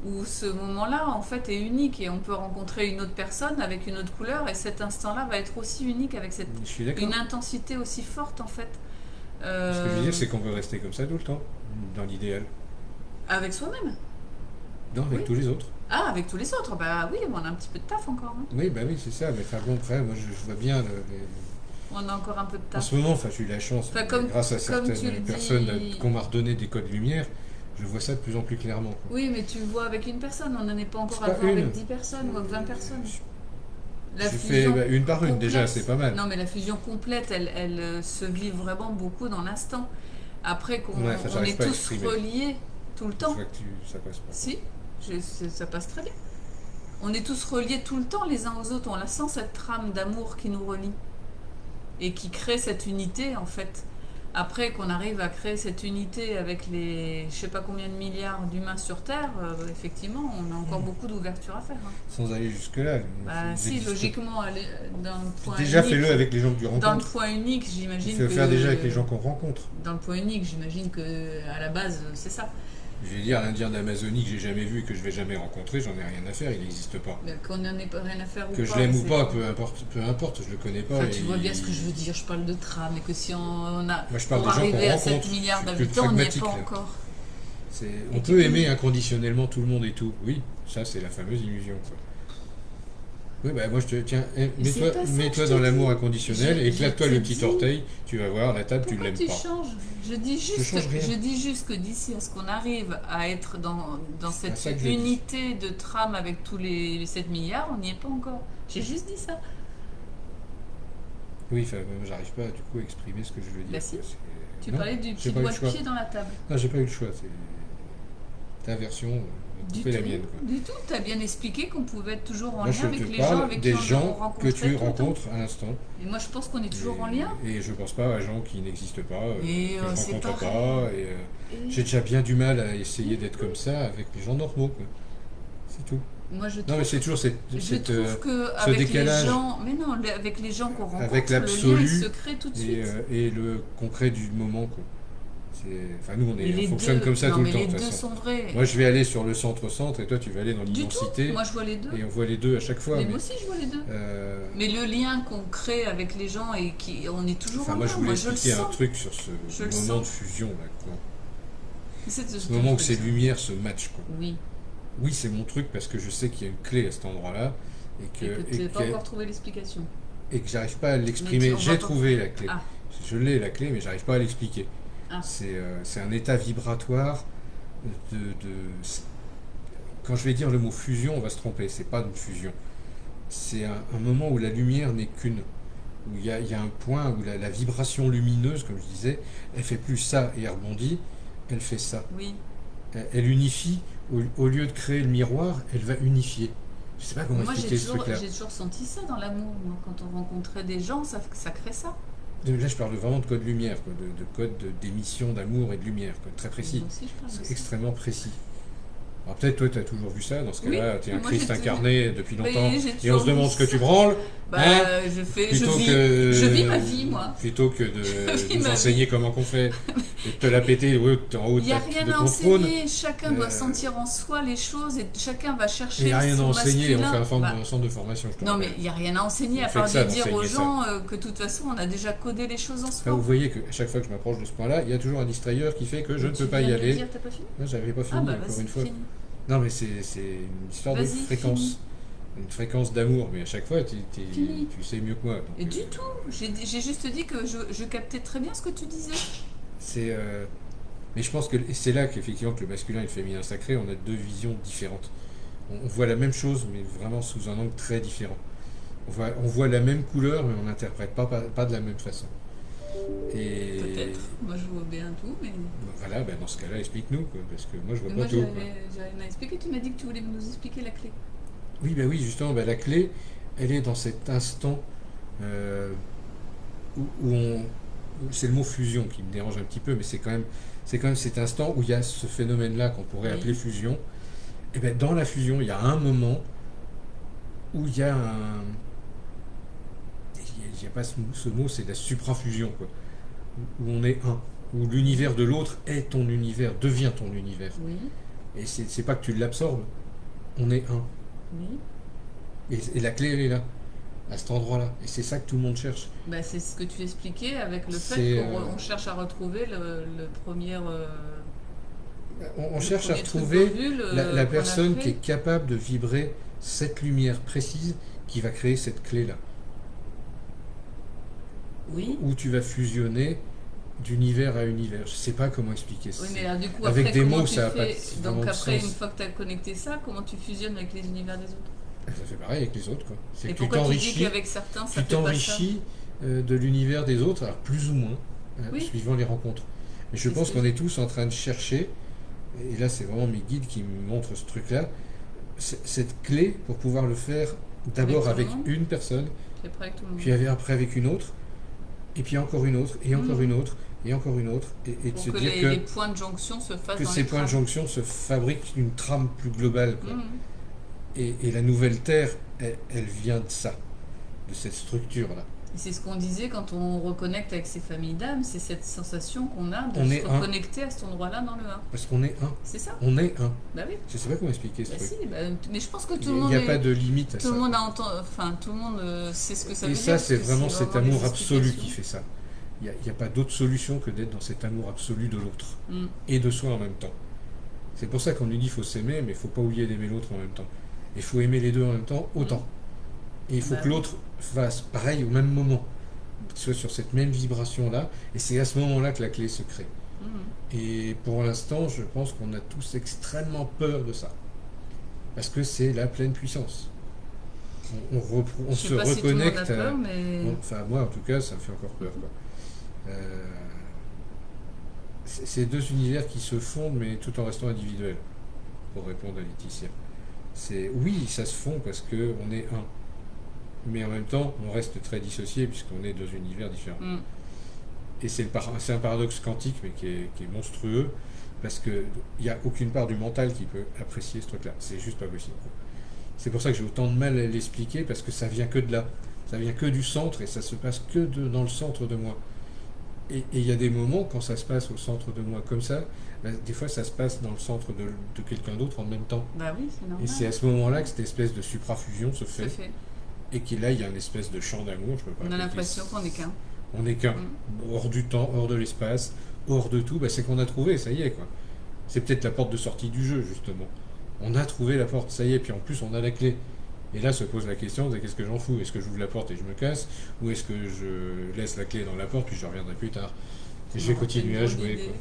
où ce moment-là, en fait, est unique, et on peut rencontrer une autre personne avec une autre couleur, et cet instant-là va être aussi unique, avec une intensité aussi forte, en fait. Ce que je veux dire, c'est qu'on veut rester comme ça tout le temps, dans l'idéal. Avec soi-même. Non, avec tous les autres. Ah, avec tous les autres, bah oui, on a un petit peu de taf encore. Hein. Oui, bah oui, c'est ça, mais enfin bon, après, moi je vois bien... On a encore un peu de taf. En ce moment, j'ai eu la chance, grâce à certaines personnes qu'on m'a redonné des codes lumière, je vois ça de plus en plus clairement. Quoi. Oui, mais tu le vois avec une personne, on n'en est pas encore à le voir avec 10 personnes ou avec 20 personnes. Je fais une par une complète, déjà, c'est pas mal. Non, mais la fusion complète, elle se vit vraiment beaucoup dans l'instant. Après qu'on est tous reliés tout le temps. Je vois que ça passe pas. Si, ça passe très bien. On est tous reliés tout le temps les uns aux autres, on la sent, cette trame d'amour qui nous relie. et qui crée cette unité en fait. Après qu'on arrive à créer cette unité avec les je sais pas combien de milliards d'humains sur Terre, effectivement, on a encore beaucoup d'ouverture à faire. Hein. Sans aller jusque-là. Bah, si, logiquement, dans le point Déjà, unique, fais-le avec les gens que tu dans le rencontres. point unique, j'imagine Il faut le faire déjà avec les gens qu'on rencontre. Dans le point unique, j'imagine que à la base, c'est ça. Je vais dire, l'Indien d'Amazonie que j'ai jamais vu et que je vais jamais rencontrer, j'en ai rien à faire, il n'existe pas. Qu'on n'en ait pas rien à faire ou Que pas. je l'aime ou pas, peu importe, je le connais pas. Enfin, et tu vois bien ce que je veux dire, je parle de tram et que si on a Moi, je parle pour des gens qu'on arriver à 7 rencontre. milliards Je suis plus d'habitants, on n'y est pragmatique, pas là. encore. On peut aimer inconditionnellement tout le monde et tout. Oui, ça c'est la fameuse illusion. Quoi. Oui, bah moi je te tiens, mets-toi dans l'amour inconditionnel, éclate-toi le petit orteil, tu vas voir, la table tu l'aimes pas. Changes je dis juste que d'ici à ce qu'on arrive à être dans cette unité de trame avec tous les 7 milliards, on n'y est pas encore. J'ai juste dit ça. Oui, j'arrive pas du coup à exprimer ce que je veux dire. Bah si. Tu parlais du petit doigt de pied dans la table. Non, j'ai pas eu le choix. C'est ta version. La mienne, quoi. Du tout, tu as bien expliqué qu'on pouvait être toujours en lien avec les gens avec des qui gens que tu rencontres à l'instant. Et moi je pense qu'on est toujours en lien. Et je pense pas à gens qui n'existent pas, que je rencontre pareil. pas. J'ai déjà bien du mal à essayer d'être comme ça avec les gens normaux. Quoi. C'est tout. Moi, je trouve, non, mais c'est toujours je trouve que avec décalage, les gens, mais non, avec les gens qu'on rencontre, avec l'absolu, le lien se crée tout de suite. Et le concret du moment. Quoi. Enfin, nous, on fonctionne comme ça tout le temps. Les deux sont vrais. Moi, je vais aller sur le centre-centre et toi, tu vas aller dans l'immensité. Moi, je vois les deux. Et on voit les deux à chaque fois. Mais moi aussi, je vois les deux. Mais le lien qu'on crée avec les gens et on est toujours en lien. Moi, je voulais expliquer un truc sur ce moment de fusion. Là, quoi. Ce moment où ces lumières se matchent. Quoi. Oui, c'est mon truc parce que je sais qu'il y a une clé à cet endroit-là. Et que tu n'as pas encore trouvé l'explication. Et que j'arrive pas à l'exprimer. J'ai trouvé la clé. Je l'ai, la clé, mais j'arrive pas à l'expliquer. C'est un état vibratoire quand je vais dire le mot fusion, on va se tromper, c'est pas une fusion. C'est un moment où la lumière n'est qu'une. Où il y a un point où la vibration lumineuse, comme je disais, elle fait plus ça et elle rebondit, elle fait ça. Oui. Elle unifie, au lieu de créer le miroir, elle va unifier. Je sais pas comment expliquer ce truc-là. J'ai toujours senti ça dans l'amour. Quand on rencontrait des gens, ça crée ça. Là, je parle vraiment de code lumière, quoi, de code d'émission d'amour et de lumière, quoi, très précis. C'est extrêmement précis. Alors peut-être toi, tu as toujours vu ça, dans ce cas-là, tu es un Christ incarné depuis longtemps, et on se demande ce que tu branles. Je vis ma vie, moi. Plutôt que de nous enseigner comment qu'on fait, et de te la péter en haut de ton trône. Il n'y a rien à enseigner, chacun doit sentir en soi les choses, et chacun va chercher son masculin. Il n'y a rien à enseigner, on fait un centre de formation. Non, mais il n'y a rien à enseigner, à part de dire aux gens que de toute façon, on a déjà codé les choses en soi. Vous voyez qu'à chaque fois que je m'approche de ce point-là, il y a toujours un distrailleur qui fait que je ne peux pas y aller. T'as pas fini ? Moi, j'avais pas fini, encore une fois. Non, mais c'est une histoire de fréquence. Fini. Une fréquence d'amour, mais à chaque fois, tu sais mieux que moi. Donc, et du tout. J'ai juste dit que je captais très bien ce que tu disais. Mais je pense que c'est là qu'effectivement que le masculin et le féminin sacré, on a deux visions différentes. On voit la même chose, mais vraiment sous un angle très différent. On voit la même couleur, mais on n'interprète pas de la même façon. Peut-être. Moi, je vois bien tout, mais... Voilà, dans ce cas-là, explique-nous, quoi, parce que moi, je vois pas tout. J'ai rien à expliquer. Tu m'as dit que tu voulais nous expliquer la clé. Oui, justement, la clé, elle est dans cet instant où c'est le mot fusion qui me dérange un petit peu, mais c'est quand même cet instant où il y a ce phénomène-là qu'on pourrait appeler fusion. Et dans la fusion, il y a un moment où il y a il n'y a pas ce mot, c'est la suprafusion, quoi. Où on est un, où l'univers de l'autre est ton univers, devient ton univers. Oui. Et c'est pas que tu l'absorbes, on est un. Oui. Et la clé, elle est là, à cet endroit-là. Et c'est ça que tout le monde cherche. C'est ce que tu expliquais avec le fait qu'on cherche à retrouver le premier... on cherche à retrouver la personne qui est capable de vibrer cette lumière précise qui va créer cette clé-là. Oui. Où tu vas fusionner d'univers à univers. Je ne sais pas comment expliquer ça. Oui, mais alors, du coup, avec après, des mots, ça n'a pas donc après, sens. Une fois que tu as connecté ça, comment tu fusionnes avec les univers des autres ? Ça fait pareil avec les autres, quoi. C'est que pourquoi tu dis qu'avec certains, ça tu t'enrichis de l'univers des autres, alors plus ou moins, suivant les rencontres. Mais je pense qu'on est tous en train de chercher, et là c'est vraiment mes guides qui me montrent ce truc-là, cette clé pour pouvoir le faire d'abord avec une personne, puis après avec une autre, et puis encore une autre, et encore une autre, et encore une autre, et de Pour se que dire les points de jonction se fassent que dans ces les points de trames. jonction se fabriquent une trame plus globale, quoi. Mhm. Et la nouvelle Terre, elle vient de ça, de cette structure-là. Et c'est ce qu'on disait quand on reconnecte avec ses familles d'âmes, c'est cette sensation qu'on a de On se est un, reconnecter à cet endroit-là dans le 1. parce qu'on est un. C'est ça? On est un. Bah oui. Je sais pas comment expliquer ce Bah truc. si, bah, mais je pense que tout Il le monde n'y a pas de limite à tout ça. le monde a entendu, enfin tout le monde sait ce que ça veut Et dire. ça, parce c'est que vraiment c'est cet vraiment les amour absolu explications. qui fait ça. Il n'y a pas d'autre solution que d'être dans cet amour absolu de l'autre Mm. et de soi en même temps. C'est pour ça qu'on nous dit qu'il faut s'aimer, mais il ne faut pas oublier d'aimer l'autre en même temps. Il faut aimer les deux en même temps, autant. Et il faut Bah que l'autre fasse pareil au même moment, soit sur cette même vibration-là, et c'est à ce moment-là que la clé se crée. Mm. Et pour l'instant, je pense qu'on a tous extrêmement peur de ça, parce que c'est la pleine puissance. On Je se sais pas si tout le monde a reconnecte peur, mais bon, enfin, moi, en tout cas, ça me fait encore peur, quoi. C'est deux univers qui se fondent, mais tout en restant individuels, pour répondre à Laetitia. Oui, ça se fond parce qu'on est un. Mais en même temps, on reste très dissocié puisqu'on est deux univers différents. Mm. Et c'est un paradoxe quantique, mais qui est monstrueux, parce qu'il n'y a aucune part du mental qui peut apprécier ce truc-là. C'est juste pas possible. C'est pour ça que j'ai autant de mal à l'expliquer, parce que ça vient que de là. Ça vient que du centre, et ça se passe que dans le centre de moi. Et il y a des moments, quand ça se passe au centre de moi comme ça, des fois ça se passe dans le centre de quelqu'un d'autre en même temps. bah oui, c'est normal. Et c'est à ce moment-là que cette espèce de suprafusion se Tout à fait, fait. et qu'il là, il y a une espèce de champ d'amour, je peux pas On a appeler l'impression qu'on est qu'un. on n'est qu'un, hors du temps, hors de l'espace, hors de tout, c'est qu'on a trouvé, ça y est, quoi. C'est peut-être la porte de sortie du jeu, justement. On a trouvé la porte, ça y est, puis en plus on a la clé. Et là se pose la question, c'est qu'est-ce que j'en fous? Est-ce que j'ouvre la porte et je me casse? Ou est-ce que je laisse la clé dans la porte, puis je reviendrai plus tard? Et je vais continuer à jouer, quoi.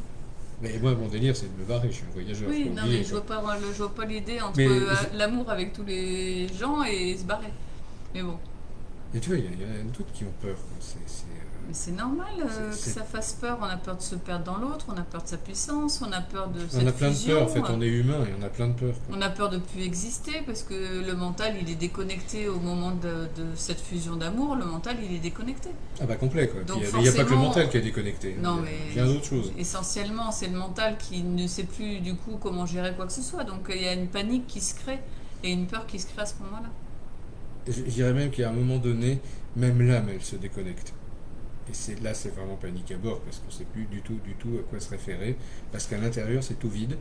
Mais moi, mon délire, c'est de me barrer, je suis un voyageur. Oui, faut non, oublier, mais je quoi. vois pas l'idée entre Mais l'amour avec tous les gens et se barrer. Mais bon, Et tu vois, il y en a d'autres qui ont peur, quoi. mais c'est normal que c'est- ça fasse peur. On a peur de se perdre dans l'autre, on a peur de sa puissance, on a peur de On cette a plein de fusion. peurs, en fait, on est humain et on a plein de peurs, quoi. On a peur de plus exister parce que le mental il est déconnecté au moment de cette fusion d'amour. Le mental il est déconnecté. Ah bah complet, quoi. Donc Puis il n'y a pas que le forcément- mental qui est déconnecté. Non, Il y a mais bien d'autres choses. essentiellement c'est le mental qui ne sait plus du coup comment gérer quoi que ce soit. Donc il y a une panique qui se crée et une peur qui se crée à ce moment-là. Je dirais même qu'à un moment donné, même l'âme, elle se déconnecte. Et là, c'est vraiment panique à bord, parce qu'on ne sait plus du tout à quoi se référer, parce qu'à l'intérieur, c'est tout vide.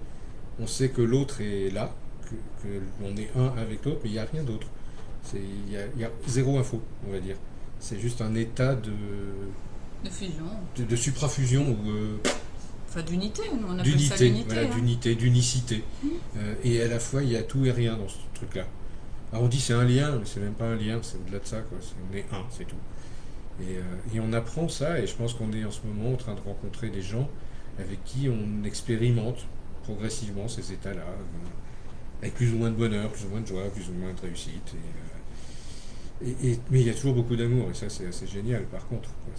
On sait que l'autre est là, que l'on est un avec l'autre, mais il n'y a rien d'autre. Il y a zéro info, on va dire. C'est juste un état De fusion, de suprafusion ou enfin d'unité, on appelle ça d'unité, l'unité. voilà, hein. d'unité, d'unicité. Et à la fois, il y a tout et rien dans ce truc-là. Alors on dit c'est un lien, mais c'est même pas un lien, c'est au-delà de ça, quoi. On est un, c'est tout. Et on apprend ça, et je pense qu'on est en ce moment en train de rencontrer des gens avec qui on expérimente progressivement ces états-là, avec plus ou moins de bonheur, plus ou moins de joie, plus ou moins de réussite. Mais il y a toujours beaucoup d'amour, et ça c'est assez génial par contre, quoi.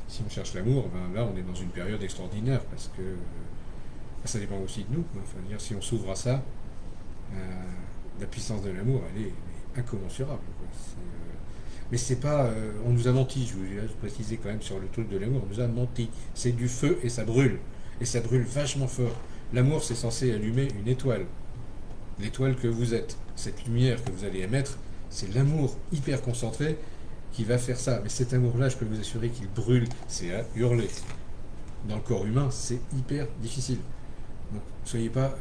Si on cherche l'amour, là on est dans une période extraordinaire, parce que ça dépend aussi de nous, quoi. Enfin, dire, si on s'ouvre à ça, la puissance de l'amour, elle est incommensurable, quoi. Mais c'est pas. On nous a menti, je voulais préciser quand même sur le truc de l'amour, on nous a menti. C'est du feu et ça brûle. Et ça brûle vachement fort. L'amour, c'est censé allumer une étoile. L'étoile que vous êtes. Cette lumière que vous allez émettre, c'est l'amour hyper concentré qui va faire ça. Mais cet amour-là, je peux vous assurer qu'il brûle. C'est à hurler. Dans le corps humain, c'est hyper difficile. Donc, soyez pas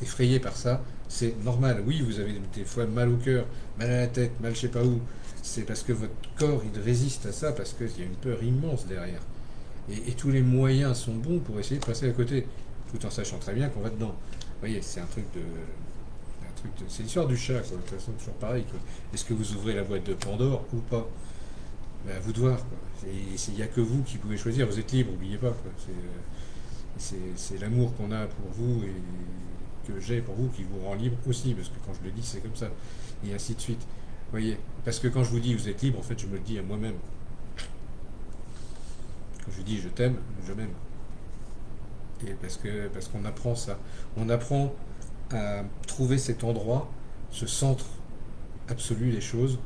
effrayés par ça. C'est normal. Oui, vous avez des fois mal au cœur, mal à la tête, mal je sais pas où. C'est parce que votre corps, il résiste à ça, parce qu'il y a une peur immense derrière. Et tous les moyens sont bons pour essayer de passer à côté, tout en sachant très bien qu'on va dedans. Vous voyez, c'est un truc de... C'est l'histoire du chat, quoi. De toute façon, toujours pareil, quoi. Est-ce que vous ouvrez la boîte de Pandore ou pas? À vous de voir, quoi. Il n'y a que vous qui pouvez choisir. Vous êtes libre, n'oubliez pas, quoi. C'est l'amour qu'on a pour vous et que j'ai pour vous qui vous rend libre aussi, parce que quand je le dis, c'est comme ça, et ainsi de suite. Vous voyez, parce que quand je vous dis vous êtes libre, en fait, je me le dis à moi-même. Quand je dis je t'aime, je m'aime. Et parce qu'on apprend ça. On apprend à trouver cet endroit, ce centre absolu des choses,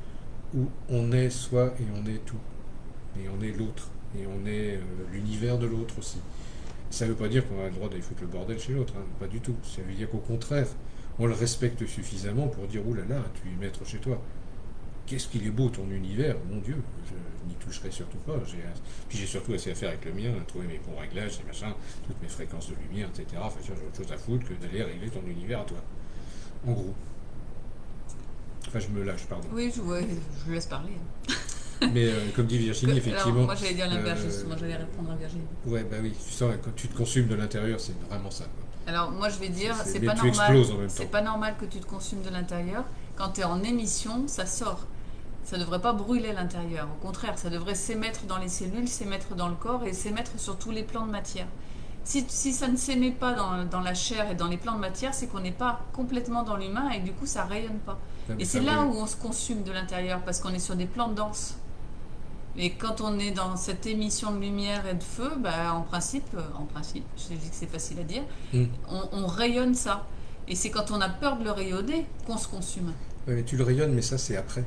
où on est soi et on est tout. Et on est l'autre. Et on est l'univers de l'autre aussi. Ça ne veut pas dire qu'on a le droit d'aller foutre le bordel chez l'autre, hein, pas du tout. Ça veut dire qu'au contraire, on le respecte suffisamment pour dire, ouh là là, tu es maître chez toi. Qu'est-ce qu'il est beau ton univers, mon Dieu, je n'y toucherai surtout pas. Puis j'ai surtout assez à faire avec le mien, à trouver mes bons réglages, mes machins, toutes mes fréquences de lumière, etc. Enfin, j'ai autre chose à foutre que d'aller régler ton univers à toi. En gros. Enfin, je me lâche, pardon. Oui, je laisse parler. Mais comme dit Virginie, effectivement. Alors, moi, j'allais dire l'inverse, justement, j'allais répondre à Virginie. Ouais, bah oui, tu sens, quand tu te consumes de l'intérieur, c'est vraiment ça. Quoi. Alors, moi, je vais dire, c'est mais pas tu normal. exploses en même temps. C'est pas normal que tu te consumes de l'intérieur. Quand tu es en émission, ça sort. Ça ne devrait pas brûler l'intérieur. Au contraire, ça devrait s'émettre dans les cellules, s'émettre dans le corps et s'émettre sur tous les plans de matière. Si ça ne s'émet pas dans la chair et dans les plans de matière, c'est qu'on n'est pas complètement dans l'humain et du coup, ça rayonne pas. Et c'est là où on se consume de l'intérieur parce qu'on est sur des plans denses. Et quand on est dans cette émission de lumière et de feu, bah, en principe, je dis que c'est facile à dire, on rayonne ça. Et c'est quand on a peur de le rayonner qu'on se consume. Ouais, mais tu le rayonnes, mais ça c'est après.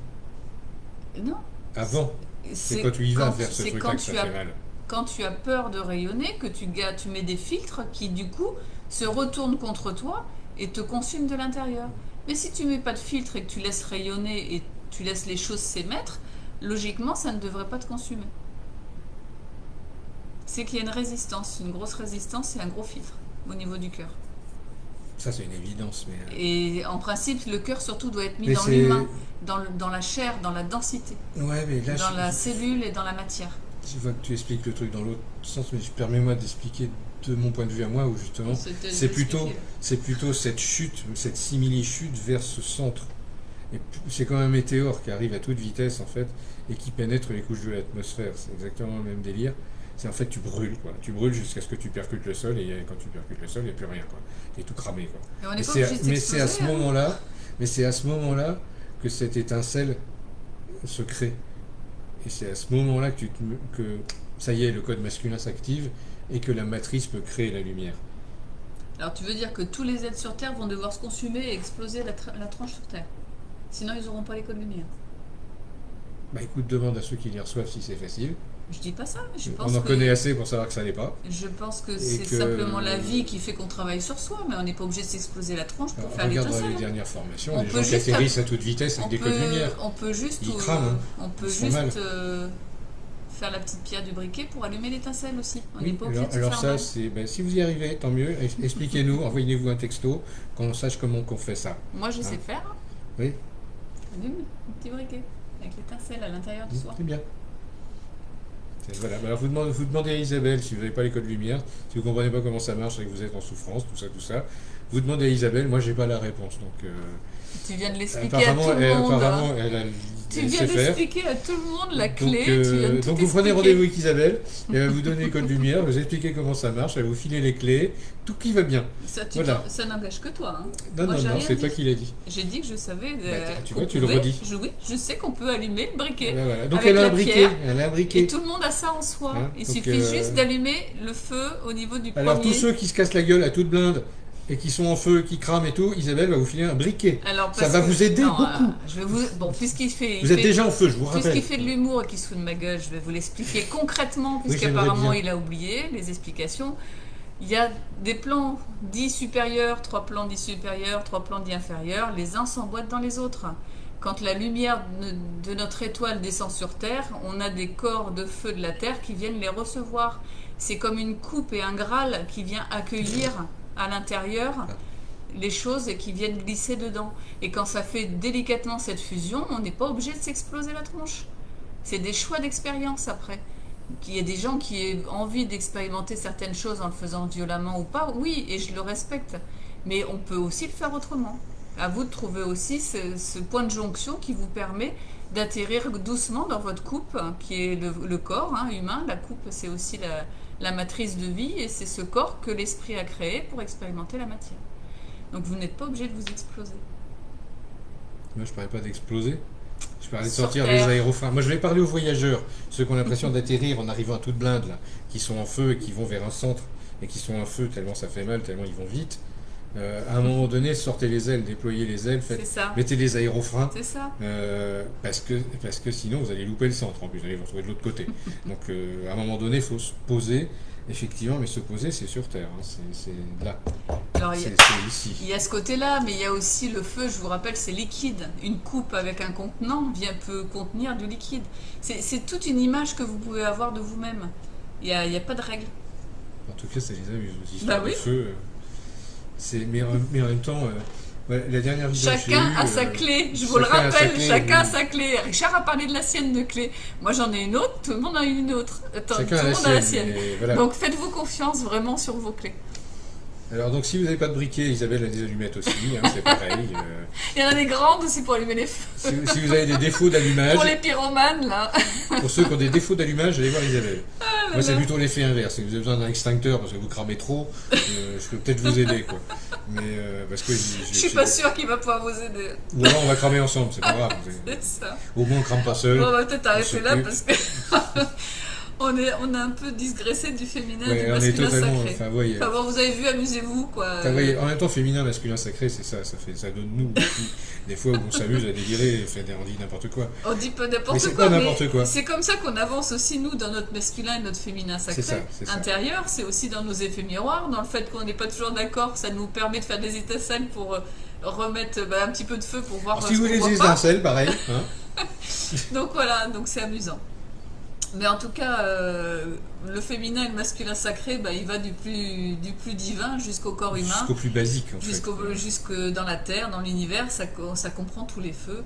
Non. Avant. C'est quand tu y vas vers ce truc-là que ça fait mal. Quand tu as peur de rayonner, que tu mets des filtres qui du coup se retournent contre toi et te consument de l'intérieur. Mais si tu mets pas de filtre et que tu laisses rayonner et tu laisses les choses s'émettre, logiquement, ça ne devrait pas te consumer. C'est qu'il y a une résistance, une grosse résistance et un gros filtre au niveau du cœur. Ça, c'est une évidence. Mais... Et en principe, le cœur surtout doit être mis dans l'humain, dans la chair, dans la densité, ouais, mais là, dans la cellule et dans la matière. Je vois que tu expliques le truc dans l'autre sens, mais permets-moi d'expliquer de mon point de vue à moi, où justement, c'est plutôt cette chute, cette simili-chute vers ce centre. Et c'est comme un météore qui arrive à toute vitesse en fait et qui pénètre les couches de l'atmosphère. C'est exactement le même délire. C'est en fait tu brûles quoi. Tu brûles jusqu'à ce que tu percutes le sol et quand tu percutes le sol, il n'y a plus rien quoi. Tu es tout cramé quoi. Mais c'est à ce moment-là, que cette étincelle se crée. Et c'est à ce moment-là que ça y est, le code masculin s'active et que la matrice peut créer la lumière. Alors tu veux dire que tous les êtres sur Terre vont devoir se consumer et exploser la tranche sur Terre? Sinon, ils n'auront pas les codes lumière. Bah écoute, demande à ceux qui les reçoivent si c'est facile. Je dis pas ça, mais je pense on en connaît assez pour savoir que ça n'est pas. Je pense que c'est simplement la vie qui fait qu'on travaille sur soi, mais on n'est pas obligé de s'exploser la tronche pour faire l'étincelle. Regarde les dernières formations, les gens qui atterrissent à toute vitesse avec des codes lumière. On peut juste, ils crament, on peut juste faire la petite pierre du briquet pour allumer l'étincelle aussi. On n'est pas obligé de se faire ça, c'est, si vous y arrivez, tant mieux. Expliquez-nous, envoyez-nous un texto, qu'on sache comment on fait ça. Moi, je sais faire. Oui. Allume un petit briquet avec l'étincelle à l'intérieur de soi. C'est bien. Voilà. Alors vous demandez à Isabelle si vous n'avez pas les codes lumière, si vous ne comprenez pas comment ça marche et que vous êtes en souffrance, tout ça. Vous demandez à Isabelle, moi j'ai pas la réponse. Donc, tu viens de l'expliquer à tout le monde. Apparemment, tu viens d'expliquer à tout le monde la clé. Donc vous prenez rendez-vous avec Isabelle, elle va vous donner les codes lumière, vous expliquez comment ça marche, elle va vous filer les clés, tout qui va bien. Ça n'engage que toi. Hein. Non, c'est toi qui l'as dit. J'ai dit que je savais. Tu le redis. Oui, je sais qu'on peut allumer le briquet. Voilà. Donc elle a un briquet. Et tout le monde a ça en soi. Il suffit juste d'allumer le feu au niveau du premier. Alors tous ceux qui se cassent la gueule à toute blinde et qui sont en feu, qui crament et tout, Isabelle va vous filer un briquet. Ça va vous aider beaucoup. Puisqu'il fait... Vous êtes déjà en feu, je vous rappelle. Puisqu'il fait de l'humour et qu'il se fout de ma gueule, je vais vous l'expliquer concrètement, puisqu'apparemment il a oublié les explications. Il y a des plans dits supérieurs, 3 plans dits supérieurs, 3 plans dits inférieurs, les uns s'emboîtent dans les autres. Quand la lumière de notre étoile descend sur Terre, on a des corps de feu de la Terre qui viennent les recevoir. C'est comme une coupe et un Graal qui vient accueillir à l'intérieur les choses et qui viennent glisser dedans. Et quand ça fait délicatement cette fusion, on n'est pas obligé de s'exploser la tronche. C'est des choix d'expérience après. Il y a des gens qui ont envie d'expérimenter certaines choses en le faisant violemment ou pas, oui, et je le respecte. Mais on peut aussi le faire autrement. À vous de trouver aussi ce point de jonction qui vous permet d'atterrir doucement dans votre coupe, qui est le corps humain. La coupe, c'est aussi la matrice de vie, et c'est ce corps que l'esprit a créé pour expérimenter la matière. Donc vous n'êtes pas obligé de vous exploser. Moi, je ne parlais pas d'exploser. Je parlais de sortir les aérophores. Moi, je vais parler aux voyageurs, ceux qui ont l'impression d'atterrir en arrivant à toute blinde, là, qui sont en feu et qui vont vers un centre, et qui sont en feu tellement ça fait mal, tellement ils vont vite. À un moment donné, sortez les ailes, déployez les ailes, c'est ça, mettez des aérofreins, c'est ça. parce que sinon vous allez louper le centre, en plus, vous allez vous retrouver de l'autre côté. Donc à un moment donné, il faut se poser, effectivement, mais se poser, c'est sur Terre, hein, c'est là, Alors, c'est ici. il y a ce côté-là, mais il y a aussi le feu, je vous rappelle, c'est liquide. Une coupe avec un contenant peut contenir du liquide. C'est toute une image que vous pouvez avoir de vous-même. Il y a pas de règle. En tout cas, ça les amuse, aux Bah histoires de oui. feu. Mais en même temps, ouais, la dernière vidéo que j'ai Chacun eue, a sa clé, je vous le chacun a sa rappelle, clé, chacun a oui. sa clé. Richard a parlé de la sienne de clé. Moi j'en ai une autre, tout le monde a une autre. Attends, tout Chacun le a la monde a la sienne, sienne. mais voilà. Donc faites-vous confiance vraiment sur vos clés. Alors donc si vous n'avez pas de briquet, Isabelle a des allumettes aussi, hein, c'est pareil. Il y en a des grandes aussi pour allumer les feux. Si vous avez des défauts d'allumage, Pour les pyromanes, là. pour ceux qui ont des défauts d'allumage, allez voir Isabelle. Ah là Moi c'est là. plutôt l'effet inverse. Si vous avez besoin d'un extincteur parce que vous cramez trop, je peux peut-être vous aider, quoi. Mais parce que Je suis pas sûre qu'il va pouvoir vous aider. Ou alors on va cramer ensemble, c'est pas grave. C'est ça. Au moins on crame pas seul. Bon, on va peut-être arrêter là s'occupe. parce que on a un peu digressé du féminin et Ouais, du on est masculin totalement. sacré. Enfin, voyez. Enfin bon, vous avez vu, amusez-vous quoi. Enfin, voyez, en même temps, féminin, masculin, sacré, c'est ça, ça donne nous aussi, des fois où on s'amuse à délirer, on dit n'importe quoi. On dit pas Mais n'importe c'est quoi, pas n'importe quoi. c'est comme ça qu'on avance aussi nous dans notre masculin et notre féminin sacré. C'est ça. Intérieur, c'est aussi dans nos effets miroirs, dans le fait qu'on n'est pas toujours d'accord, ça nous permet de faire des étincelles pour remettre un petit peu de feu pour voir Alors, si ce vous qu'on voulez des voit pas. étincelles, pareil. Hein. Donc voilà, donc c'est amusant. Mais en tout cas, le féminin et le masculin sacré, il va du plus divin jusqu'au corps humain, Jusqu'au plus basique, en fait. jusque dans la terre, dans l'univers, ça comprend tous les feux.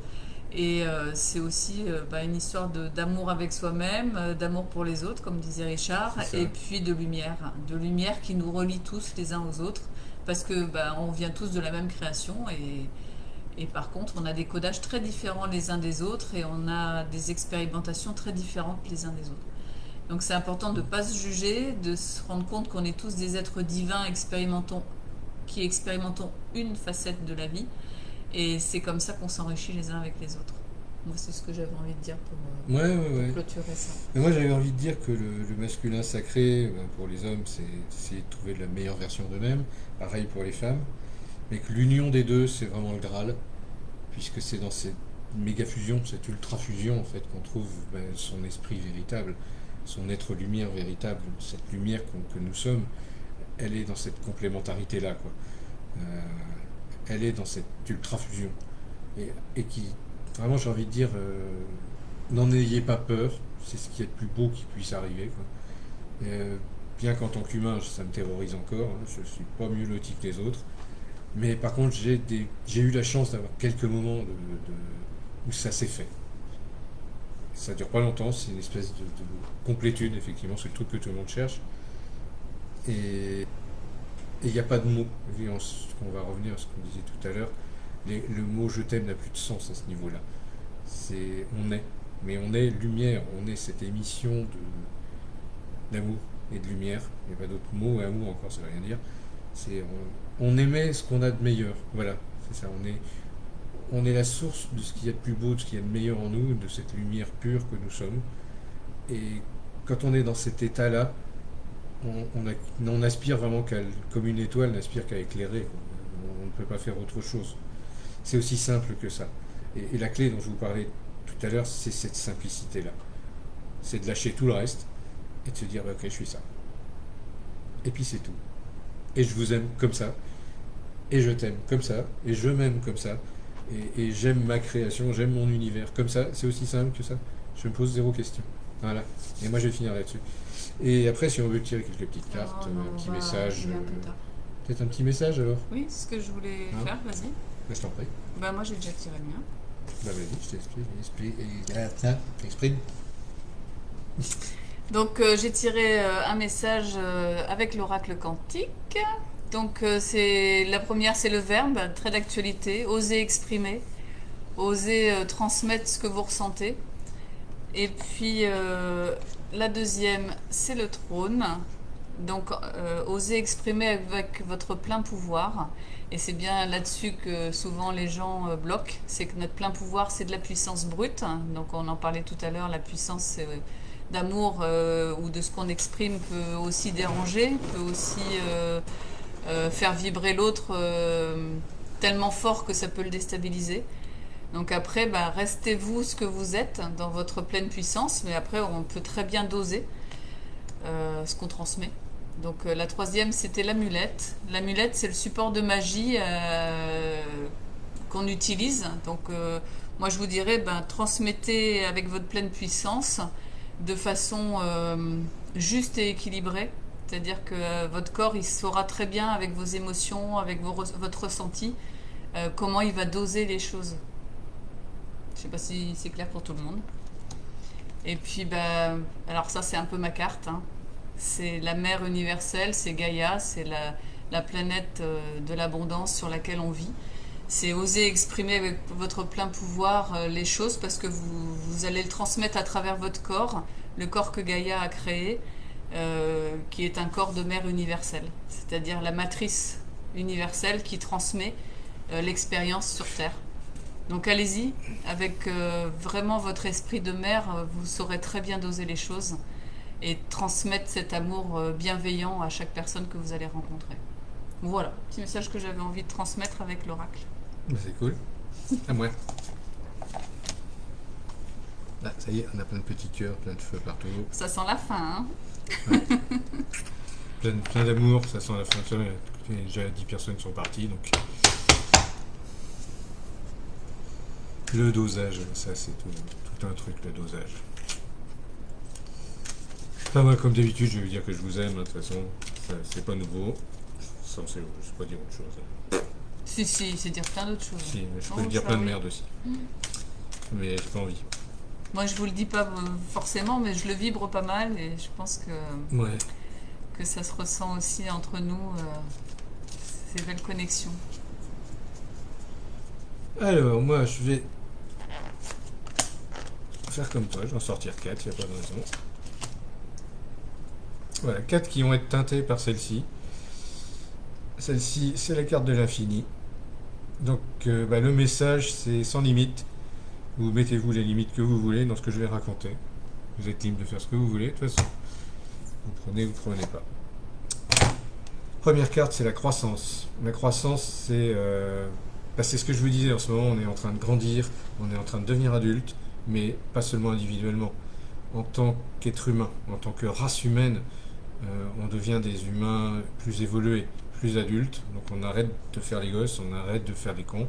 Et c'est aussi une histoire d'amour avec soi-même, d'amour pour les autres, comme disait Richard, et puis de lumière qui nous relie tous les uns aux autres, parce que on vient tous de la même création et par contre, on a des codages très différents les uns des autres et on a des expérimentations très différentes les uns des autres. Donc c'est important de ne pas se juger, de se rendre compte qu'on est tous des êtres divins qui expérimentons une facette de la vie. Et c'est comme ça qu'on s'enrichit les uns avec les autres. Moi, c'est ce que j'avais envie de dire pour clôturer ça. Mais moi, j'avais envie de dire que le masculin sacré, pour les hommes, c'est essayer de trouver la meilleure version d'eux-mêmes. Pareil pour les femmes. Mais que l'union des deux, c'est vraiment le Graal, puisque c'est dans cette méga-fusion, cette ultra-fusion, en fait, qu'on trouve son esprit véritable, son être lumière véritable, cette lumière que nous sommes, elle est dans cette complémentarité-là, quoi. Elle est dans cette ultra-fusion. Et qui, vraiment, j'ai envie de dire, n'en ayez pas peur, c'est ce qui est le plus beau qui puisse arriver, quoi. Bien qu'en tant qu'humain, ça me terrorise encore, hein, je ne suis pas mieux loti que les autres. Mais par contre, j'ai eu la chance d'avoir quelques moments où ça s'est fait. Ça dure pas longtemps, c'est une espèce de complétude, effectivement, c'est le truc que tout le monde cherche. Et il n'y a pas de mots. On va revenir à ce qu'on disait tout à l'heure. Le mot je t'aime n'a plus de sens à ce niveau-là. Mais on est lumière, on est cette émission d'amour et de lumière. Il n'y a pas d'autres mots, amour encore, ça ne veut rien dire. On émet ce qu'on a de meilleur. Voilà, c'est ça. On est la source de ce qu'il y a de plus beau, de ce qu'il y a de meilleur en nous, de cette lumière pure que nous sommes. Et quand on est dans cet état-là, on aspire vraiment comme une étoile n'aspire qu'à éclairer. On ne peut pas faire autre chose. C'est aussi simple que ça. Et la clé dont je vous parlais tout à l'heure, c'est cette simplicité-là. C'est de lâcher tout le reste et de se dire, ok, je suis ça. Et puis c'est tout. Et je vous aime comme ça. Et je t'aime comme ça. Et je m'aime comme ça. Et j'aime ma création, j'aime mon univers. Comme ça, c'est aussi simple que ça. Je me pose zéro question. Voilà. Et moi, je vais finir là-dessus. Et après, si on veut tirer quelques petites cartes, un petit message. Peut-être un petit message alors? Oui, c'est ce que je voulais faire, vas-y. Je t'en prie. Moi, j'ai déjà tiré le mien. Vas-y, je t'explique. Exprime. Donc, j'ai tiré un message avec l'oracle quantique. Donc, la première, c'est le verbe, très d'actualité. Osez exprimer, osez transmettre ce que vous ressentez. Et puis, la deuxième, c'est le trône. Donc, osez exprimer avec votre plein pouvoir. Et c'est bien là-dessus que souvent les gens bloquent. C'est que notre plein pouvoir, c'est de la puissance brute. Donc, on en parlait tout à l'heure, la puissance d'amour ou de ce qu'on exprime peut aussi déranger, peut aussi faire vibrer l'autre tellement fort que ça peut le déstabiliser. Donc après, bah, restez vous ce que vous êtes dans votre pleine puissance, mais après on peut très bien doser ce qu'on transmet. Donc la troisième, c'était l'amulette. L'amulette, c'est le support de magie qu'on utilise. Donc moi, je vous dirais, ben, transmettez avec votre pleine puissance de façon juste et équilibrée. C'est-à-dire que votre corps, il saura très bien avec vos émotions, avec votre ressenti, comment il va doser les choses. Je ne sais pas si c'est clair pour tout le monde. Et puis, bah, alors ça, c'est un peu ma carte, hein. C'est la mère universelle, c'est Gaïa, c'est la planète de l'abondance sur laquelle on vit. C'est oser exprimer avec votre plein pouvoir les choses parce que vous allez le transmettre à travers votre corps, le corps que Gaïa a créé, qui est un corps de mère universelle, c'est-à-dire la matrice universelle qui transmet l'expérience sur Terre. Donc allez-y, avec vraiment votre esprit de mère, vous saurez très bien doser les choses et transmettre cet amour bienveillant à chaque personne que vous allez rencontrer. Voilà, petit message que j'avais envie de transmettre avec l'oracle. C'est cool. À moi. Là, ça y est, on a plein de petits cœurs, plein de feux partout. Ça sent la fin, hein. Ouais. Plein d'amour, ça sent la fin. Déjà 10 personnes sont parties, donc... Le dosage, ça c'est tout un truc, le dosage. Enfin, moi, comme d'habitude, je vais vous dire que je vous aime, hein, de toute façon, c'est pas nouveau. Ça, c'est pas dire autre chose. Si, c'est dire plein d'autres choses. Si, mais je peux dire plein de merde aussi. Mais j'ai pas envie. Moi, je vous le dis pas forcément, mais je le vibre pas mal et je pense que ça se ressent aussi entre nous, ces belles connexions. Alors, moi, je vais faire comme toi, je vais en sortir 4, il n'y a pas de raison. Voilà, 4 qui vont être teintées par celle-ci. Celle-ci, c'est la carte de l'infini. Donc, le message, c'est sans limite. Vous mettez-vous les limites que vous voulez dans ce que je vais raconter. Vous êtes libre de faire ce que vous voulez, de toute façon. Vous prenez ou vous prenez pas. Première carte, c'est la croissance. La croissance, c'est ce que je vous disais en ce moment, on est en train de grandir, on est en train de devenir adulte, mais pas seulement individuellement. En tant qu'être humain, en tant que race humaine, on devient des humains plus évolués, plus adultes. Donc on arrête de faire les gosses, on arrête de faire les cons,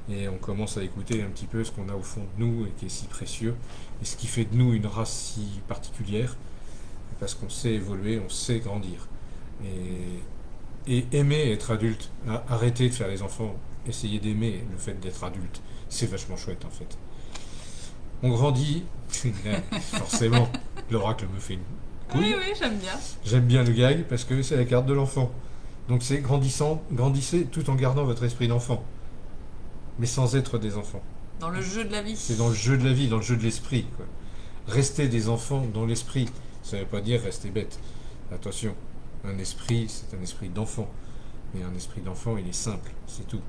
et on commence à écouter un petit peu ce qu'on a au fond de nous et qui est si précieux, et ce qui fait de nous une race si particulière, parce qu'on sait évoluer, on sait grandir. Et aimer être adulte, arrêter de faire les enfants, essayer d'aimer le fait d'être adulte, c'est vachement chouette en fait. On grandit, forcément, l'oracle me fait une couille. Oui, j'aime bien. J'aime bien le gag parce que c'est la carte de l'enfant. Donc c'est grandissez tout en gardant votre esprit d'enfant, mais sans être des enfants. Dans le jeu de la vie. C'est dans le jeu de la vie, dans le jeu de l'esprit, quoi. Restez des enfants dans l'esprit, ça ne veut pas dire rester bête. Attention, un esprit, c'est un esprit d'enfant. Mais un esprit d'enfant, il est simple, c'est tout.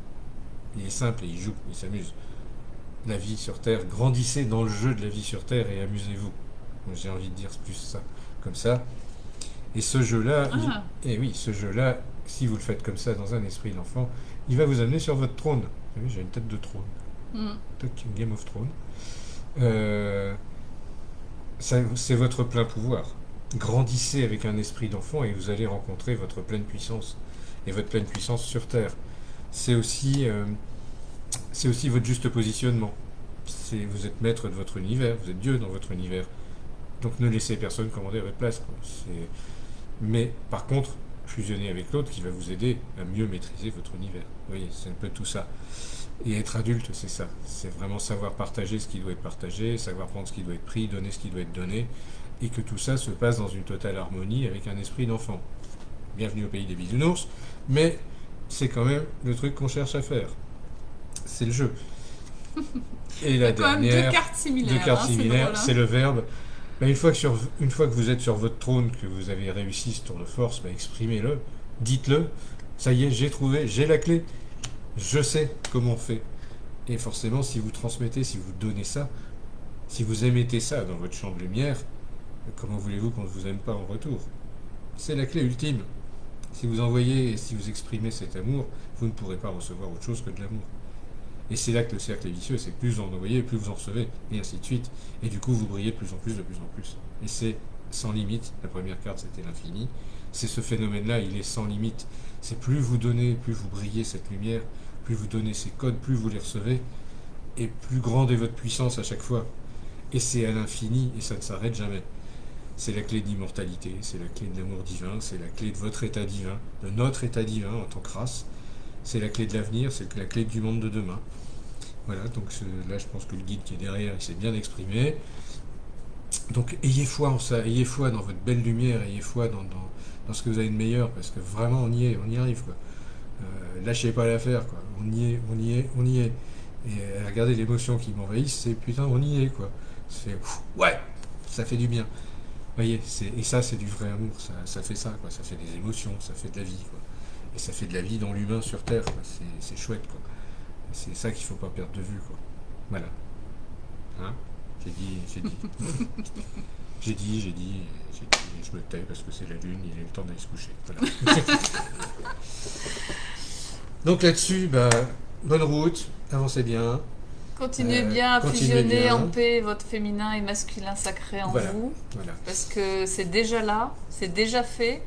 Il est simple et il joue, il s'amuse. La vie sur Terre, grandissez dans le jeu de la vie sur Terre et amusez-vous. J'ai envie de dire plus ça, comme ça. Et ce jeu-là, ce jeu-là, si vous le faites comme ça dans un esprit d'enfant, il va vous amener sur votre trône. Vous savez, j'ai une tête de trône. Game of Thrones. C'est votre plein pouvoir. Grandissez avec un esprit d'enfant et vous allez rencontrer votre pleine puissance. Et votre pleine puissance sur Terre. C'est aussi votre juste positionnement. Vous êtes maître de votre univers, vous êtes Dieu dans votre univers. Donc ne laissez personne commander à votre place, quoi. Mais par contre, fusionnez avec l'autre qui va vous aider à mieux maîtriser votre univers. Vous voyez, c'est un peu tout ça. Et être adulte, c'est ça. C'est vraiment savoir partager ce qui doit être partagé, savoir prendre ce qui doit être pris, donner ce qui doit être donné, et que tout ça se passe dans une totale harmonie avec un esprit d'enfant. Bienvenue au pays des bisounours, mais c'est quand même le truc qu'on cherche à faire. C'est le jeu. Et la dernière, deux cartes similaires, c'est le verbe. Une fois que vous êtes sur votre trône, que vous avez réussi ce tour de force, exprimez-le, dites-le. Ça y est, j'ai trouvé, j'ai la clé. Je sais comment on fait. Et forcément, si vous transmettez, si vous donnez ça, si vous émettez ça dans votre champ de lumière, comment voulez-vous qu'on ne vous aime pas en retour? C'est la clé ultime. Si vous envoyez et si vous exprimez cet amour, vous ne pourrez pas recevoir autre chose que de l'amour. Et c'est là que le cercle est vicieux, c'est que plus vous en envoyez, plus vous en recevez, et ainsi de suite. Et du coup, vous brillez de plus en plus, de plus en plus. Et c'est sans limite. La première carte, c'était l'infini. C'est ce phénomène-là, il est sans limite. C'est plus vous donnez, plus vous brillez cette lumière, plus vous donnez ces codes, plus vous les recevez, et plus grande est votre puissance à chaque fois. Et c'est à l'infini, et ça ne s'arrête jamais. C'est la clé de l'immortalité, c'est la clé de l'amour divin, c'est la clé de votre état divin, de notre état divin en tant que race. C'est la clé de l'avenir, c'est la clé du monde de demain. Voilà, donc là je pense que le guide qui est derrière, il s'est bien exprimé. Donc ayez foi en ça, ayez foi dans votre belle lumière, ayez foi dans ce que vous avez de meilleur, parce que vraiment on y arrive, quoi. Lâchez pas l'affaire, quoi. On y est. Et regardez l'émotion qui m'envahit, c'est putain, on y est, quoi. C'est ouais, ça fait du bien. Vous voyez, et ça c'est du vrai amour, ça fait ça, quoi. Ça fait des émotions, ça fait de la vie, quoi. Et ça fait de la vie dans l'humain sur Terre, quoi. C'est chouette, quoi. C'est ça qu'il faut pas perdre de vue, quoi. Voilà. Hein? J'ai dit. J'ai dit, je me tais parce que c'est la lune, il est le temps d'aller se coucher. Voilà. Donc là-dessus, bonne route, avancez bien. Continuez bien à fusionner bien. en paix votre féminin et masculin sacré en vous. Voilà. Parce que c'est déjà là, c'est déjà fait.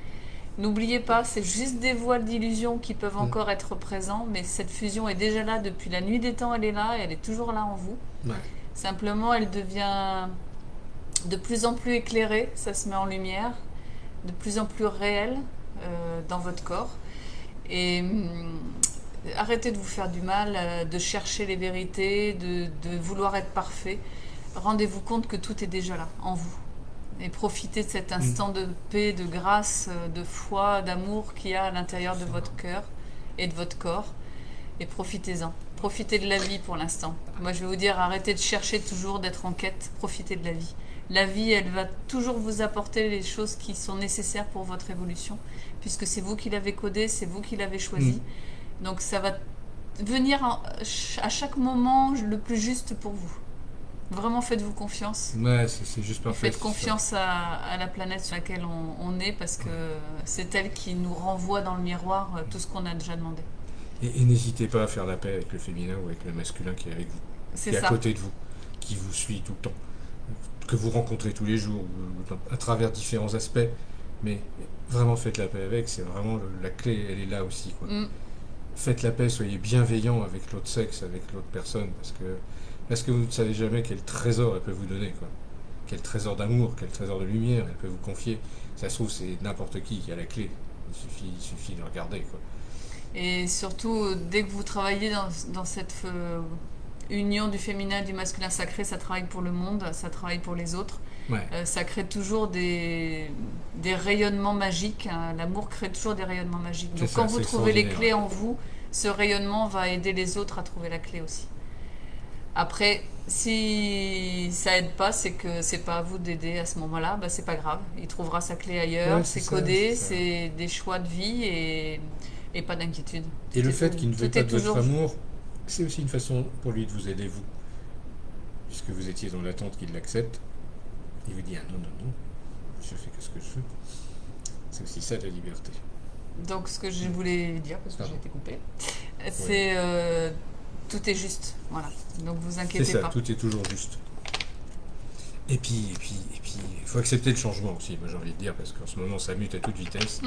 N'oubliez pas, c'est juste des voiles d'illusion qui peuvent encore être présents, mais cette fusion est déjà là depuis la nuit des temps, elle est là, et elle est toujours là en vous. Ouais. Simplement, elle devient de plus en plus éclairée, ça se met en lumière, de plus en plus réelle dans votre corps. Et arrêtez de vous faire du mal, de chercher les vérités, de vouloir être parfait. Rendez-vous compte que tout est déjà là, en vous. Et profitez de cet instant de paix, de grâce, de foi, d'amour qu'il y a à l'intérieur de votre cœur et de votre corps. Et profitez-en. Profitez de la vie pour l'instant. Moi, je vais vous dire, arrêtez de chercher toujours d'être en quête. Profitez de la vie. La vie, elle va toujours vous apporter les choses qui sont nécessaires pour votre évolution, puisque c'est vous qui l'avez codé, c'est vous qui l'avez choisi. Donc, ça va venir à chaque moment le plus juste pour vous. Vraiment, faites-vous confiance. Ouais, c'est juste parfait. Faites confiance à la planète sur laquelle on est, parce que c'est elle qui nous renvoie dans le miroir tout ce qu'on a déjà demandé. Et n'hésitez pas à faire la paix avec le féminin ou avec le masculin qui est avec vous, qui est à côté de vous, qui vous suit tout le temps, que vous rencontrez tous les jours, à travers différents aspects. Mais vraiment, faites la paix avec, c'est vraiment la clé, elle est là aussi, quoi. Faites la paix, soyez bienveillants avec l'autre sexe, avec l'autre personne, parce que vous ne savez jamais quel trésor elle peut vous donner, quoi. Quel trésor d'amour, quel trésor de lumière elle peut vous confier. Ça se trouve, c'est n'importe qui a la clé. Il suffit de regarder, quoi. Et surtout, dès que vous travaillez dans cette union du féminin et du masculin sacré, ça travaille pour le monde, ça travaille pour les autres. Ouais. Ça crée toujours des rayonnements magiques. Hein. L'amour crée toujours des rayonnements magiques. Donc quand vous trouvez les clés en vous, ce rayonnement va aider les autres à trouver la clé aussi. Après, si ça aide pas, c'est que c'est pas à vous d'aider à ce moment-là, c'est pas grave. Il trouvera sa clé ailleurs, ouais, c'est codé, c'est des choix de vie et pas d'inquiétude. Et le fait qu'il ne veuille pas de votre amour, c'est aussi une façon pour lui de vous aider, vous. Puisque vous étiez dans l'attente qu'il l'accepte, il vous dit non, je fais que ce que je veux. C'est aussi ça la liberté. Donc ce que je voulais dire, parce que j'ai été coupée, c'est tout est juste. Voilà. Donc vous inquiétez pas. C'est ça, tout est toujours juste. Et puis, il faut accepter le changement aussi, moi j'ai envie de dire, parce qu'en ce moment ça mute à toute vitesse.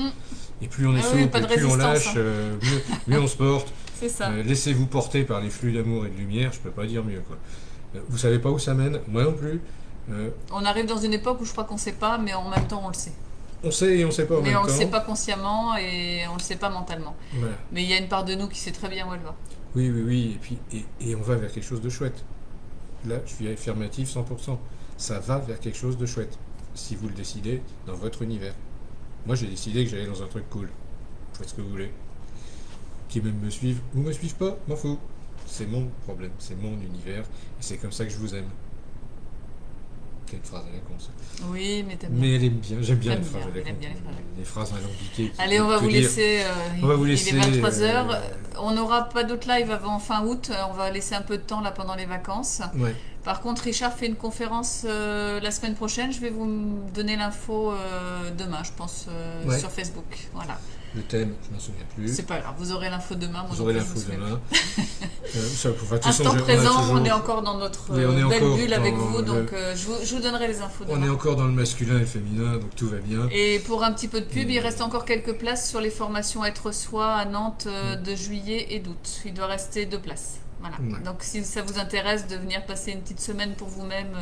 Et plus on est souple, plus on lâche, mieux on se porte. C'est ça. Laissez-vous porter par les flux d'amour et de lumière, je peux pas dire mieux, quoi. Vous savez pas où ça mène, moi non plus. On arrive dans une époque où je crois qu'on sait pas, mais en même temps on le sait. On sait et on sait pas en même temps. Mais on le sait pas consciemment et on le sait pas mentalement. Voilà. Mais il y a une part de nous qui sait très bien où elle va. Oui, et on va vers quelque chose de chouette. Là, je suis affirmatif 100%. Ça va vers quelque chose de chouette, si vous le décidez dans votre univers. Moi, j'ai décidé que j'allais dans un truc cool. Faites ce que vous voulez. Qui même me suivent ou me suivent pas, m'en fous. C'est mon problème, c'est mon univers, et c'est comme ça que je vous aime. Quelle phrase à la con, ça. Oui, mais t'aimes bien. Mais elle aime bien, j'aime bien les phrases à la con. Les phrases alambiquées. Allez, on va vous laisser. Il est 23h. On n'aura pas d'autres live avant fin août. On va laisser un peu de temps là pendant les vacances. Ouais. Par contre, Richard fait une conférence la semaine prochaine. Je vais vous donner l'info demain, je pense, Ouais. sur Facebook. Voilà. Le thème, je m'en souviens plus. C'est pas grave, vous aurez l'info demain. Moi Vous non aurez plus, je l'info me souviens demain. Ça, de toute façon, Instant on a présent, toujours- on est encore dans notre Oui, on est belle encore bulle avec dans vous, le- donc je vous donnerai les infos On demain. est encore dans le masculin et le féminin, donc tout va bien. Et pour un petit peu de pub, Et- il reste encore quelques places sur les formations Être Soi à Nantes de juillet et d'août. Il doit rester 2 places. Voilà. Ouais. Donc si ça vous intéresse de venir passer une petite semaine pour vous-même,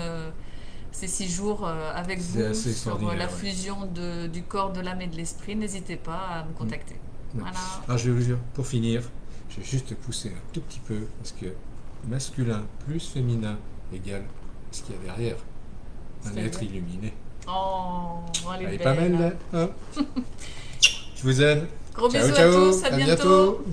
ces 6 jours avec C'est vous assez sur extraordinaire, la ouais. fusion du corps, de l'âme et de l'esprit, n'hésitez pas à me contacter. Ouais. Voilà. Alors je vais vous dire, pour finir, je vais juste pousser un tout petit peu, parce que masculin plus féminin égale ce qu'il y a derrière. Un C'est-à-dire être illuminé. Oh, elle Elle est est pas belle. belle, là, hein. Je vous aime. Gros Ciao, bisous ciao. à tous, à bientôt. bientôt.